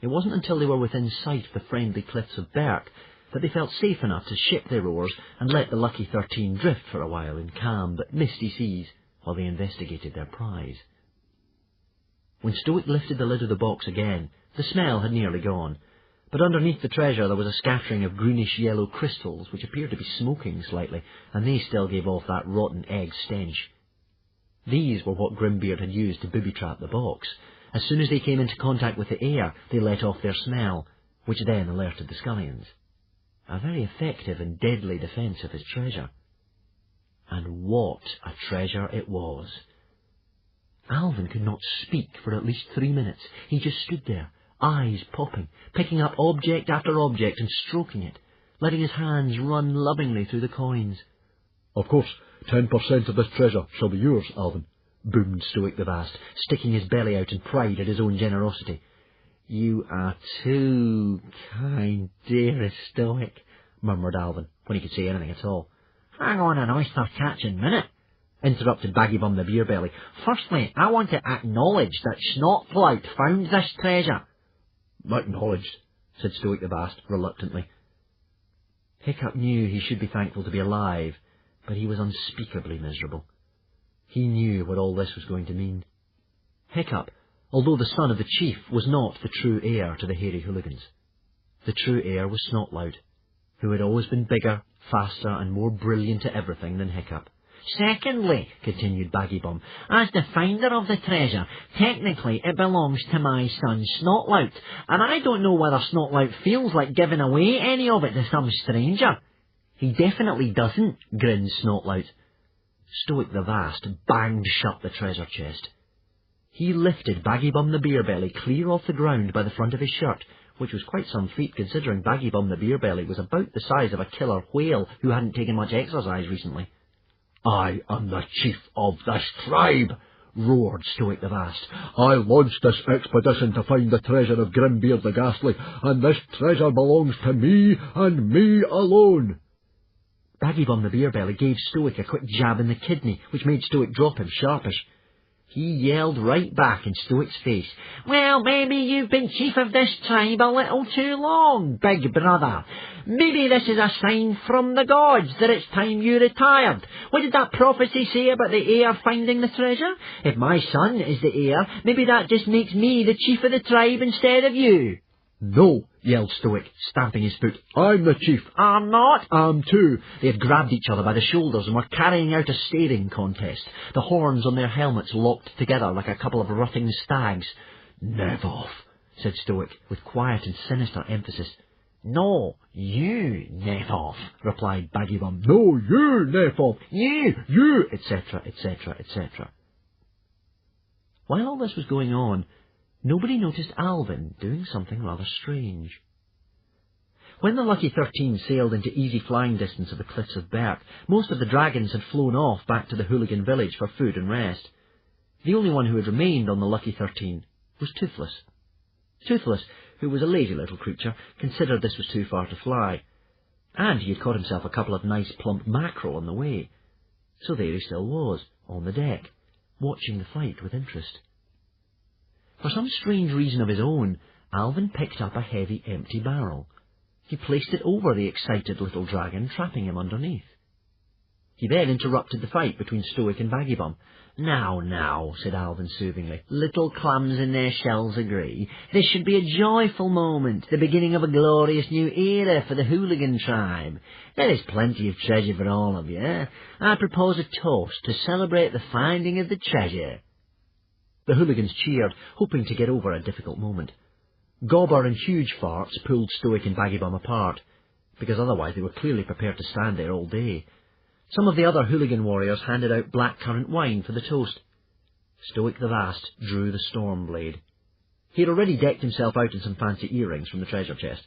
It wasn't until they were within sight of the friendly cliffs of Berk that they felt safe enough to ship their oars and let the lucky 13 drift for a while in calm but misty seas while they investigated their prize. When Stoic lifted the lid of the box again, the smell had nearly gone, but underneath the treasure there was a scattering of greenish-yellow crystals which appeared to be smoking slightly, and they still gave off that rotten egg stench. These were what Grimbeard had used to booby-trap the box. As soon as they came into contact with the air, they let off their smell, which then alerted the Scullions. A very effective and deadly defence of his treasure. And what a treasure it was! Alvin could not speak for at least 3 minutes. He just stood there, eyes popping, picking up object after object and stroking it, letting his hands run lovingly through the coins. "Of course, 10% of this treasure shall be yours, Alvin," boomed Stoic the Vast, sticking his belly out in pride at his own generosity. "You are too kind, dearest Stoic," murmured Alvin, when he could say anything at all. "Hang on an oyster-catching minute," interrupted Baggybum the Beerbelly. "Firstly, I want to acknowledge that Snotflout found this treasure." "Acknowledged," said Stoic the Vast, reluctantly. Hiccup knew he should be thankful to be alive, but he was unspeakably miserable. He knew what all this was going to mean. Hiccup, although the son of the chief, was not the true heir to the hairy hooligans. The true heir was Snotlout, who had always been bigger, faster, and more brilliant at everything than Hiccup. "Secondly," continued Baggybum, "as the finder of the treasure, technically it belongs to my son Snotlout, and I don't know whether Snotlout feels like giving away any of it to some stranger." "He definitely doesn't," grinned Snotlout. Stoic the Vast banged shut the treasure chest. He lifted Baggybum the Beerbelly clear off the ground by the front of his shirt, which was quite some feat considering Baggybum the Beerbelly was about the size of a killer whale who hadn't taken much exercise recently. "I am the chief of this tribe," roared Stoic the Vast. "I launched this expedition to find the treasure of Grimbeard the Ghastly, and this treasure belongs to me and me alone." Baggybum the Beerbelly gave Stoic a quick jab in the kidney, which made Stoic drop him sharpish. He yelled right back in Stoic's face. "Well, maybe you've been chief of this tribe a little too long, big brother. Maybe this is a sign from the gods that it's time you retired. What did that prophecy say about the heir finding the treasure? If my son is the heir, maybe that just makes me the chief of the tribe instead of you." "No," yelled Stoic, stamping his foot. "I'm the chief." "I'm not." "I'm too." They had grabbed each other by the shoulders and were carrying out a staring contest, the horns on their helmets locked together like a couple of rutting stags. "Nevoth," said Stoic, with quiet and sinister emphasis. No, you, Nephov, replied Baggy-Bum. No, you, Nephov. You, etc., etc., etc. While all this was going on, nobody noticed Alvin doing something rather strange. When the Lucky 13 sailed into easy flying distance of the cliffs of Berk, most of the dragons had flown off back to the hooligan village for food and rest. The only one who had remained on the Lucky 13 was Toothless. Toothless, who was a lazy little creature, considered this was too far to fly, and he had caught himself a couple of nice plump mackerel on the way. So there he still was, on the deck, watching the fight with interest. For some strange reason of his own, Alvin picked up a heavy empty barrel. He placed it over the excited little dragon, trapping him underneath. He then interrupted the fight between Stoic and Baggy-Bum. Now, said Alvin soothingly, little clams in their shells agree. This should be a joyful moment, the beginning of a glorious new era for the hooligan tribe. There is plenty of treasure for all of you. I propose a toast to celebrate the finding of the treasure. The hooligans cheered, hoping to get over a difficult moment. Gobber and Huge Farts pulled Stoic and Baggy-Bum apart, because otherwise they were clearly prepared to stand there all day. Some of the other hooligan warriors handed out blackcurrant wine for the toast. Stoic the Vast drew the storm blade. He had already decked himself out in some fancy earrings from the treasure chest.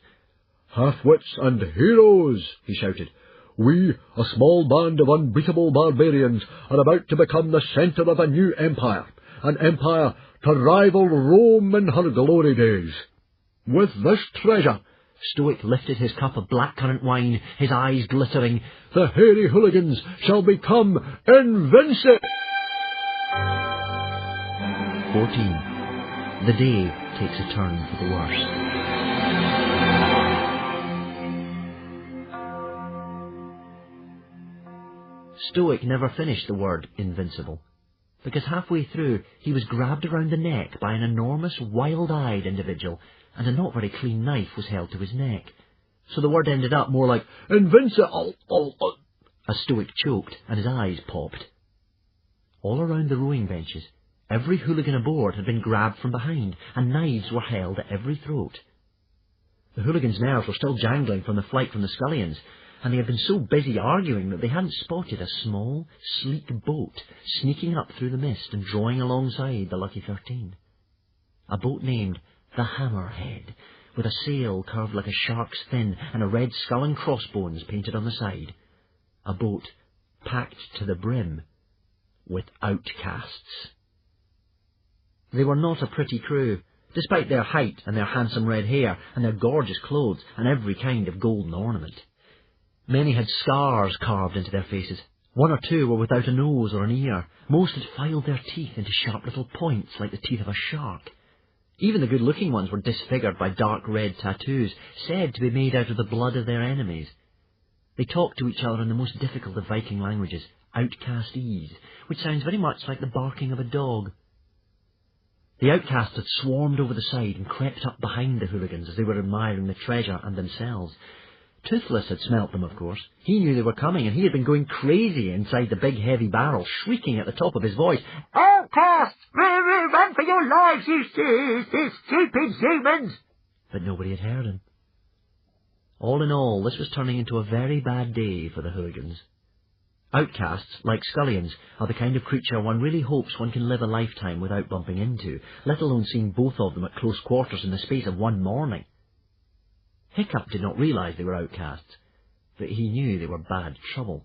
Half-wits and heroes, he shouted. We, a small band of unbeatable barbarians, are about to become the centre of a new empire, an empire to rival Rome in her glory days. With this treasure, Stoic lifted his cup of blackcurrant wine, his eyes glittering, the hairy hooligans shall become invincible. 14. The day takes a turn for the worse. Stoic never finished the word invincible, because halfway through he was grabbed around the neck by an enormous, wild-eyed individual, and a not very clean knife was held to his neck. So the word ended up more like invincible, as Stoic choked and his eyes popped. All around the rowing benches, every hooligan aboard had been grabbed from behind, and knives were held at every throat. The hooligans' nerves were still jangling from the flight from the scullions, and they had been so busy arguing that they hadn't spotted a small, sleek boat sneaking up through the mist and drawing alongside the Lucky 13. A boat named the Hammerhead, with a sail curved like a shark's fin and a red skull and crossbones painted on the side. A boat packed to the brim with outcasts. They were not a pretty crew, despite their height and their handsome red hair and their gorgeous clothes and every kind of golden ornament. Many had scars carved into their faces. One or two were without a nose or an ear. Most had filed their teeth into sharp little points like the teeth of a shark. Even the good-looking ones were disfigured by dark red tattoos, said to be made out of the blood of their enemies. They talked to each other in the most difficult of Viking languages, outcastese, which sounds very much like the barking of a dog. The outcasts had swarmed over the side and crept up behind the hooligans as they were admiring the treasure and themselves. Toothless had smelt them, of course. He knew they were coming, and he had been going crazy inside the big heavy barrel, shrieking at the top of his voice, "Outcasts! Run for your lives, you stupid humans!" But nobody had heard him. All in all, this was turning into a very bad day for the hooligans. Outcasts, like scullions, are the kind of creature one really hopes one can live a lifetime without bumping into, let alone seeing both of them at close quarters in the space of one morning. Hiccup did not realise they were outcasts, but he knew they were bad trouble.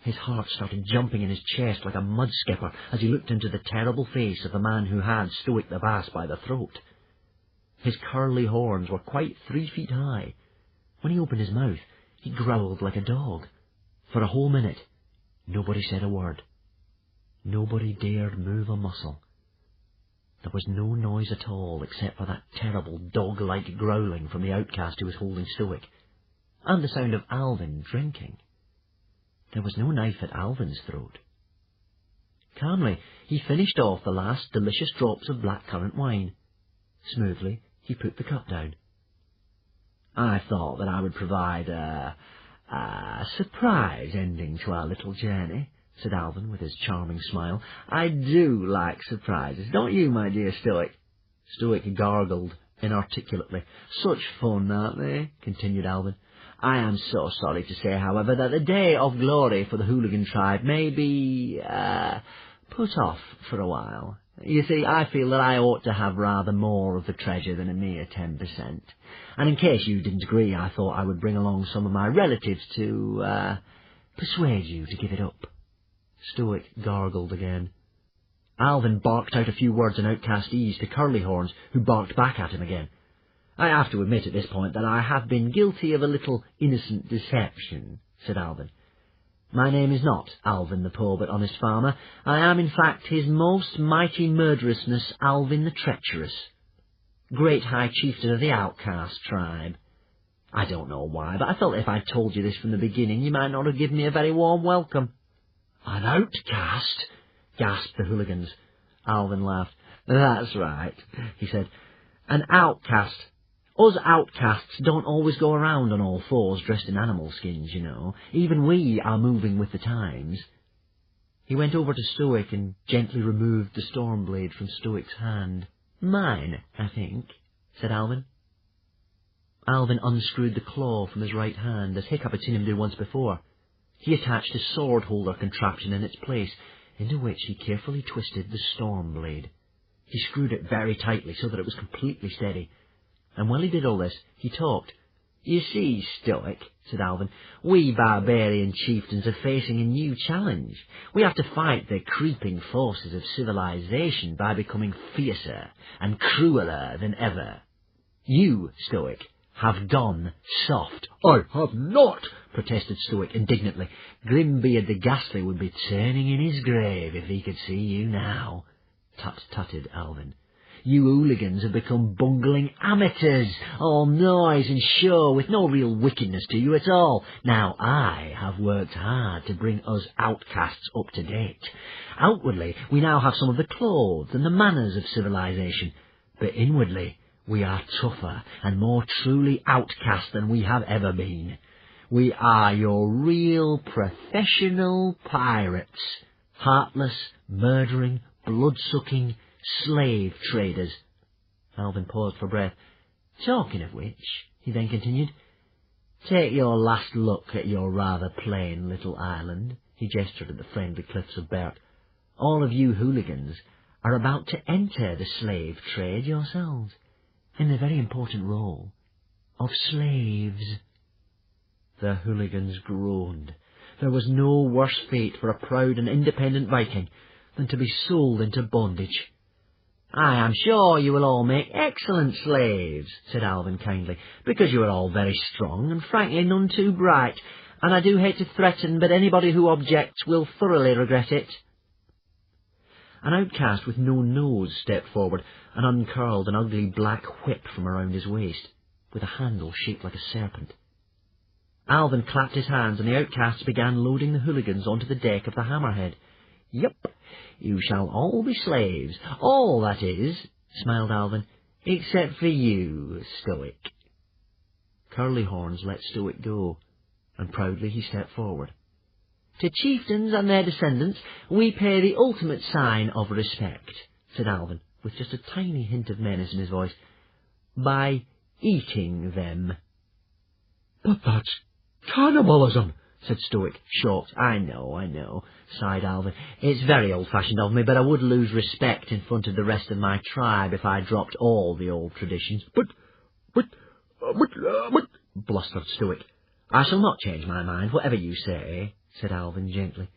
His heart started jumping in his chest like a mud skipper as he looked into the terrible face of the man who had Stoic the Vast by the throat. His curly horns were quite 3 feet high. When he opened his mouth, he growled like a dog. For a whole minute, nobody said a word. Nobody dared move a muscle. There was no noise at all except for that terrible dog-like growling from the outcast who was holding Stoic, and the sound of Alvin drinking. There was no knife at Alvin's throat. Calmly, he finished off the last delicious drops of blackcurrant wine. Smoothly, he put the cup down. "I thought that I would provide a surprise ending to our little journey," said Alvin with his charming smile. "I do like surprises, don't you, my dear Stoic?" Stoic gargled inarticulately. "Such fun, aren't they?" continued Alvin. "I am so sorry to say, however, that the day of glory for the hooligan tribe may be, put off for a while. You see, I feel that I ought to have rather more of the treasure than a mere 10%. And in case you didn't agree, I thought I would bring along some of my relatives to, persuade you to give it up." Stoic gargled again. Alvin barked out a few words in outcastese to Curlyhorns, who barked back at him again. "I have to admit at this point that I have been guilty of a little innocent deception," said Alvin. "My name is not Alvin the poor but honest farmer. I am, in fact, his most mighty murderousness, Alvin the treacherous, great high chieftain of the outcast tribe. I don't know why, but I felt if I'd told you this from the beginning, you might not have given me a very warm welcome." "An outcast?" gasped the hooligans. Alvin laughed. "That's right," he said. "An outcast. Us outcasts don't always go around on all fours dressed in animal skins, you know. Even we are moving with the times." He went over to Stoic and gently removed the storm blade from Stoic's hand. "Mine, I think," said Alvin. Alvin unscrewed the claw from his right hand, as Hiccup had seen him do once before. He attached a sword-holder contraption in its place, into which he carefully twisted the storm blade. He screwed it very tightly so that it was completely steady. And while he did all this, he talked. "You see, Stoic," said Alvin, "we barbarian chieftains are facing a new challenge. We have to fight the creeping forces of civilization by becoming fiercer and crueler than ever. You, Stoic, have gone soft." "I have not," protested Stoic indignantly. "Grimbeard the Ghastly would be turning in his grave if he could see you now," tut-tutted Alvin. "You hooligans have become bungling amateurs, all noise and show, with no real wickedness to you at all. Now, I have worked hard to bring us outcasts up to date. Outwardly, we now have some of the clothes and the manners of civilization, but inwardly, we are tougher and more truly outcast than we have ever been. We are your real professional pirates, heartless, murdering, blood-sucking slave traders." Alvin paused for breath. "Talking of which," he then continued, "take your last look at your rather plain little island." He gestured at the friendly cliffs of Berk. "All of you hooligans are about to enter the slave trade yourselves, in the very important role of slaves." The hooligans groaned. There was no worse fate for a proud and independent Viking than to be sold into bondage. "I am sure you will all make excellent slaves," said Alvin kindly, "because you are all very strong and frankly none too bright, and I do hate to threaten, but anybody who objects will thoroughly regret it." An outcast with no nose stepped forward and uncurled an ugly black whip from around his waist, with a handle shaped like a serpent. Alvin clapped his hands, and the outcasts began loading the hooligans onto the deck of the Hammerhead. "Yup, you shall all be slaves. All, that is," smiled Alvin, "except for you, Stoic." Curlyhorns let Stoic go, and proudly he stepped forward. "To chieftains and their descendants we pay the ultimate sign of respect," said Alvin, with just a tiny hint of menace in his voice, "by eating them." "But that's cannibalism," said Stoic, shocked. I know, sighed Alvin. "It's very old-fashioned of me, but I would lose respect in front of the rest of my tribe if I dropped all the old traditions." But, blustered Stoic. "I shall not change my mind, whatever you say," said Alvin gently.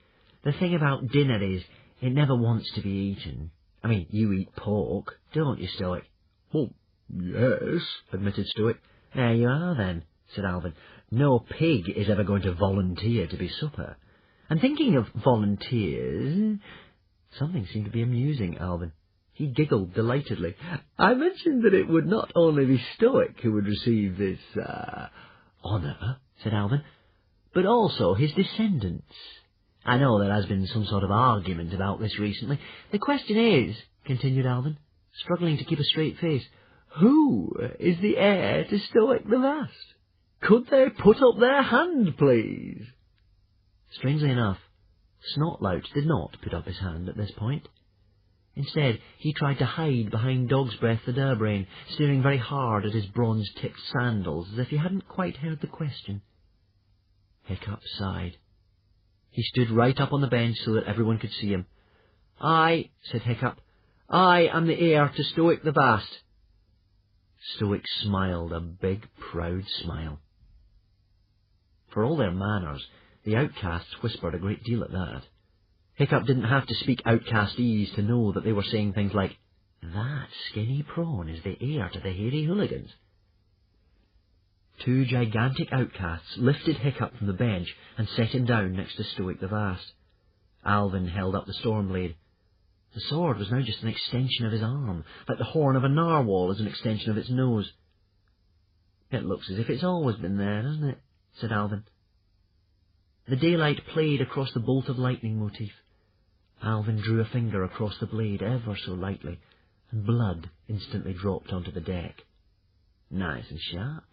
"The thing about dinner is, it never wants to be eaten. I mean, you eat pork, don't you, Stoic?" "Well, yes," admitted Stoic. "There you are, then," said Alvin. "No pig is ever going to volunteer to be supper. And thinking of volunteers..." Something seemed to be amusing Alvin. He giggled delightedly. "I mentioned that it would not only be Stoic who would receive this, honour," said Alvin, "but also his descendants. I know there has been some sort of argument about this recently. The question is," continued Alvin, struggling to keep a straight face, "who is the heir to Stoic the Vast? Could they put up their hand, please?" Strangely enough, Snotlout did not put up his hand at this point. Instead, he tried to hide behind Dog's Breath the Durbrain, staring very hard at his bronze-tipped sandals, as if he hadn't quite heard the question. Hiccup sighed. He stood right up on the bench so that everyone could see him. "I," said Hiccup, "I am the heir to Stoic the Vast." Stoic smiled, a big, proud smile. For all their manners, the outcasts whispered a great deal at that. Hiccup didn't have to speak outcastese to know that they were saying things like, "That skinny prawn is the heir to the hairy hooligans." Two gigantic outcasts lifted Hiccup from the bench and set him down next to Stoic the Vast. Alvin held up the Stormblade. The sword was now just an extension of his arm, like the horn of a narwhal is an extension of its nose. "It looks as if it's always been there, doesn't it?" said Alvin. The daylight played across the bolt of lightning motif. Alvin drew a finger across the blade ever so lightly, and blood instantly dropped onto the deck. "Nice and sharp.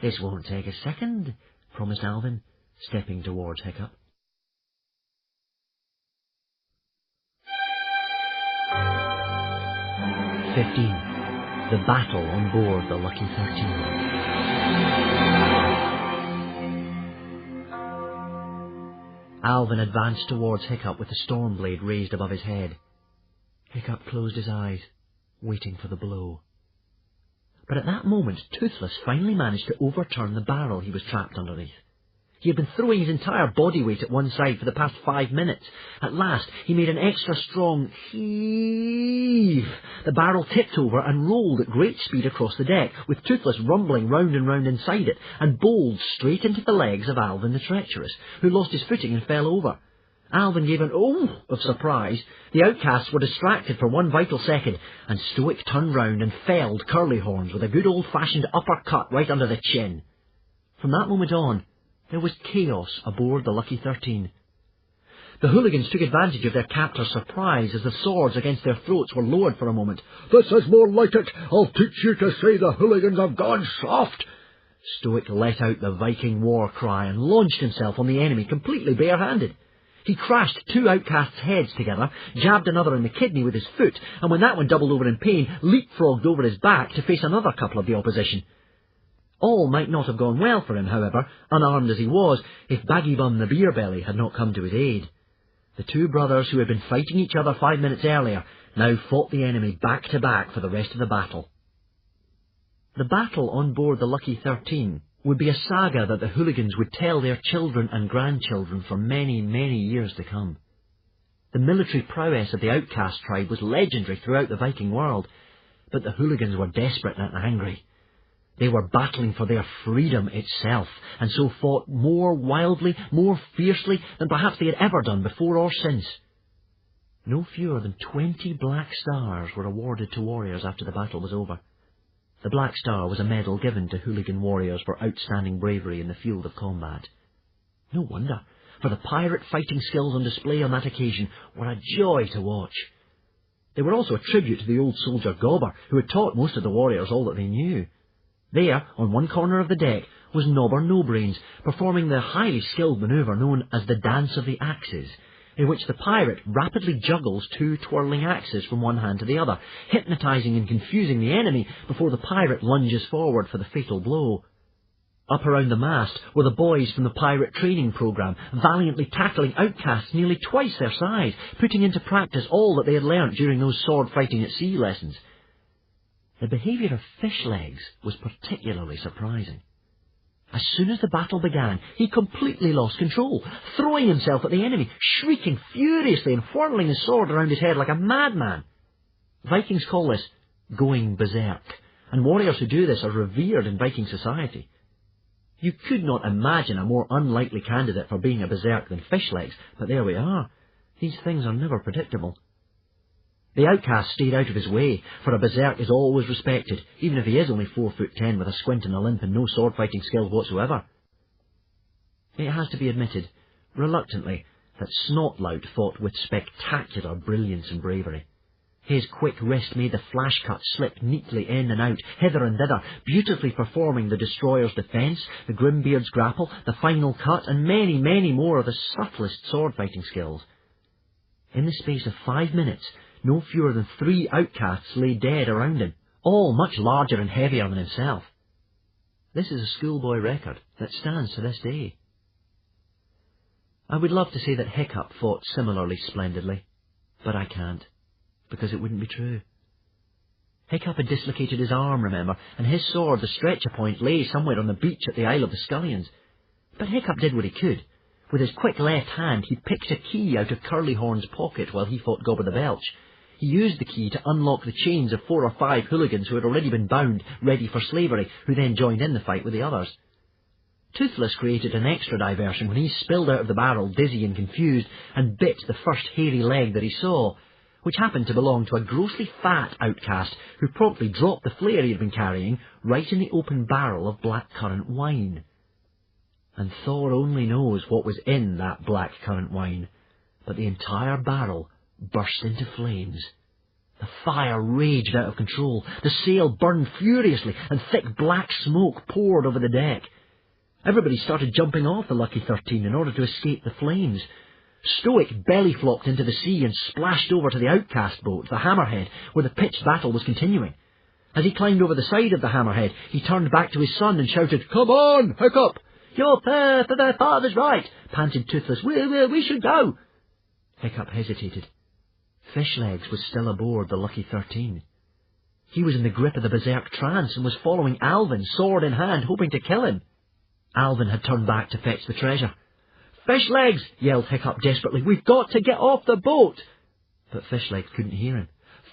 This won't take a second," promised Alvin, stepping towards Hiccup. The battle on board the Lucky 13. Alvin advanced towards Hiccup with the Stormblade raised above his head. Hiccup closed his eyes, waiting for the blow. But at that moment, Toothless finally managed to overturn the barrel he was trapped underneath. He had been throwing his entire body weight at one side for the past 5 minutes. At last, he made an extra strong heave. The barrel tipped over and rolled at great speed across the deck, with Toothless rumbling round and round inside it, and bowled straight into the legs of Alvin the Treacherous, who lost his footing and fell over. Alvin gave an "oh" of surprise. The outcasts were distracted for one vital second, and Stoic turned round and felled Curlyhorns with a good old-fashioned uppercut right under the chin. From that moment on, there was chaos aboard the Lucky 13. The hooligans took advantage of their captor's surprise as the swords against their throats were lowered for a moment. "This is more like it. I'll teach you to say the hooligans have gone soft." Stoic let out the Viking war cry and launched himself on the enemy completely barehanded. He crashed 2 outcasts' heads together, jabbed another in the kidney with his foot, and when that one doubled over in pain, leapfrogged over his back to face another couple of the opposition. All might not have gone well for him, however, unarmed as he was, if Baggy Bum the Beerbelly had not come to his aid. The 2 brothers who had been fighting each other 5 minutes earlier now fought the enemy back to back for the rest of the battle. The battle on board the Lucky 13 would be a saga that the hooligans would tell their children and grandchildren for many, many years to come. The military prowess of the outcast tribe was legendary throughout the Viking world, but the hooligans were desperate and angry. They were battling for their freedom itself, and so fought more wildly, more fiercely than perhaps they had ever done before or since. No fewer than 20 black stars were awarded to warriors after the battle was over. The Black Star was a medal given to hooligan warriors for outstanding bravery in the field of combat. No wonder, for the pirate fighting skills on display on that occasion were a joy to watch. They were also a tribute to the old soldier Gobber, who had taught most of the warriors all that they knew. There, on one corner of the deck, was Nobber No-Brains, performing the highly skilled manoeuvre known as the Dance of the Axes, in which the pirate rapidly juggles 2 twirling axes from one hand to the other, hypnotizing and confusing the enemy before the pirate lunges forward for the fatal blow. Up around the mast were the boys from the pirate training program, valiantly tackling outcasts nearly twice their size, putting into practice all that they had learnt during those sword-fighting at sea lessons. The behaviour of Fishlegs was particularly surprising. As soon as the battle began, he completely lost control, throwing himself at the enemy, shrieking furiously and whirling his sword around his head like a madman. Vikings call this going berserk, and warriors who do this are revered in Viking society. You could not imagine a more unlikely candidate for being a berserk than Fishlegs, but there we are. These things are never predictable. The outcast stayed out of his way, for a berserk is always respected, even if he is only 4'10" with a squint and a limp and no sword-fighting skills whatsoever. It has to be admitted, reluctantly, that Snotlout fought with spectacular brilliance and bravery. His quick wrist made the flash cut slip neatly in and out, hither and thither, beautifully performing the destroyer's defence, the Grimbeard's grapple, the final cut, and many, many more of the subtlest sword-fighting skills. In the space of 5 minutes, no fewer than 3 outcasts lay dead around him, all much larger and heavier than himself. This is a schoolboy record that stands to this day. I would love to say that Hiccup fought similarly splendidly, but I can't, because it wouldn't be true. Hiccup had dislocated his arm, remember, and his sword, the stretcher point, lay somewhere on the beach at the Isle of the Scullions. But Hiccup did what he could. With his quick left hand, he picked a key out of Curlyhorn's pocket while he fought Gobber the Belch. He used the key to unlock the chains of 4 or 5 hooligans who had already been bound, ready for slavery, who then joined in the fight with the others. Toothless created an extra diversion when he spilled out of the barrel, dizzy and confused, and bit the first hairy leg that he saw, which happened to belong to a grossly fat outcast who promptly dropped the flare he had been carrying right in the open barrel of blackcurrant wine. And Thor only knows what was in that blackcurrant wine, but the entire barrel burst into flames. The fire raged out of control, the sail burned furiously, and thick black smoke poured over the deck. Everybody started jumping off the Lucky 13 in order to escape the flames. Stoic belly-flopped into the sea and splashed over to the outcast boat, the Hammerhead, where the pitched battle was continuing. As he climbed over the side of the Hammerhead, he turned back to his son and shouted, "Come on, Hiccup!" "Your father's right," panted Toothless. We should go." Hiccup hesitated. Fishlegs was still aboard the Lucky 13. He was in the grip of the berserk trance and was following Alvin, sword in hand, hoping to kill him. Alvin had turned back to fetch the treasure. "Fishlegs!" yelled Hiccup desperately. "We've got to get off the boat!" But Fishlegs couldn't hear him.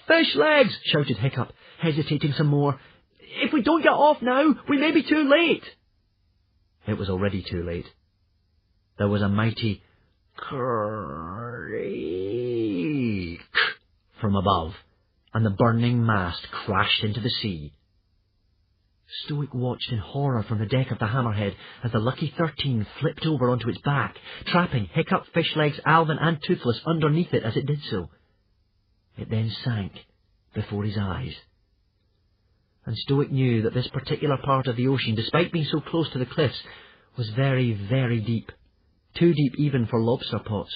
"Fishlegs!" shouted Hiccup, hesitating some more. "If we don't get off now, we may be too late." It was already too late. There was a mighty creak from above, and the burning mast crashed into the sea. Stoic watched in horror from the deck of the Hammerhead as the Lucky 13 flipped over onto its back, trapping Hiccup, Fishlegs, Alvin and Toothless underneath it as it did so. It then sank before his eyes. And Stoic knew that this particular part of the ocean, despite being so close to the cliffs, was very, very deep. Too deep even for lobster pots.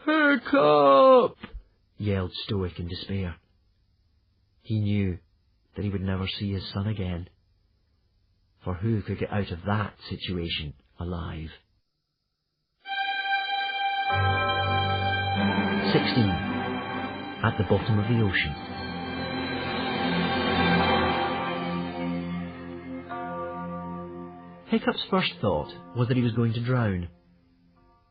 "Hiccup!" yelled Stoic in despair. He knew that he would never see his son again. For who could get out of that situation alive? 16. At the bottom of the ocean. Hiccup's first thought was that he was going to drown.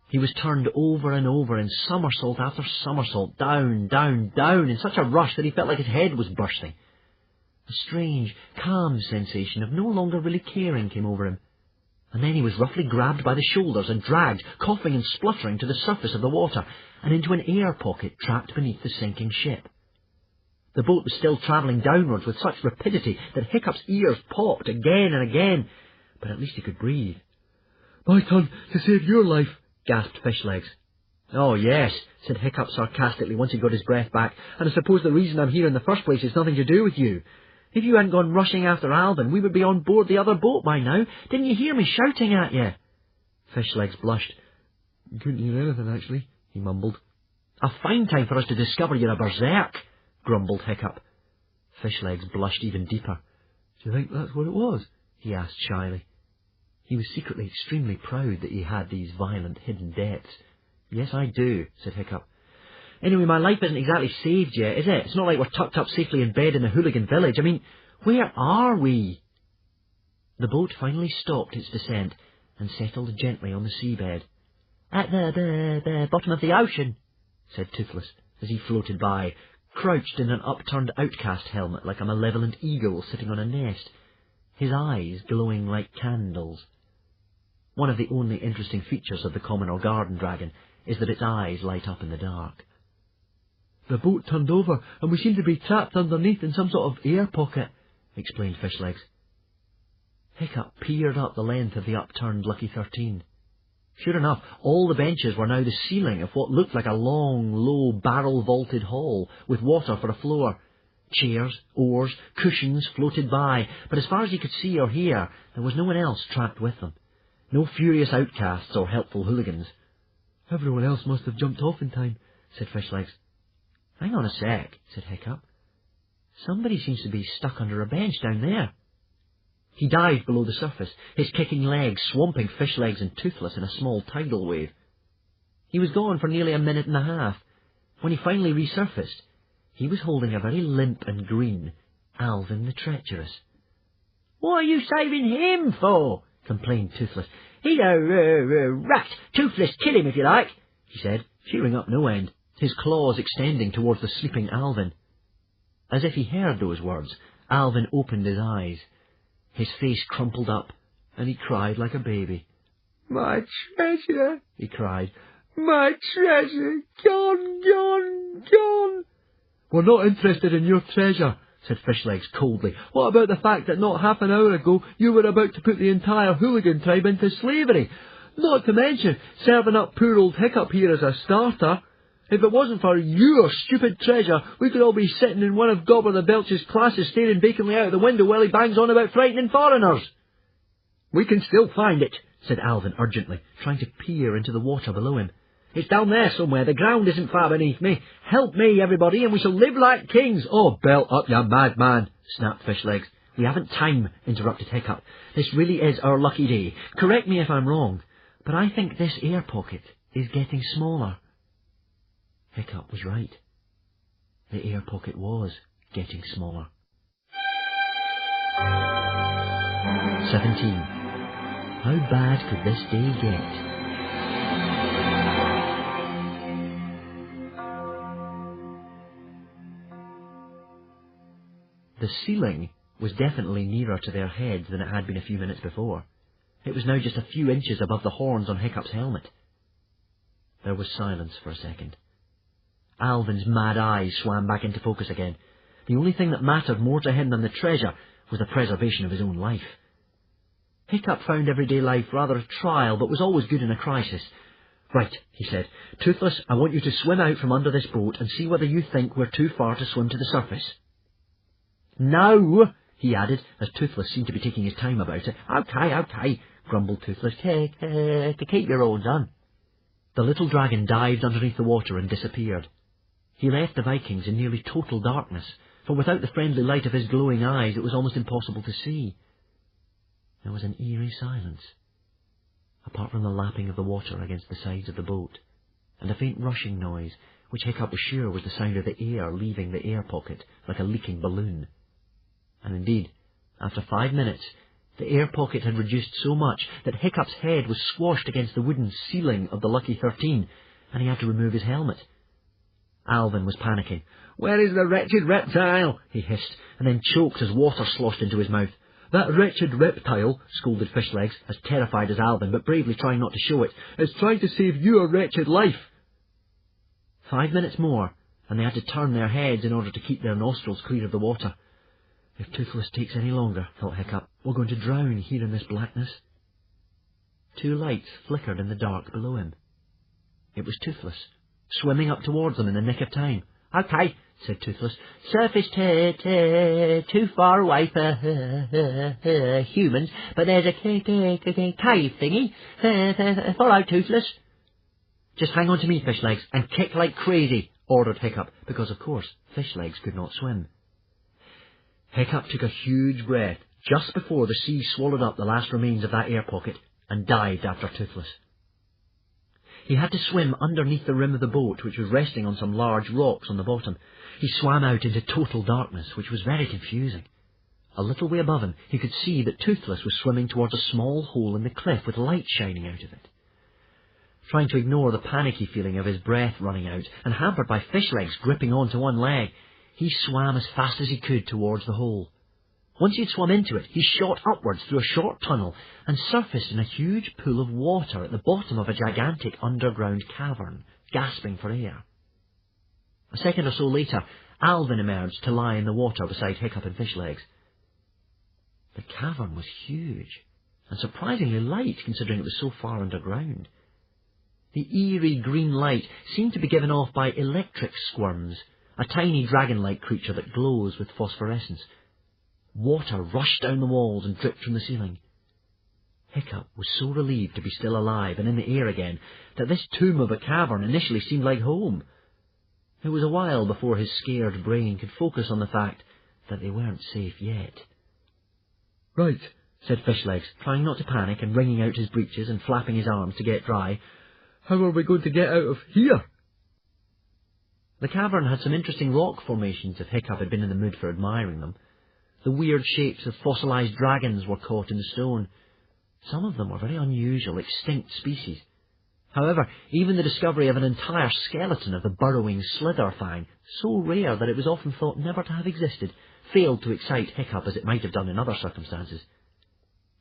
He was turned over and over in somersault after somersault, down, down, down, in such a rush that he felt like his head was bursting. A strange, calm sensation of no longer really caring came over him, and then he was roughly grabbed by the shoulders and dragged, coughing and spluttering, to the surface of the water, and into an air pocket trapped beneath the sinking ship. The boat was still travelling downwards with such rapidity that Hiccup's ears popped again and again, but at least he could breathe. "My turn to save your life," gasped Fishlegs. "Oh, yes," said Hiccup sarcastically once he got his breath back, "and I suppose the reason I'm here in the first place has nothing to do with you. If you hadn't gone rushing after Alvin, we would be on board the other boat by now. Didn't you hear me shouting at you?" Fishlegs blushed. "Couldn't hear anything, actually," he mumbled. "A fine time for us to discover you're a berserk," grumbled Hiccup. Fishlegs blushed even deeper. "Do you think that's what it was?" he asked shyly. He was secretly extremely proud that he had these violent hidden depths. "Yes, I do," said Hiccup. "Anyway, my life isn't exactly saved yet, is it? It's not like we're tucked up safely in bed in the hooligan village. I mean, where are we?" The boat finally stopped its descent and settled gently on the seabed. "At the bottom of the ocean," said Toothless, as he floated by, crouched in an upturned outcast helmet like a malevolent eagle sitting on a nest, his eyes glowing like candles. One of the only interesting features of the common or garden dragon is that its eyes light up in the dark. "The boat turned over, and we seem to be trapped underneath in some sort of air pocket," explained Fishlegs. Hiccup peered up the length of the upturned Lucky 13. Sure enough, all the benches were now the ceiling of what looked like a long, low, barrel-vaulted hall, with water for a floor. Chairs, oars, cushions floated by, but as far as he could see or hear, there was no one else trapped with them. No furious outcasts or helpful hooligans. "Everyone else must have jumped off in time," said Fishlegs. "Hang on a sec," said Hiccup. "Somebody seems to be stuck under a bench down there." He dived below the surface, his kicking legs swamping Fishlegs and Toothless in a small tidal wave. He was gone for nearly a minute and a half. When he finally resurfaced, he was holding a very limp and green Alvin the Treacherous. "What are you saving him for?" complained Toothless. "He's a rat. Toothless, kill him if you like," he said, cheering up no end, his claws extending towards the sleeping Alvin. As if he heard those words, Alvin opened his eyes. His face crumpled up, and he cried like a baby. "My treasure," he cried. "My treasure! Gone, gone, gone!" "We're not interested in your treasure," said Fishlegs coldly. "What about the fact that not half an hour ago you were about to put the entire hooligan tribe into slavery? Not to mention serving up poor old Hiccup here as a starter. If it wasn't for your stupid treasure, we could all be sitting in one of Gobbler the Belch's classes staring vacantly out of the window while he bangs on about frightening foreigners." "We can still find it," said Alvin urgently, trying to peer into the water below him. "It's down there somewhere. The ground isn't far beneath me. Help me, everybody, and we shall live like kings." "Oh, belt up, you madman," snapped Fishlegs. "We haven't time," interrupted Hiccup. "This really is our lucky day. Correct me if I'm wrong, but I think this air pocket is getting smaller." Hiccup was right. The air pocket was getting smaller. 17. How bad could this day get? The ceiling was definitely nearer to their heads than it had been a few minutes before. It was now just a few inches above the horns on Hiccup's helmet. There was silence for a second. Alvin's mad eyes swam back into focus again. The only thing that mattered more to him than the treasure was the preservation of his own life. Hiccup found everyday life rather a trial, but was always good in a crisis. "Right," he said. "Toothless, I want you to swim out from under this boat and see whether you think we're too far to swim to the surface." "No," he added, as Toothless seemed to be taking his time about it. Okay, grumbled Toothless. Keep your own on." The little dragon dived underneath the water and disappeared. He left the Vikings in nearly total darkness, for without the friendly light of his glowing eyes it was almost impossible to see. There was an eerie silence, apart from the lapping of the water against the sides of the boat, and a faint rushing noise, which Hiccup was sure was the sound of the air leaving the air pocket like a leaking balloon. And indeed, after 5 minutes, the air pocket had reduced so much that Hiccup's head was squashed against the wooden ceiling of the Lucky 13, and he had to remove his helmet. Alvin was panicking. "Where is the wretched reptile?" he hissed, and then choked as water sloshed into his mouth. "That wretched reptile," scolded Fishlegs, as terrified as Alvin, but bravely trying not to show it, "is trying to save your wretched life." 5 minutes more, and they had to turn their heads in order to keep their nostrils clear of the water. "If Toothless takes any longer," thought Hiccup, "we're going to drown here in this blackness." 2 lights flickered in the dark below him. It was Toothless, swimming up towards them in the nick of time. "Okay," said Toothless. "Surface too far away for humans, but there's a cave thingy. Follow, Toothless." "Just hang on to me, Fishlegs, and kick like crazy," ordered Hiccup, because, of course, Fishlegs could not swim. Hiccup took a huge breath just before the sea swallowed up the last remains of that air pocket and dived after Toothless. He had to swim underneath the rim of the boat, which was resting on some large rocks on the bottom. He swam out into total darkness, which was very confusing. A little way above him, he could see that Toothless was swimming towards a small hole in the cliff with light shining out of it. Trying to ignore the panicky feeling of his breath running out, and hampered by Fishlegs gripping onto one leg, he swam as fast as he could towards the hole. Once he had swum into it, he shot upwards through a short tunnel and surfaced in a huge pool of water at the bottom of a gigantic underground cavern, gasping for air. A second or so later, Alvin emerged to lie in the water beside Hiccup and Fishlegs. The cavern was huge, and surprisingly light considering it was so far underground. The eerie green light seemed to be given off by electric squirms, a tiny dragon-like creature that glows with phosphorescence. Water rushed down the walls and dripped from the ceiling. Hiccup was so relieved to be still alive and in the air again that this tomb of a cavern initially seemed like home. It was a while before his scared brain could focus on the fact that they weren't safe yet. Right, said Fishlegs, trying not to panic and wringing out his breeches and flapping his arms to get dry. how are we going to get out of here? The cavern had some interesting rock formations if Hiccup had been in the mood for admiring them. The weird shapes of fossilised dragons were caught in the stone. Some of them were very unusual, extinct species. However, even the discovery of an entire skeleton of the burrowing slitherfang, so rare that it was often thought never to have existed, failed to excite Hiccup as it might have done in other circumstances.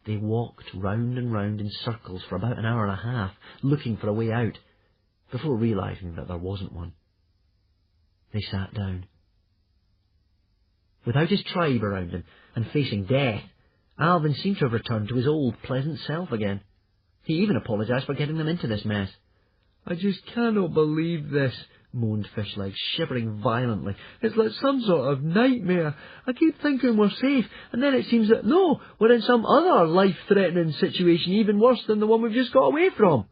They walked round and round in circles for about an hour and a half, looking for a way out, before realising that there wasn't one. They sat down. Without his tribe around him, and facing death, Alvin seemed to have returned to his old pleasant self again. He even apologised for getting them into this mess. I just cannot believe this, moaned Fishlegs, shivering violently. It's like some sort of nightmare. I keep thinking we're safe, and then it seems that no, we're in some other life-threatening situation even worse than the one we've just got away from.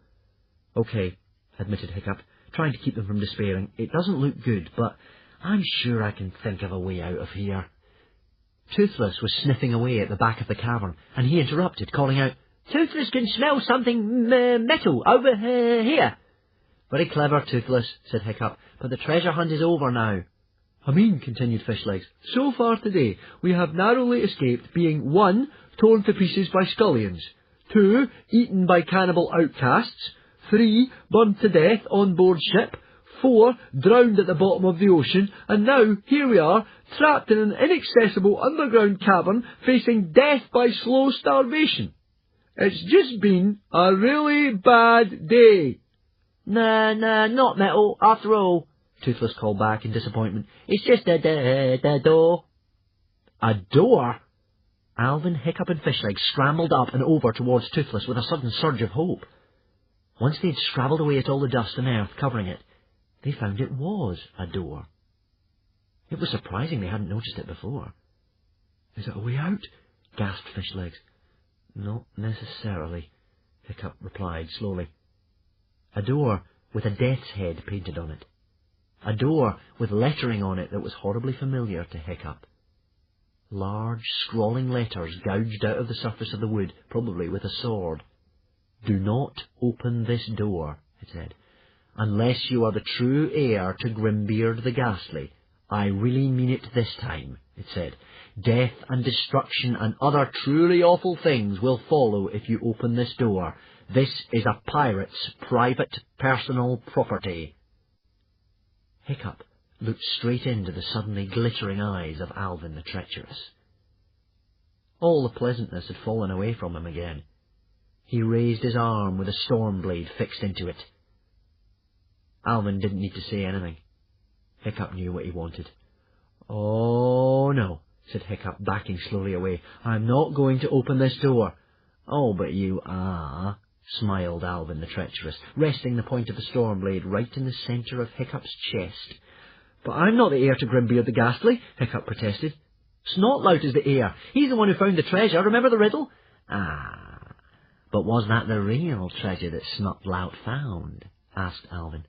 Okay, admitted Hiccup, trying to keep them from despairing. It doesn't look good, but I'm sure I can think of a way out of here. Toothless was sniffing away at the back of the cavern, and he interrupted, calling out, Toothless can smell something metal over here. Very clever, Toothless, said Hiccup, but the treasure hunt is over now. I mean, continued Fishlegs, so far today we have narrowly escaped being 1, torn to pieces by scullions, 2, eaten by cannibal outcasts, 3, burned to death on board ship, 4, drowned at the bottom of the ocean, and now here we are, trapped in an inaccessible underground cavern facing death by slow starvation. It's just been a really bad day. Nah, not metal, after all, Toothless called back in disappointment. It's just a door. A door? Alvin, Hiccup and Fishlegs scrambled up and over towards Toothless with a sudden surge of hope. Once they had scrabbled away at all the dust and earth covering it, they found it was a door. It was surprising they hadn't noticed it before. Is it a way out? Gasped Fishlegs. Not necessarily, Hiccup replied slowly. A door with a death's head painted on it. A door with lettering on it that was horribly familiar to Hiccup. Large, scrawling letters gouged out of the surface of the wood, probably with a sword. Do not open this door, it said, unless you are the true heir to Grimbeard the Ghastly. I really mean it this time, it said. Death and destruction and other truly awful things will follow if you open this door. This is a pirate's private personal property. Hiccup looked straight into the suddenly glittering eyes of Alvin the Treacherous. All the pleasantness had fallen away from him again. He raised his arm with a storm blade fixed into it. Alvin didn't need to say anything. Hiccup knew what he wanted. Oh, no, said Hiccup, backing slowly away. I'm not going to open this door. Oh, but you are, smiled Alvin the Treacherous, resting the point of the storm blade right in the centre of Hiccup's chest. But I'm not the heir to Grimbeard the Ghastly, Hiccup protested. Snotlout is the heir. He's the one who found the treasure. Remember the riddle? Ah, but was that the real treasure that Snotlout found? Asked Alvin.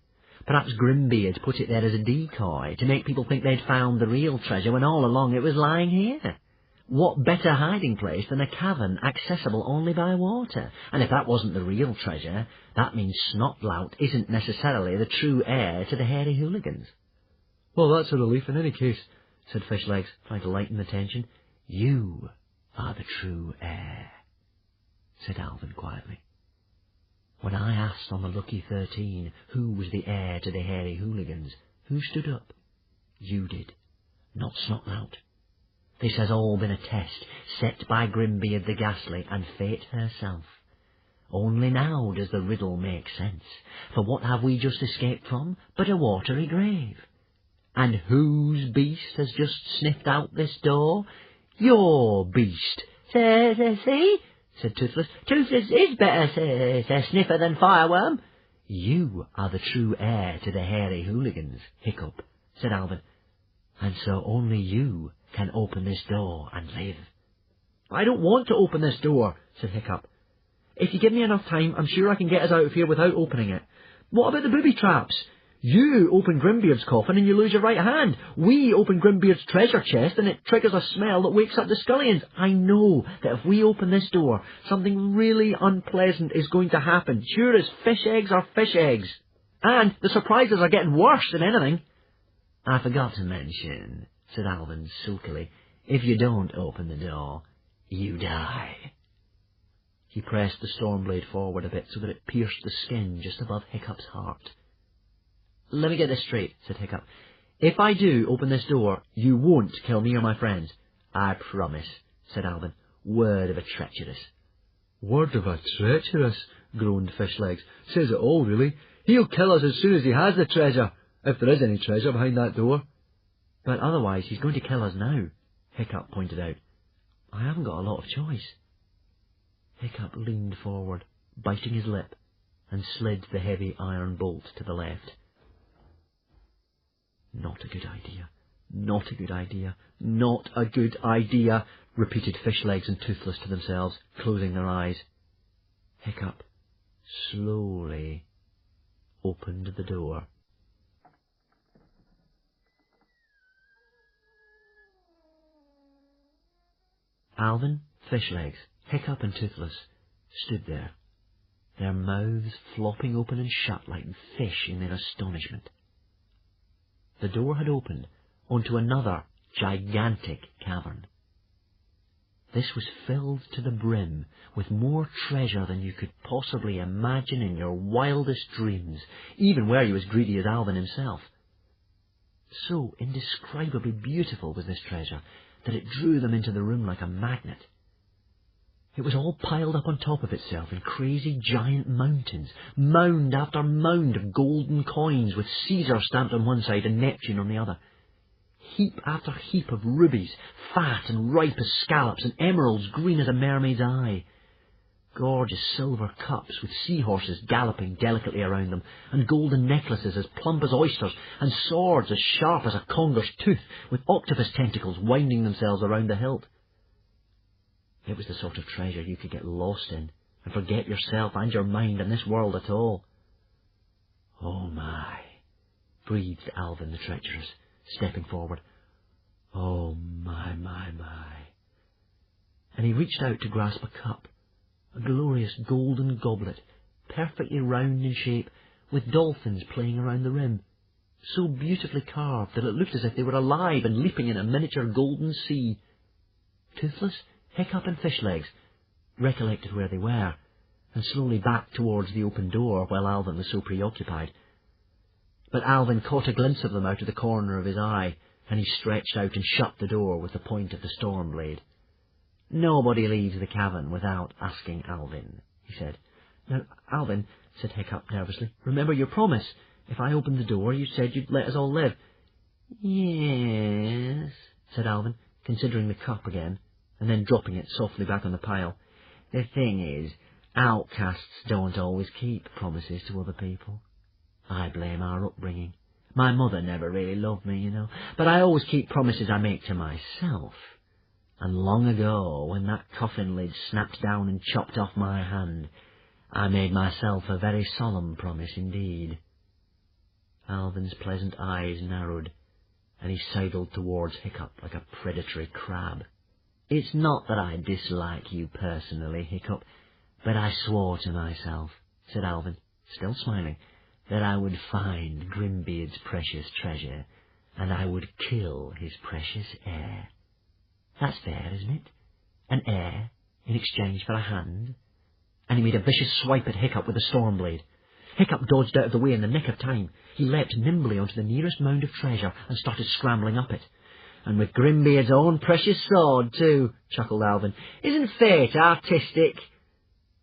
Perhaps Grimbeard put it there as a decoy to make people think they'd found the real treasure when all along it was lying here. What better hiding place than a cavern accessible only by water? And if that wasn't the real treasure, that means Snotlout isn't necessarily the true heir to the Hairy Hooligans. Well, that's a relief in any case, said Fishlegs, trying to lighten the tension. You are the true heir, said Alvin quietly. When I asked on the Lucky 13 who was the heir to the Hairy Hooligans, who stood up? You did, not Snotlout. This has all been a test set by Grimbeard the Ghastly and Fate herself. Only now does the riddle make sense, for what have we just escaped from but a watery grave? And whose beast has just sniffed out this door? Your beast. See? Said Toothless. Toothless is better sniffer than Fireworm. You are the true heir to the Hairy Hooligans, Hiccup, said Alvin. And so only you can open this door and live. I don't want to open this door, said Hiccup. If you give me enough time, I'm sure I can get us out of here without opening it. What about the booby traps? You open Grimbeard's coffin and you lose your right hand. We open Grimbeard's treasure chest and it triggers a smell that wakes up the scullions. I know that if we open this door, something really unpleasant is going to happen. Sure as fish eggs are fish eggs. And the surprises are getting worse than anything. I forgot to mention, said Alvin sulkily, if you don't open the door, you die. He pressed the Stormblade forward a bit so that it pierced the skin just above Hiccup's heart. Let me get this straight, said Hiccup. If I do open this door, you won't kill me or my friends. I promise, said Alvin. Word of a treacherous. Word of a treacherous, groaned Fishlegs. Says it all, really. He'll kill us as soon as he has the treasure, if there is any treasure behind that door. But otherwise he's going to kill us now, Hiccup pointed out. I haven't got a lot of choice. Hiccup leaned forward, biting his lip, and slid the heavy iron bolt to the left. Not a good idea. Not a good idea. Not a good idea, repeated Fishlegs and Toothless to themselves, closing their eyes. Hiccup slowly opened the door. Alvin, Fishlegs, Hiccup and Toothless stood there, their mouths flopping open and shut like fish in their astonishment. The door had opened onto another gigantic cavern. This was filled to the brim with more treasure than you could possibly imagine in your wildest dreams, even were you as greedy as Alvin himself. So indescribably beautiful was this treasure that it drew them into the room like a magnet. It was all piled up on top of itself in crazy giant mountains, mound after mound of golden coins with Caesar stamped on one side and Neptune on the other. Heap after heap of rubies, fat and ripe as scallops, and emeralds green as a mermaid's eye. Gorgeous silver cups with seahorses galloping delicately around them, and golden necklaces as plump as oysters, and swords as sharp as a conger's tooth, with octopus tentacles winding themselves around the hilt. It was the sort of treasure you could get lost in, and forget yourself and your mind and this world at all. Oh my, breathed Alvin the treacherous, stepping forward. Oh my. And he reached out to grasp a cup, a glorious golden goblet, perfectly round in shape, with dolphins playing around the rim, so beautifully carved that it looked as if they were alive and leaping in a miniature golden sea. Toothless, Hiccup and Fishlegs recollected where they were, and slowly backed towards the open door while Alvin was so preoccupied. But Alvin caught a glimpse of them out of the corner of his eye, and he stretched out and shut the door with the point of the Stormblade. Nobody leaves the cavern without asking Alvin, he said. Now, Alvin, said Hiccup nervously, remember your promise. If I opened the door, you said you'd let us all live. Yes, said Alvin, considering the cup again, and then dropping it softly back on the pile. The thing is, outcasts don't always keep promises to other people. I blame our upbringing. My mother never really loved me, you know, but I always keep promises I make to myself. And long ago, when that coffin lid snapped down and chopped off my hand, I made myself a very solemn promise indeed. Alvin's pleasant eyes narrowed, and he sidled towards Hiccup like a predatory crab. It's not that I dislike you personally, Hiccup, but I swore to myself, said Alvin, still smiling, that I would find Grimbeard's precious treasure, and I would kill his precious heir. That's fair, isn't it? An heir in exchange for a hand. And he made a vicious swipe at Hiccup with the Stormblade. Hiccup dodged out of the way in the nick of time. He leapt nimbly onto the nearest mound of treasure and started scrambling up it. And with Grimbeard's own precious sword, too, chuckled Alvin. Isn't fate artistic?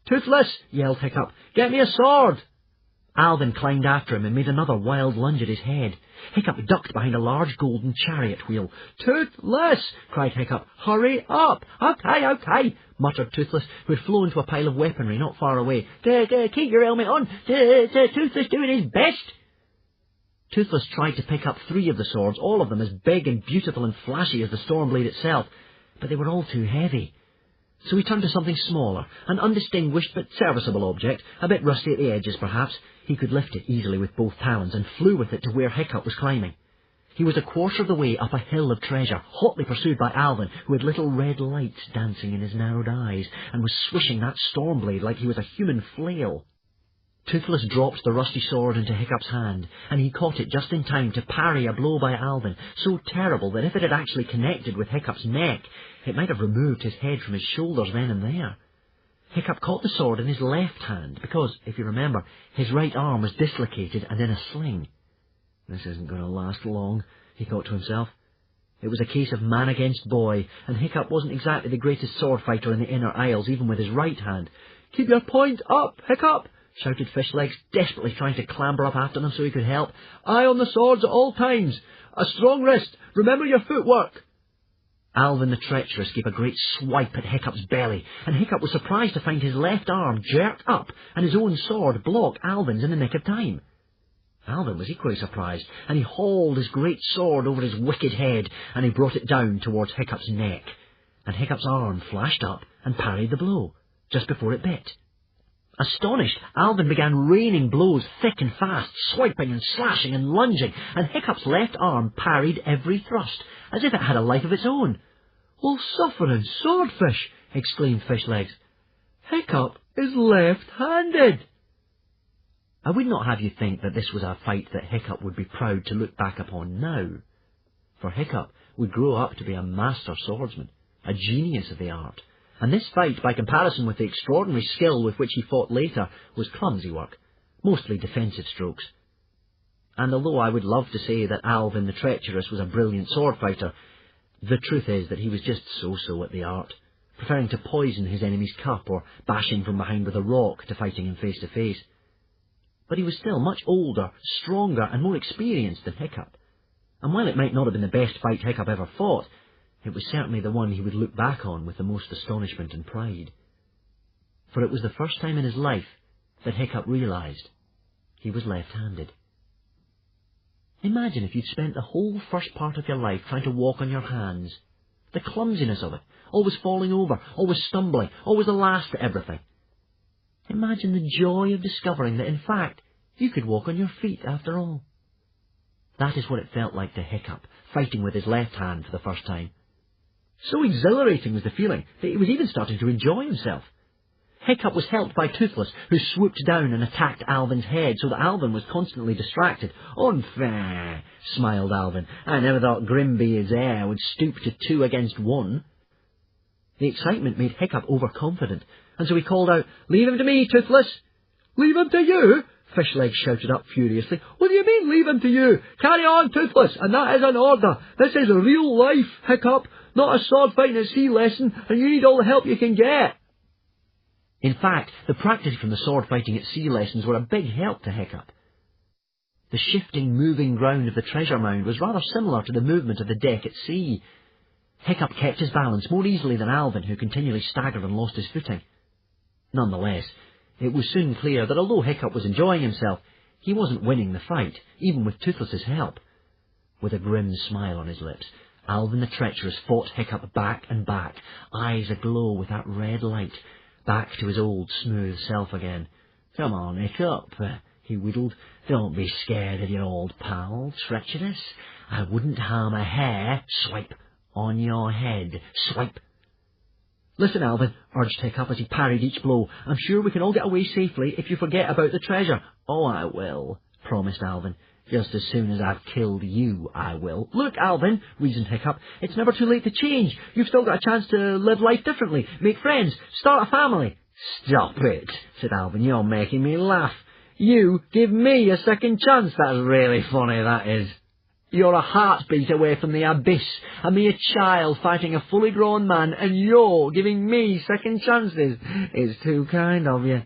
Toothless, yelled Hiccup, get me a sword! Alvin climbed after him and made another wild lunge at his head. Hiccup ducked behind a large golden chariot wheel. Toothless! Cried Hiccup. Hurry up! Okay, muttered Toothless, who had flown to a pile of weaponry not far away. Keep your helmet on! Toothless doing his best! Toothless tried to pick up 3 of the swords, all of them as big and beautiful and flashy as the Stormblade itself, but they were all too heavy. So he turned to something smaller, an undistinguished but serviceable object, a bit rusty at the edges perhaps. He could lift it easily with both talons and flew with it to where Hiccup was climbing. He was a quarter of the way up a hill of treasure, hotly pursued by Alvin, who had little red lights dancing in his narrowed eyes, and was swishing that storm blade like he was a human flail. Toothless dropped the rusty sword into Hiccup's hand, and he caught it just in time to parry a blow by Alvin, so terrible that if it had actually connected with Hiccup's neck, it might have removed his head from his shoulders then and there. Hiccup caught the sword in his left hand, because, if you remember, his right arm was dislocated and in a sling. This isn't going to last long, he thought to himself. It was a case of man against boy, and Hiccup wasn't exactly the greatest sword fighter in the Inner Isles, even with his right hand. "Keep your point up, Hiccup!" shouted Fishlegs, desperately trying to clamber up after them so he could help. "Eye on the swords at all times! A strong wrist! Remember your footwork!" Alvin the treacherous gave a great swipe at Hiccup's belly, and Hiccup was surprised to find his left arm jerked up and his own sword block Alvin's in the nick of time. Alvin was equally surprised, and he hauled his great sword over his wicked head, and he brought it down towards Hiccup's neck, and Hiccup's arm flashed up and parried the blow, just before it bit. Astonished, Alvin began raining blows thick and fast, swiping and slashing and lunging, and Hiccup's left arm parried every thrust, as if it had a life of its own. "Well, suffering swordfish!" exclaimed Fishlegs. "Hiccup is left-handed!" I would not have you think that this was a fight that Hiccup would be proud to look back upon now, for Hiccup would grow up to be a master swordsman, a genius of the art, and this fight, by comparison with the extraordinary skill with which he fought later, was clumsy work, mostly defensive strokes. And although I would love to say that Alvin the treacherous was a brilliant sword fighter, the truth is that he was just so-so at the art, preferring to poison his enemy's cup or bash him from behind with a rock to fighting him face to face. But he was still much older, stronger, and more experienced than Hiccup, and while it might not have been the best fight Hiccup ever fought, it was certainly the one he would look back on with the most astonishment and pride. For it was the first time in his life that Hiccup realised he was left-handed. Imagine if you'd spent the whole first part of your life trying to walk on your hands. The clumsiness of it, always falling over, always stumbling, always the last at everything. Imagine the joy of discovering that, in fact, you could walk on your feet after all. That is what it felt like to Hiccup, fighting with his left hand for the first time. So exhilarating was the feeling that he was even starting to enjoy himself. Hiccup was helped by Toothless, who swooped down and attacked Alvin's head so that Alvin was constantly distracted. "Unfair," smiled Alvin. "I never thought Grimbeard's heir would stoop to 2 against 1. The excitement made Hiccup overconfident, and so he called out, "Leave him to me, Toothless!" "Leave him to you?" Fishlegs shouted up furiously. "What do you mean, leave him to you? Carry on, Toothless, and that is an order. This is real life, Hiccup, not a sword fighting at sea lesson, and you need all the help you can get." In fact, the practice from the sword fighting at sea lessons were a big help to Hiccup. The shifting, moving ground of the treasure mound was rather similar to the movement of the deck at sea. Hiccup kept his balance more easily than Alvin, who continually staggered and lost his footing. Nonetheless, it was soon clear that although Hiccup was enjoying himself, he wasn't winning the fight, even with Toothless's help. With a grim smile on his lips, Alvin the treacherous fought Hiccup back and back, eyes aglow with that red light, back to his old smooth self again. "Come on, Hiccup," he wheedled. "Don't be scared of your old pal, treacherous. I wouldn't harm a hair. Swipe on your head. Swipe." "Listen, Alvin," urged Hiccup as he parried each blow. "I'm sure we can all get away safely if you forget about the treasure." "Oh, I will," promised Alvin. "Just as soon as I've killed you, I will." "Look, Alvin," reasoned Hiccup, "it's never too late to change. You've still got a chance to live life differently, make friends, start a family." "Stop it," said Alvin. "You're making me laugh. You give me a second chance. That's really funny, that is. You're a heartbeat away from the abyss, and me a child fighting a fully grown man, and you're giving me second chances. It's too kind of you."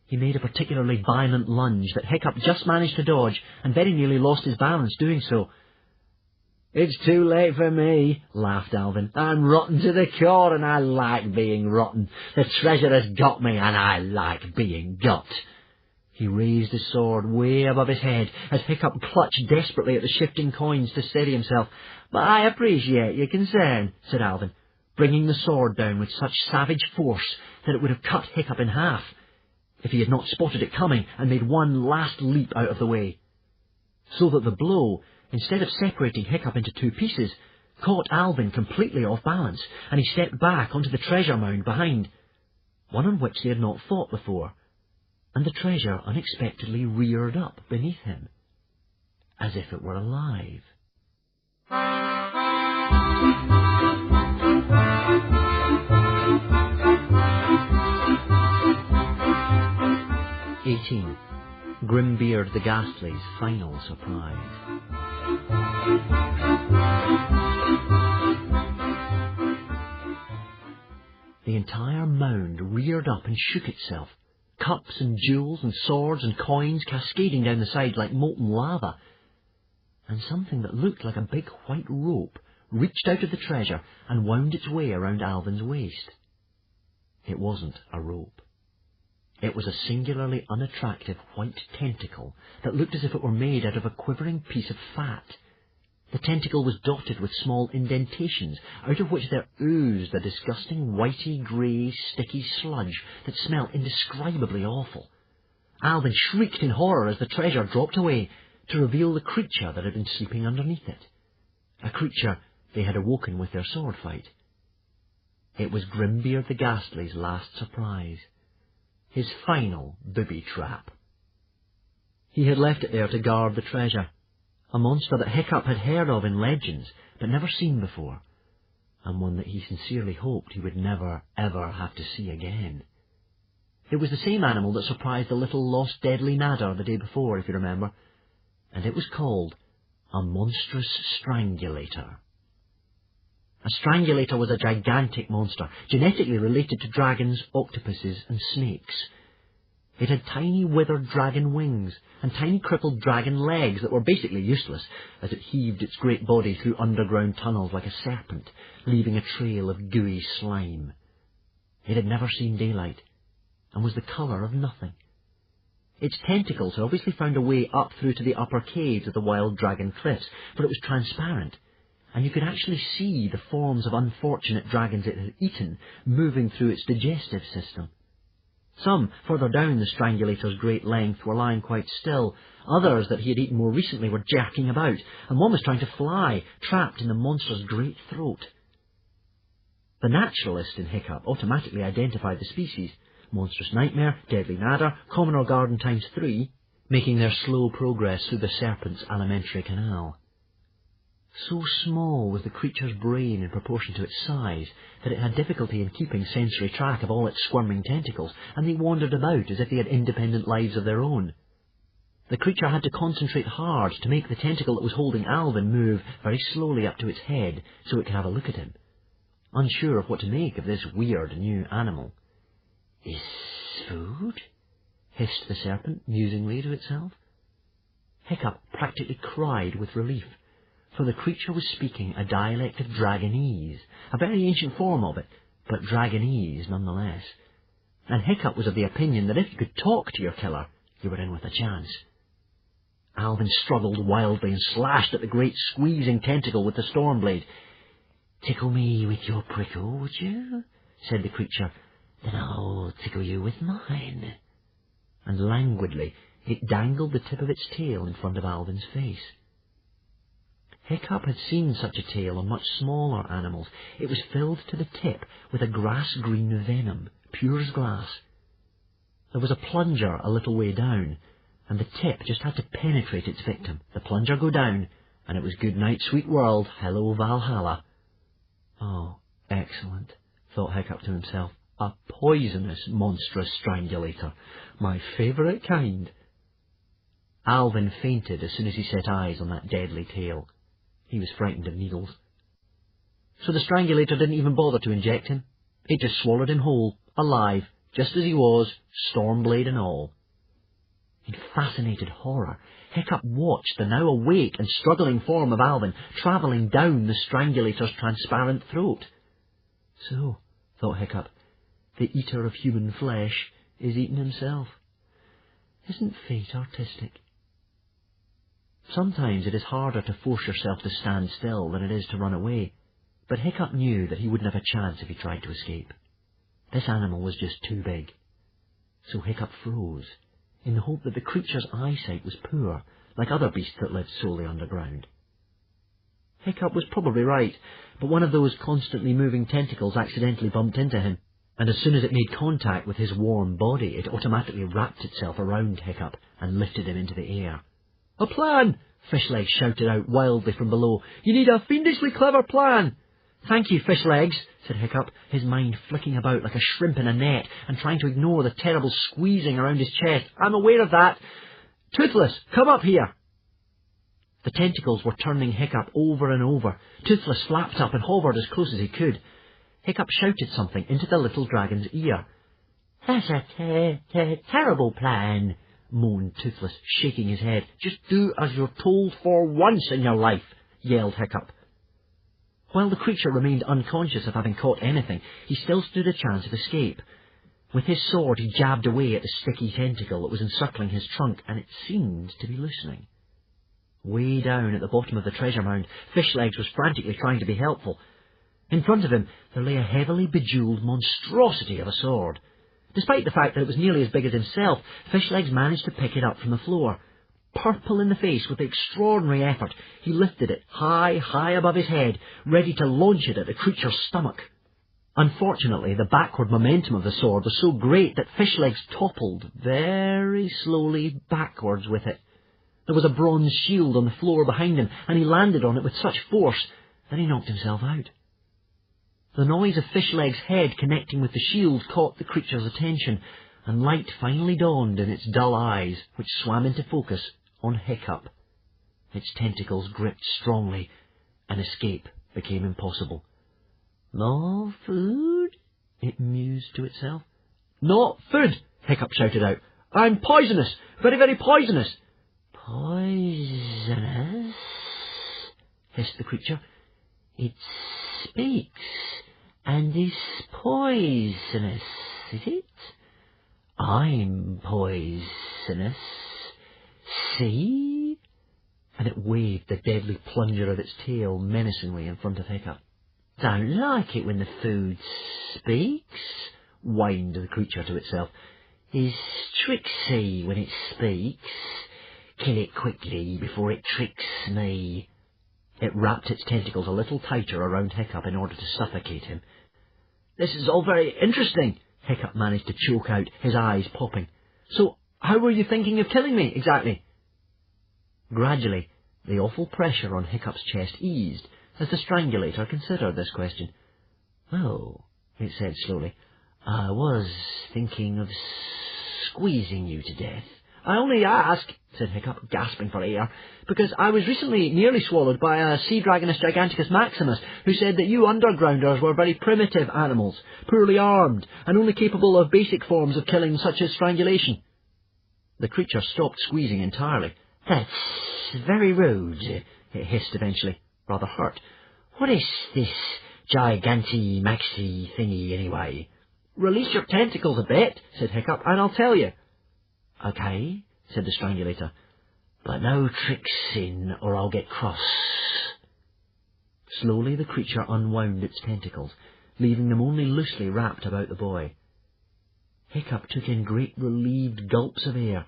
He made a particularly violent lunge that Hiccup just managed to dodge, and very nearly lost his balance doing so. "It's too late for me," laughed Alvin. "I'm rotten to the core, and I like being rotten. The treasure has got me, and I like being got." He raised his sword way above his head as Hiccup clutched desperately at the shifting coins to steady himself. "But I appreciate your concern," said Alvin. bringing the sword down with such savage force that it would have cut Hiccup in half, if he had not spotted it coming and made one last leap out of the way. So that the blow, instead of separating Hiccup into two pieces, caught Alvin completely off balance, and he stepped back onto the treasure mound behind, one on which they had not fought before, and the treasure unexpectedly reared up beneath him, as if it were alive. 18. Grimbeard the Ghastly's final surprise. The entire mound reared up and shook itself, cups and jewels and swords and coins cascading down the sides like molten lava, and something that looked like a big white rope reached out of the treasure and wound its way around Alvin's waist. It wasn't a rope. It was a singularly unattractive white tentacle that looked as if it were made out of a quivering piece of fat. The tentacle was dotted with small indentations, out of which there oozed a disgusting whitey grey sticky sludge that smelt indescribably awful. Alvin shrieked in horror as the treasure dropped away, to reveal the creature that had been sleeping underneath it. A creature they had awoken with their sword fight. It was Grimbeard the Ghastly's last surprise. His final booby trap. He had left it there to guard the treasure, a monster that Hiccup had heard of in legends, but never seen before, and one that he sincerely hoped he would never, ever have to see again. It was the same animal that surprised the little lost deadly Nadder the day before, if you remember, and it was called a monstrous strangulator. A strangulator was a gigantic monster, genetically related to dragons, octopuses, and snakes. It had tiny withered dragon wings and tiny crippled dragon legs that were basically useless, as it heaved its great body through underground tunnels like a serpent, leaving a trail of gooey slime. It had never seen daylight, and was the colour of nothing. Its tentacles had obviously found a way up through to the upper caves of the Wild Dragon Cliffs, but it was transparent, and you could actually see the forms of unfortunate dragons it had eaten moving through its digestive system. Some, further down the strangulator's great length, were lying quite still. Others that he had eaten more recently were jerking about, and one was trying to fly, trapped in the monster's great throat. The naturalist in Hiccup automatically identified the species: monstrous nightmare, deadly nadder, common or garden times 3, making their slow progress through the serpent's alimentary canal. So small was the creature's brain in proportion to its size that it had difficulty in keeping sensory track of all its squirming tentacles, and they wandered about as if they had independent lives of their own. The creature had to concentrate hard to make the tentacle that was holding Alvin move very slowly up to its head so it could have a look at him, unsure of what to make of this weird new animal. "Is food?" hissed the serpent musingly to itself. Hiccup practically cried with relief, for the creature was speaking a dialect of Dragonese, a very ancient form of it, but Dragonese nonetheless. And Hiccup was of the opinion that if you could talk to your killer, you were in with a chance. Alvin struggled wildly and slashed at the great squeezing tentacle with the storm blade. "Tickle me with your prickle, would you?" said the creature. "Then I'll tickle you with mine." And languidly it dangled the tip of its tail in front of Alvin's face. Hiccup had seen such a tail on much smaller animals. It was filled to the tip with a grass-green venom, pure as glass. There was a plunger a little way down, and the tip just had to penetrate its victim, the plunger go down, and it was good night, sweet world, hello Valhalla. Oh, excellent, thought Hiccup to himself. A poisonous, monstrous strangulator, my favourite kind. Alvin fainted as soon as he set eyes on that deadly tail. He was frightened of needles. So the strangulator didn't even bother to inject him. It just swallowed him whole, alive, just as he was, stormblade and all. In fascinated horror, Hiccup watched the now awake and struggling form of Alvin travelling down the strangulator's transparent throat. So, thought Hiccup, the eater of human flesh is eating himself. Isn't fate artistic? Sometimes it is harder to force yourself to stand still than it is to run away, But Hiccup knew that he wouldn't have a chance if he tried to escape. This animal was just too big. So Hiccup froze, in the hope that the creature's eyesight was poor, like other beasts that lived solely underground. Hiccup was probably right, but one of those constantly moving tentacles accidentally bumped into him, and as soon as it made contact with his warm body, it automatically wrapped itself around Hiccup and lifted him into the air. "A plan!" Fishlegs shouted out wildly from below. "You need a fiendishly clever plan!" "Thank you, Fishlegs," said Hiccup, his mind flicking about like a shrimp in a net and trying to ignore the terrible squeezing around his chest. "I'm aware of that. Toothless, come up here!" The tentacles were turning Hiccup over and over. Toothless flapped up and hovered as close as he could. Hiccup shouted something into the little dragon's ear. "That's a terrible plan," moaned Toothless, shaking his head. "Just do as you're told for once in your life," yelled Hiccup. While the creature remained unconscious of having caught anything, he still stood a chance of escape. With his sword he jabbed away at the sticky tentacle that was encircling his trunk, and it seemed to be loosening. Way down at the bottom of the treasure mound, Fishlegs was frantically trying to be helpful. In front of him there lay a heavily bejewelled monstrosity of a sword. Despite the fact that it was nearly as big as himself, Fishlegs managed to pick it up from the floor. Purple in the face with extraordinary effort, he lifted it high above his head, ready to launch it at the creature's stomach. Unfortunately, the backward momentum of the sword was so great that Fishlegs toppled very slowly backwards with it. There was a bronze shield on the floor behind him, and he landed on it with such force that he knocked himself out. The noise of Fishlegs' head connecting with the shield caught the creature's attention, and light finally dawned in its dull eyes, which swam into focus on Hiccup. Its tentacles gripped strongly, and escape became impossible. "More food?" it mused to itself. "Not food!" Hiccup shouted out. "I'm poisonous! Very, very poisonous!" "Poisonous?" hissed the creature. "It speaks, and is poisonous, is it? I'm poisonous. See?" And it waved the deadly plunger of its tail menacingly in front of Hiccup. "Don't like it when the food speaks," whined the creature to itself. "Is tricksy when it speaks. Kill it quickly before it tricks me." It wrapped its tentacles a little tighter around Hiccup in order to suffocate him. "This is all very interesting," Hiccup managed to choke out, his eyes popping. "So, how were you thinking of killing me, exactly?" Gradually, the awful pressure on Hiccup's chest eased as the strangulator considered this question. "Well," it said slowly, "I was thinking of squeezing you to death." "I only ask," said Hiccup, gasping for air, "because I was recently nearly swallowed by a sea dragoness giganticus maximus, who said that you undergrounders were very primitive animals, poorly armed, and only capable of basic forms of killing such as strangulation." The creature stopped squeezing entirely. "That's very rude," it hissed eventually, rather hurt. "What is this giganti-maxi thingy anyway?" "Release your tentacles a bit," said Hiccup, "and I'll tell you." "Okay," said the strangulator, "but no tricksing or I'll get cross." Slowly the creature unwound its tentacles, leaving them only loosely wrapped about the boy. Hiccup took in great relieved gulps of air.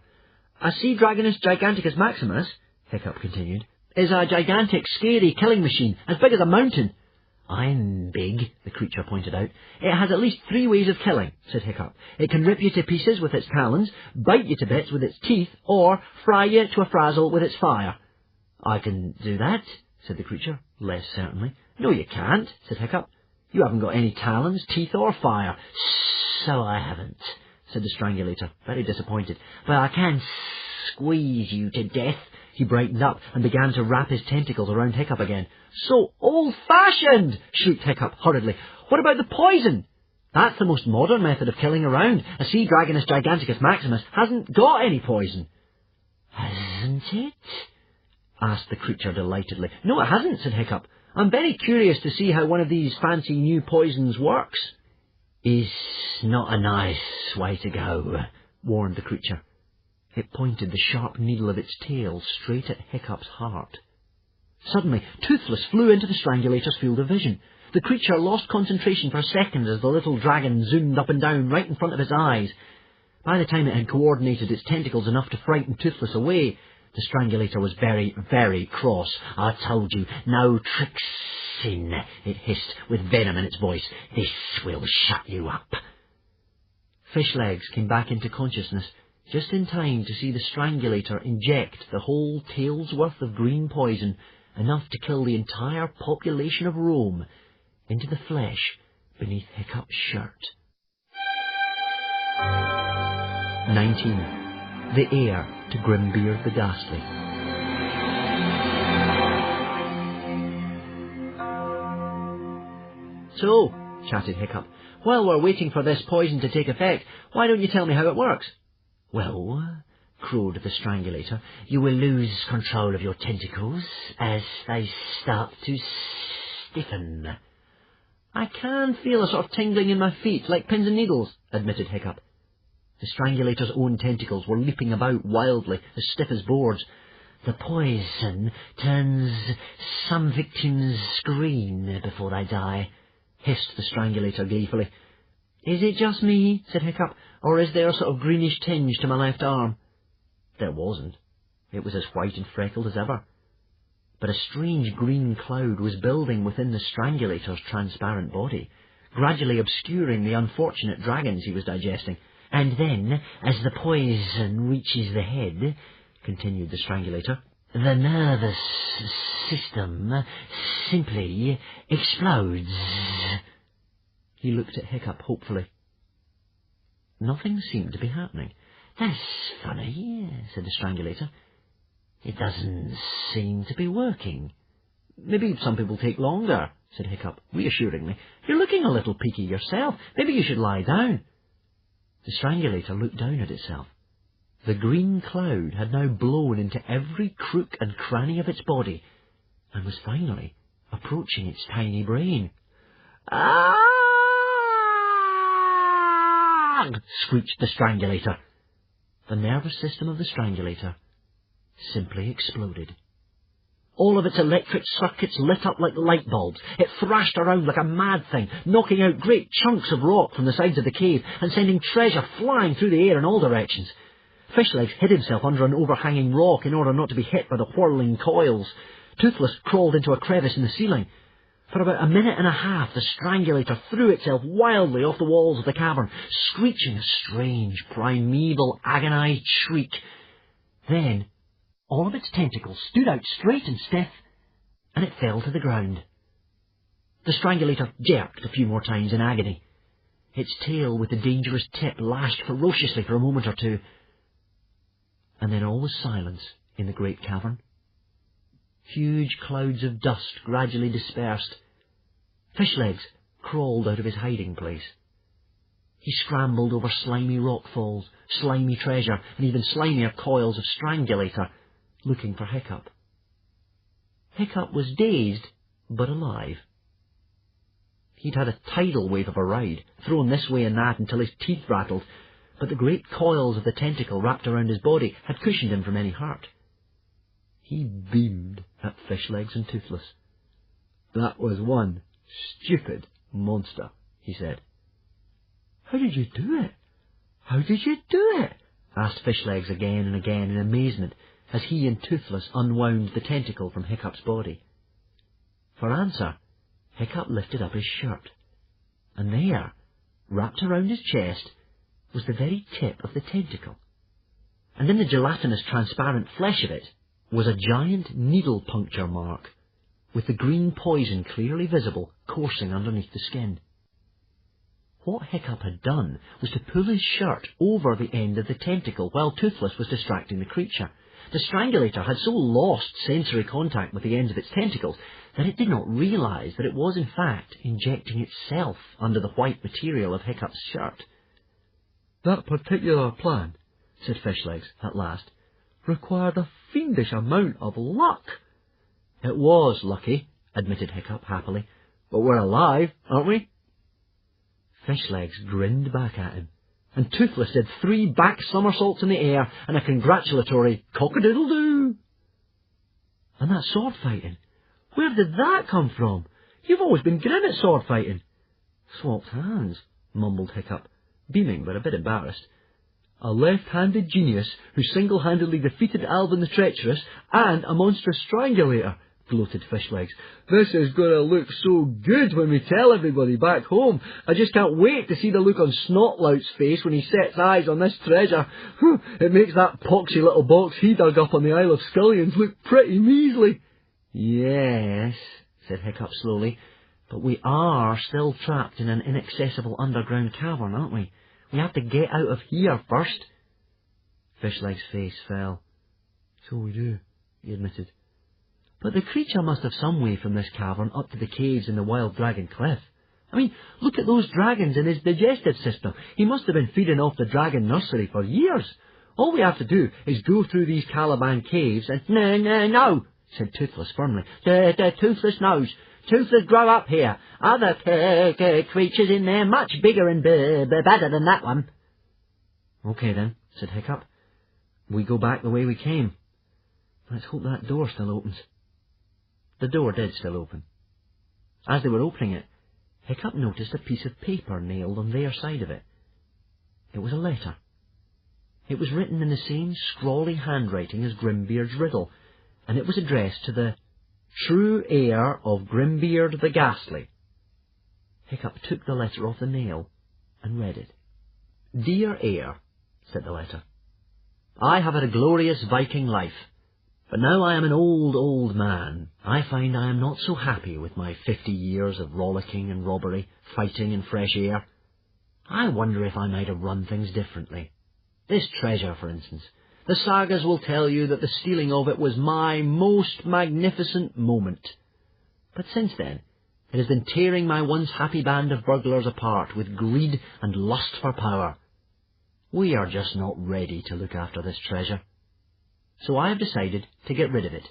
"A sea dragoness giganticus maximus," Hiccup continued, "is a gigantic, scary killing machine, as big as a mountain." "I'm big," the creature pointed out. "It has at least 3 ways of killing," said Hiccup. "It can rip you to pieces with its talons, bite you to bits with its teeth, or fry you to a frazzle with its fire." "I can do that," said the creature, less certainly. "No, you can't," said Hiccup. "You haven't got any talons, teeth, or fire." "So I haven't," said the strangulator, very disappointed. "But I can squeeze you to death." He brightened up and began to wrap his tentacles around Hiccup again. "So old-fashioned!" shrieked Hiccup hurriedly. "What about the poison?" "That's the most modern method of killing around. A sea dragoness giganticus maximus hasn't got any poison." "Hasn't it?" asked the creature delightedly. "No, it hasn't," said Hiccup. "I'm very curious to see how one of these fancy new poisons works." "Is not a nice way to go," warned the creature. It pointed the sharp needle of its tail straight at Hiccup's heart. Suddenly, Toothless flew into the strangulator's field of vision. The creature lost concentration for a second as the little dragon zoomed up and down right in front of its eyes. By the time it had coordinated its tentacles enough to frighten Toothless away, the strangulator was very, very cross. "I told you, no tricksin'," it hissed, with venom in its voice. "This will shut you up." Fishlegs came back into consciousness just in time to see the strangulator inject the whole tail's worth of green poison, enough to kill the entire population of Rome, into the flesh beneath Hiccup's shirt. 19. The heir to Grimbeard the Ghastly. "So," chatted Hiccup, "while we're waiting for this poison to take effect, why don't you tell me how it works?" "Well," crowed the strangulator, "you will lose control of your tentacles as they start to stiffen." "I can feel a sort of tingling in my feet, like pins and needles," admitted Hiccup. The strangulator's own tentacles were leaping about wildly, as stiff as boards. "The poison turns some victims green before they die," hissed the strangulator gleefully. "Is it just me," said Hiccup, "or is there a sort of greenish tinge to my left arm?" There wasn't. It was as white and freckled as ever. But a strange green cloud was building within the strangulator's transparent body, gradually obscuring the unfortunate dragons he was digesting. "And then, as the poison reaches the head," continued the strangulator, "the nervous system simply explodes." He looked at Hiccup hopefully. Nothing seemed to be happening. "That's funny," said the strangulator. "It doesn't seem to be working." "Maybe some people take longer," said Hiccup reassuringly. "You're looking a little peaky yourself. Maybe you should lie down." The strangulator looked down at itself. The green cloud had now blown into every crook and cranny of its body, and was finally approaching its tiny brain. "Ah!" screeched the strangulator. The nervous system of the strangulator simply exploded. All of its electric circuits lit up like light bulbs. It thrashed around like a mad thing, knocking out great chunks of rock from the sides of the cave and sending treasure flying through the air in all directions. Fishlegs hid himself under an overhanging rock in order not to be hit by the whirling coils. Toothless crawled into a crevice in the ceiling. For about a minute and a half, the strangulator threw itself wildly off the walls of the cavern, screeching a strange, primeval, agonized shriek. Then all of its tentacles stood out straight and stiff, and it fell to the ground. The strangulator jerked a few more times in agony. Its tail with the dangerous tip lashed ferociously for a moment or two, and then all was silence in the great cavern. Huge clouds of dust gradually dispersed. Fishlegs crawled out of his hiding place. He scrambled over slimy rockfalls, slimy treasure, and even slimier coils of strangulator, looking for Hiccup. Hiccup was dazed, but alive. He'd had a tidal wave of a ride, thrown this way and that until his teeth rattled, but the great coils of the tentacle wrapped around his body had cushioned him from any hurt. He beamed at Fishlegs and Toothless. "That was one stupid monster," he said. "How did you do it? How did you do it?" asked Fishlegs again and again in amazement, as he and Toothless unwound the tentacle from Hiccup's body. For answer, Hiccup lifted up his shirt, and there, wrapped around his chest, was the very tip of the tentacle, and in the gelatinous transparent flesh of it was a giant needle puncture mark, with the green poison clearly visible coursing underneath the skin. What Hiccup had done was to pull his shirt over the end of the tentacle while Toothless was distracting the creature. The strangulator had so lost sensory contact with the ends of its tentacles that it did not realise that it was in fact injecting itself under the white material of Hiccup's shirt. "That particular plan," said Fishlegs at last, "required a fiendish amount of luck." "It was lucky," admitted Hiccup happily, "but we're alive, aren't we?" Fishlegs grinned back at him, and Toothless did 3 back somersaults in the air and a congratulatory cock-a-doodle-doo. "And that sword fighting, where did that come from? You've always been grim at sword fighting. Swapped hands, mumbled Hiccup, beaming but a bit embarrassed. A left-handed genius who single-handedly defeated Alvin the Treacherous and a monstrous strangulator, gloated Fishlegs. This is going to look so good when we tell everybody back home. I just can't wait to see the look on Snotlout's face when he sets eyes on this treasure. It makes that poxy little box he dug up on the Isle of Scullions look pretty measly. Yes, said Hiccup slowly, but we are still trapped in an inaccessible underground cavern, aren't we? We have to get out of here first. Fishleg's face fell. So we do, he admitted. But the creature must have some way from this cavern up to the caves in the Wild Dragon Cliff. I mean, look at those dragons in his digestive system. He must have been feeding off the dragon nursery for years. All we have to do is go through these Caliban caves and... No, said Toothless firmly. The Toothless knows. Toothless grow up here. Other creatures in there much bigger and better than that one. Okay then, said Hiccup. We go back the way we came. Let's hope that door still opens. The door did still open. As they were opening it, Hiccup noticed a piece of paper nailed on their side of it. It was a letter. It was written in the same scrawly handwriting as Grimbeard's riddle, and it was addressed to the true heir of Grimbeard the Ghastly. Hiccup took the letter off the nail and read it. Dear heir, said the letter, I have had a glorious Viking life. But now I am an old man. I find I am not so happy with my 50 years of rollicking and robbery, fighting and fresh air. I wonder if I might have run things differently. This treasure, for instance. The sagas will tell you that the stealing of it was my most magnificent moment. But since then, it has been tearing my once happy band of burglars apart with greed and lust for power. We are just not ready to look after this treasure. So I have decided to get rid of it.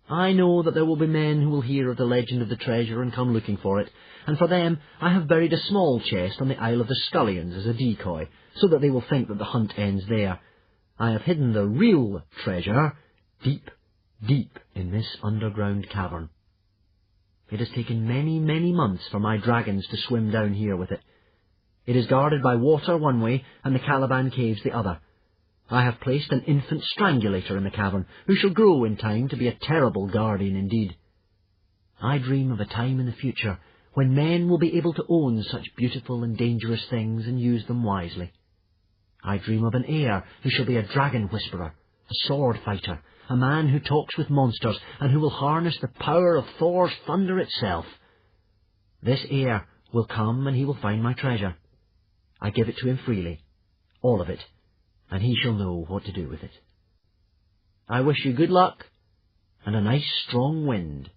I know that there will be men who will hear of the legend of the treasure and come looking for it, and for them I have buried a small chest on the Isle of the Scullions as a decoy, so that they will think that the hunt ends there. I have hidden the real treasure deep, deep in this underground cavern. It has taken many months for my dragons to swim down here with it. It is guarded by water one way and the Caliban caves the other. I have placed an infant strangulator in the cavern, who shall grow in time to be a terrible guardian indeed. I dream of a time in the future when men will be able to own such beautiful and dangerous things and use them wisely. I dream of an heir who shall be a dragon whisperer, a sword fighter, a man who talks with monsters, and who will harness the power of Thor's thunder itself. This heir will come and he will find my treasure. I give it to him freely, all of it, and he shall know what to do with it. I wish you good luck, and a nice strong wind.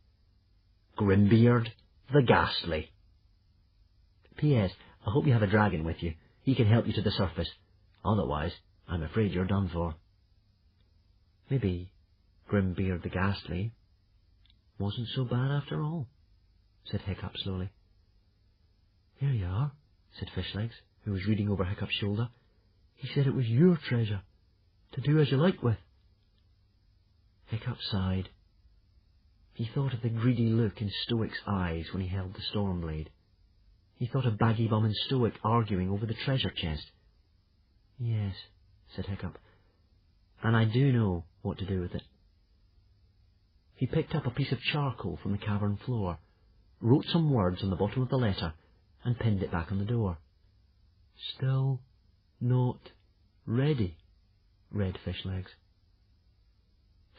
Grimbeard the Ghastly. P.S. I hope you have a dragon with you. He can help you to the surface. Otherwise, I'm afraid you're done for. Maybe Grimbeard the Ghastly wasn't so bad after all, said Hiccup slowly. Here you are, said Fishlegs, who was reading over Hiccup's shoulder. He said it was your treasure, to do as you like with. Hiccup sighed. He thought of the greedy look in Stoic's eyes when he held the storm blade. He thought of Baggybum and Stoic arguing over the treasure chest. Yes, said Hiccup, and I do know what to do with it. He picked up a piece of charcoal from the cavern floor, wrote some words on the bottom of the letter, and pinned it back on the door. Still not ready, read Fishlegs.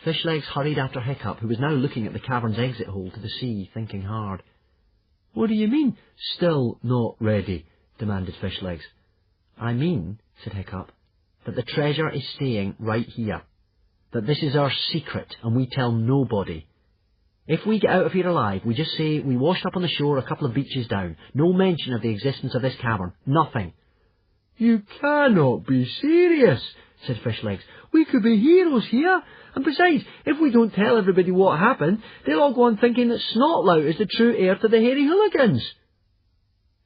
Fishlegs hurried after Hiccup, who was now looking at the cavern's exit hole to the sea, thinking hard. What do you mean, still not ready? Demanded Fishlegs. I mean, said Hiccup, that the treasure is staying right here. That this is our secret, and we tell nobody. If we get out of here alive, we just say we washed up on the shore a couple of beaches down. No mention of the existence of this cavern. Nothing. You cannot be serious, said Fishlegs. We could be heroes here. And besides, if we don't tell everybody what happened, they'll all go on thinking that Snotlout is the true heir to the hairy hooligans.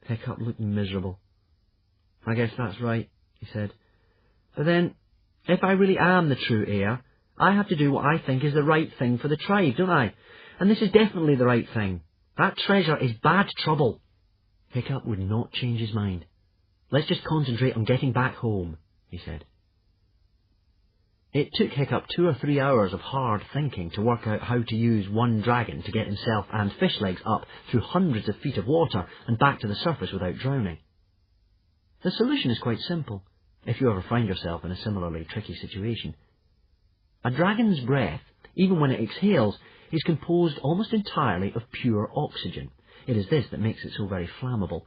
Hiccup looked miserable. I guess that's right, he said. But then, if I really am the true heir, I have to do what I think is the right thing for the tribe, don't I? And this is definitely the right thing. That treasure is bad trouble. Hiccup would not change his mind. Let's just concentrate on getting back home, he said. It took Hiccup 2 or 3 hours of hard thinking to work out how to use one dragon to get himself and Fishlegs up through hundreds of feet of water and back to the surface without drowning. The solution is quite simple, if you ever find yourself in a similarly tricky situation. A dragon's breath, even when it exhales, is composed almost entirely of pure oxygen. It is this that makes it so very flammable.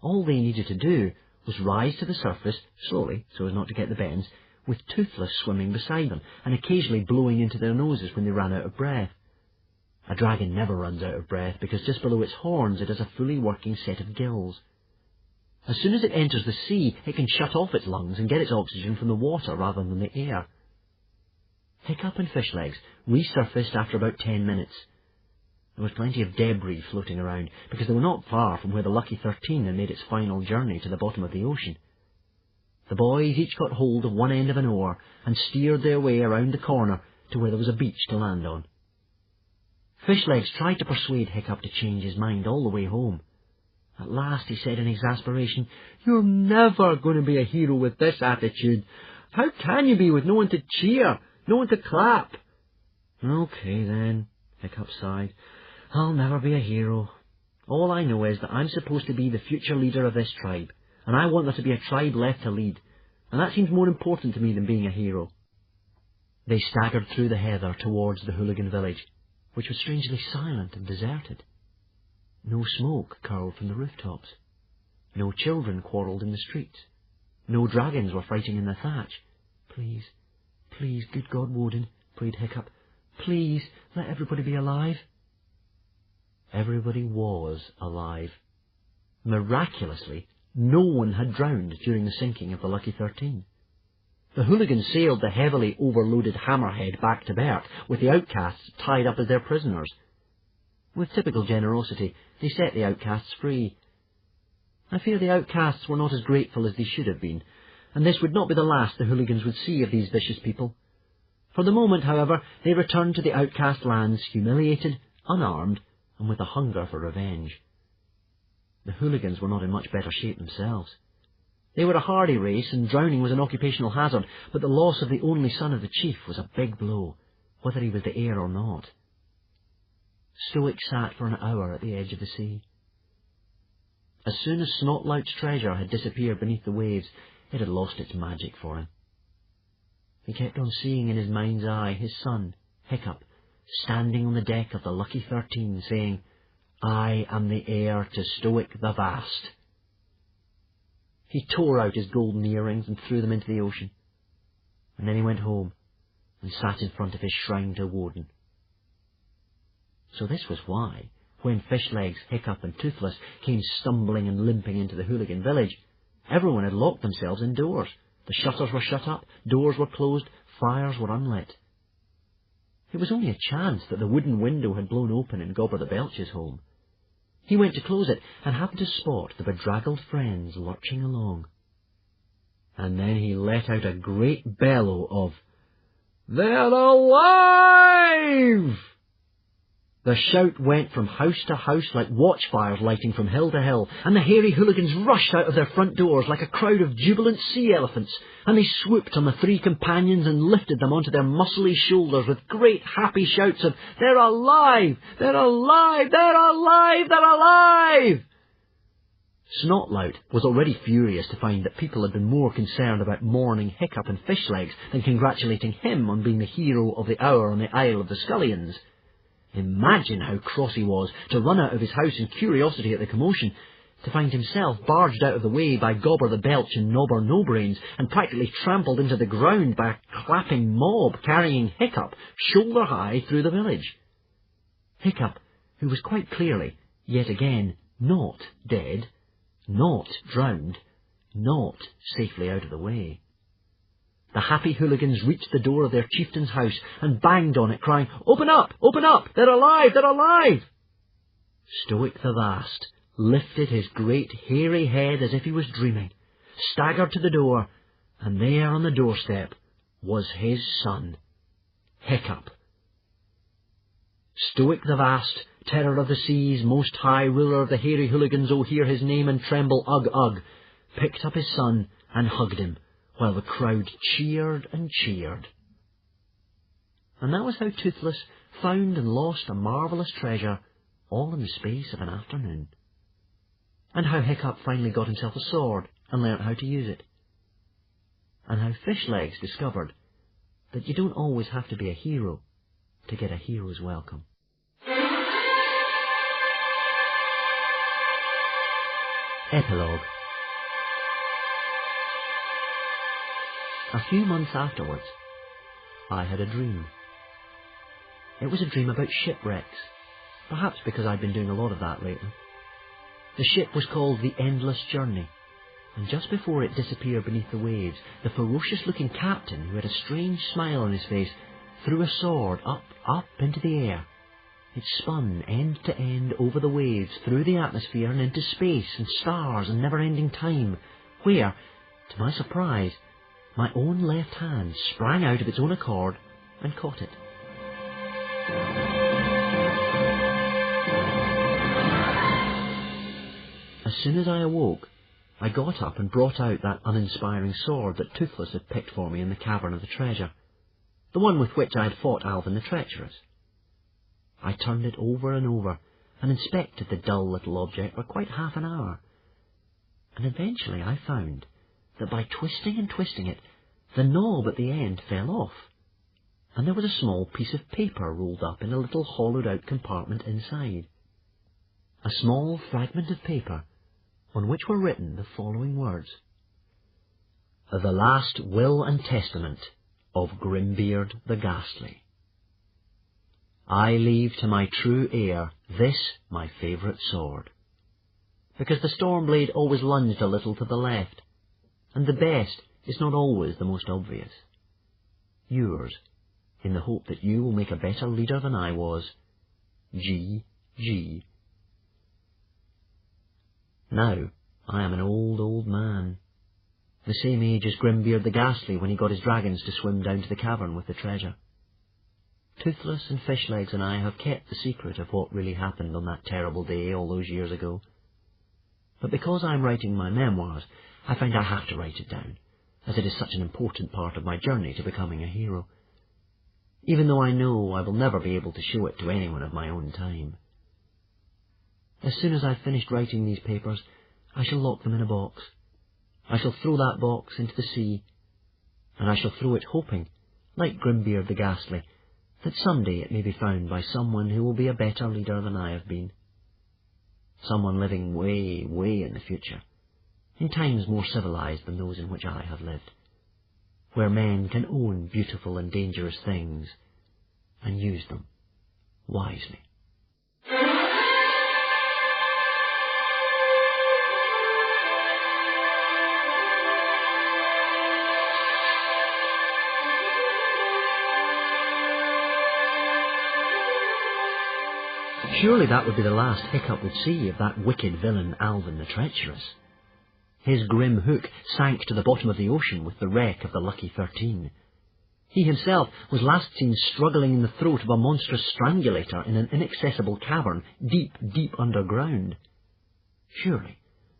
All they needed to do was rise to the surface, slowly, so as not to get the bends, with Toothless swimming beside them, and occasionally blowing into their noses when they ran out of breath. A dragon never runs out of breath, because just below its horns it has a fully working set of gills. As soon as it enters the sea, it can shut off its lungs and get its oxygen from the water rather than the air. Hiccup and Fishlegs resurfaced after about 10 minutes. There was plenty of debris floating around, because they were not far from where the Lucky 13 had made its final journey to the bottom of the ocean. The boys each got hold of one end of an oar and steered their way around the corner to where there was a beach to land on. Fishlegs tried to persuade Hiccup to change his mind all the way home. At last he said in exasperation, "You're never going to be a hero with this attitude. How can you be with no one to cheer, no one to clap?" "Okay then," Hiccup sighed. "I'll never be a hero. All I know is that I'm supposed to be the future leader of this tribe, and I want there to be a tribe left to lead, and that seems more important to me than being a hero." They staggered through the heather towards the hooligan village, which was strangely silent and deserted. No smoke curled from the rooftops. No children quarrelled in the streets. No dragons were fighting in the thatch. "Please, please, good God, Woden," prayed Hiccup, "please, let everybody be alive." Everybody was alive. Miraculously, no one had drowned during the sinking of the Lucky 13. The hooligans sailed the heavily overloaded Hammerhead back to Bert, with the outcasts tied up as their prisoners. With typical generosity, they set the outcasts free. I fear the outcasts were not as grateful as they should have been, and this would not be the last the hooligans would see of these vicious people. For the moment, however, they returned to the outcast lands humiliated, unarmed, and with a hunger for revenge. The hooligans were not in much better shape themselves. They were a hardy race, and drowning was an occupational hazard, but the loss of the only son of the chief was a big blow, whether he was the heir or not. Stoic sat for an hour at the edge of the sea. As soon as Snotlout's treasure had disappeared beneath the waves, it had lost its magic for him. He kept on seeing in his mind's eye his son, Hiccup, standing on the deck of the Lucky 13, saying, "I am the heir to Stoic the Vast." He tore out his golden earrings and threw them into the ocean, and then he went home and sat in front of his shrine to Woden. So this was why, when Fishlegs, Hiccup and Toothless came stumbling and limping into the hooligan village, everyone had locked themselves indoors. The shutters were shut up, doors were closed, fires were unlit. It was only a chance that the wooden window had blown open in Gobber the Belch's home. He went to close it and happened to spot the bedraggled friends lurching along. And then he let out a great bellow of, "They're alive!" The shout went from house to house like watchfires lighting from hill to hill, and the hairy hooligans rushed out of their front doors like a crowd of jubilant sea elephants, and they swooped on the three companions and lifted them onto their muscly shoulders with great happy shouts of, "They're alive! They're alive! They're alive! They're alive!" Snotlout was already furious to find that people had been more concerned about mourning Hiccup and Fishlegs than congratulating him on being the hero of the hour on the Isle of the Scullions. Imagine how cross he was to run out of his house in curiosity at the commotion, to find himself barged out of the way by Gobber the Belch and Nobber No-Brains, and practically trampled into the ground by a clapping mob carrying Hiccup shoulder high through the village. Hiccup, who was quite clearly, yet again, not dead, not drowned, not safely out of the way. The happy hooligans reached the door of their chieftain's house and banged on it, crying, "Open up! Open up! They're alive! They're alive!" Stoic the Vast lifted his great hairy head as if he was dreaming, staggered to the door, and there on the doorstep was his son, Hiccup. Stoic the Vast terror of the seas, most high ruler of the hairy hooligans, oh hear his name and tremble, ugh, ugh, picked up his son and hugged him, while the crowd cheered and cheered. And that was how Toothless found and lost a marvellous treasure, all in the space of an afternoon. And how Hiccup finally got himself a sword and learnt how to use it. And how Fishlegs discovered that you don't always have to be a hero to get a hero's welcome. Epilogue. A few months afterwards, I had a dream. It was a dream about shipwrecks, perhaps because I'd been doing a lot of that lately. The ship was called the Endless Journey, and just before it disappeared beneath the waves, the ferocious-looking captain, who had a strange smile on his face, threw a sword up into the air. It spun end to end over the waves, through the atmosphere and into space and stars and never-ending time, where, to my surprise, my own left hand sprang out of its own accord and caught it. As soon as I awoke, I got up and brought out that uninspiring sword that Toothless had picked for me in the cavern of the treasure, the one with which I had fought Alvin the Treacherous. I turned it over and over, and inspected the dull little object for quite half an hour, and eventually I found that by twisting and twisting it, the knob at the end fell off, and there was a small piece of paper rolled up in a little hollowed-out compartment inside. A small fragment of paper on which were written the following words: "The last will and testament of Grimbeard the Ghastly. I leave to my true heir this my favourite sword, because the Stormblade always lunged a little to the left, and the best is not always the most obvious. Yours, in the hope that you will make a better leader than I was, G.G. Now I am an old man, the same age as Grimbeard the Ghastly when he got his dragons to swim down to the cavern with the treasure. Toothless and Fishlegs and I have kept the secret of what really happened on that terrible day all those years ago. But because I am writing my memoirs, I find I have to write it down, as it is such an important part of my journey to becoming a hero, even though I know I will never be able to show it to anyone of my own time. As soon as I've finished writing these papers, I shall lock them in a box. I shall throw that box into the sea, and I shall throw it hoping, like Grimbeard the Ghastly, that someday it may be found by someone who will be a better leader than I have been. Someone living way, way in the future, in times more civilized than those in which I have lived, where men can own beautiful and dangerous things and use them wisely. Surely that would be the last Hiccup would see of that wicked villain Alvin the Treacherous. His grim hook sank to the bottom of the ocean with the wreck of the Lucky 13. He himself was last seen struggling in the throat of a monstrous strangulator in an inaccessible cavern deep, deep underground. Surely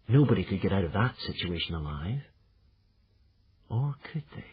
nobody could get out of that situation alive. Or could they?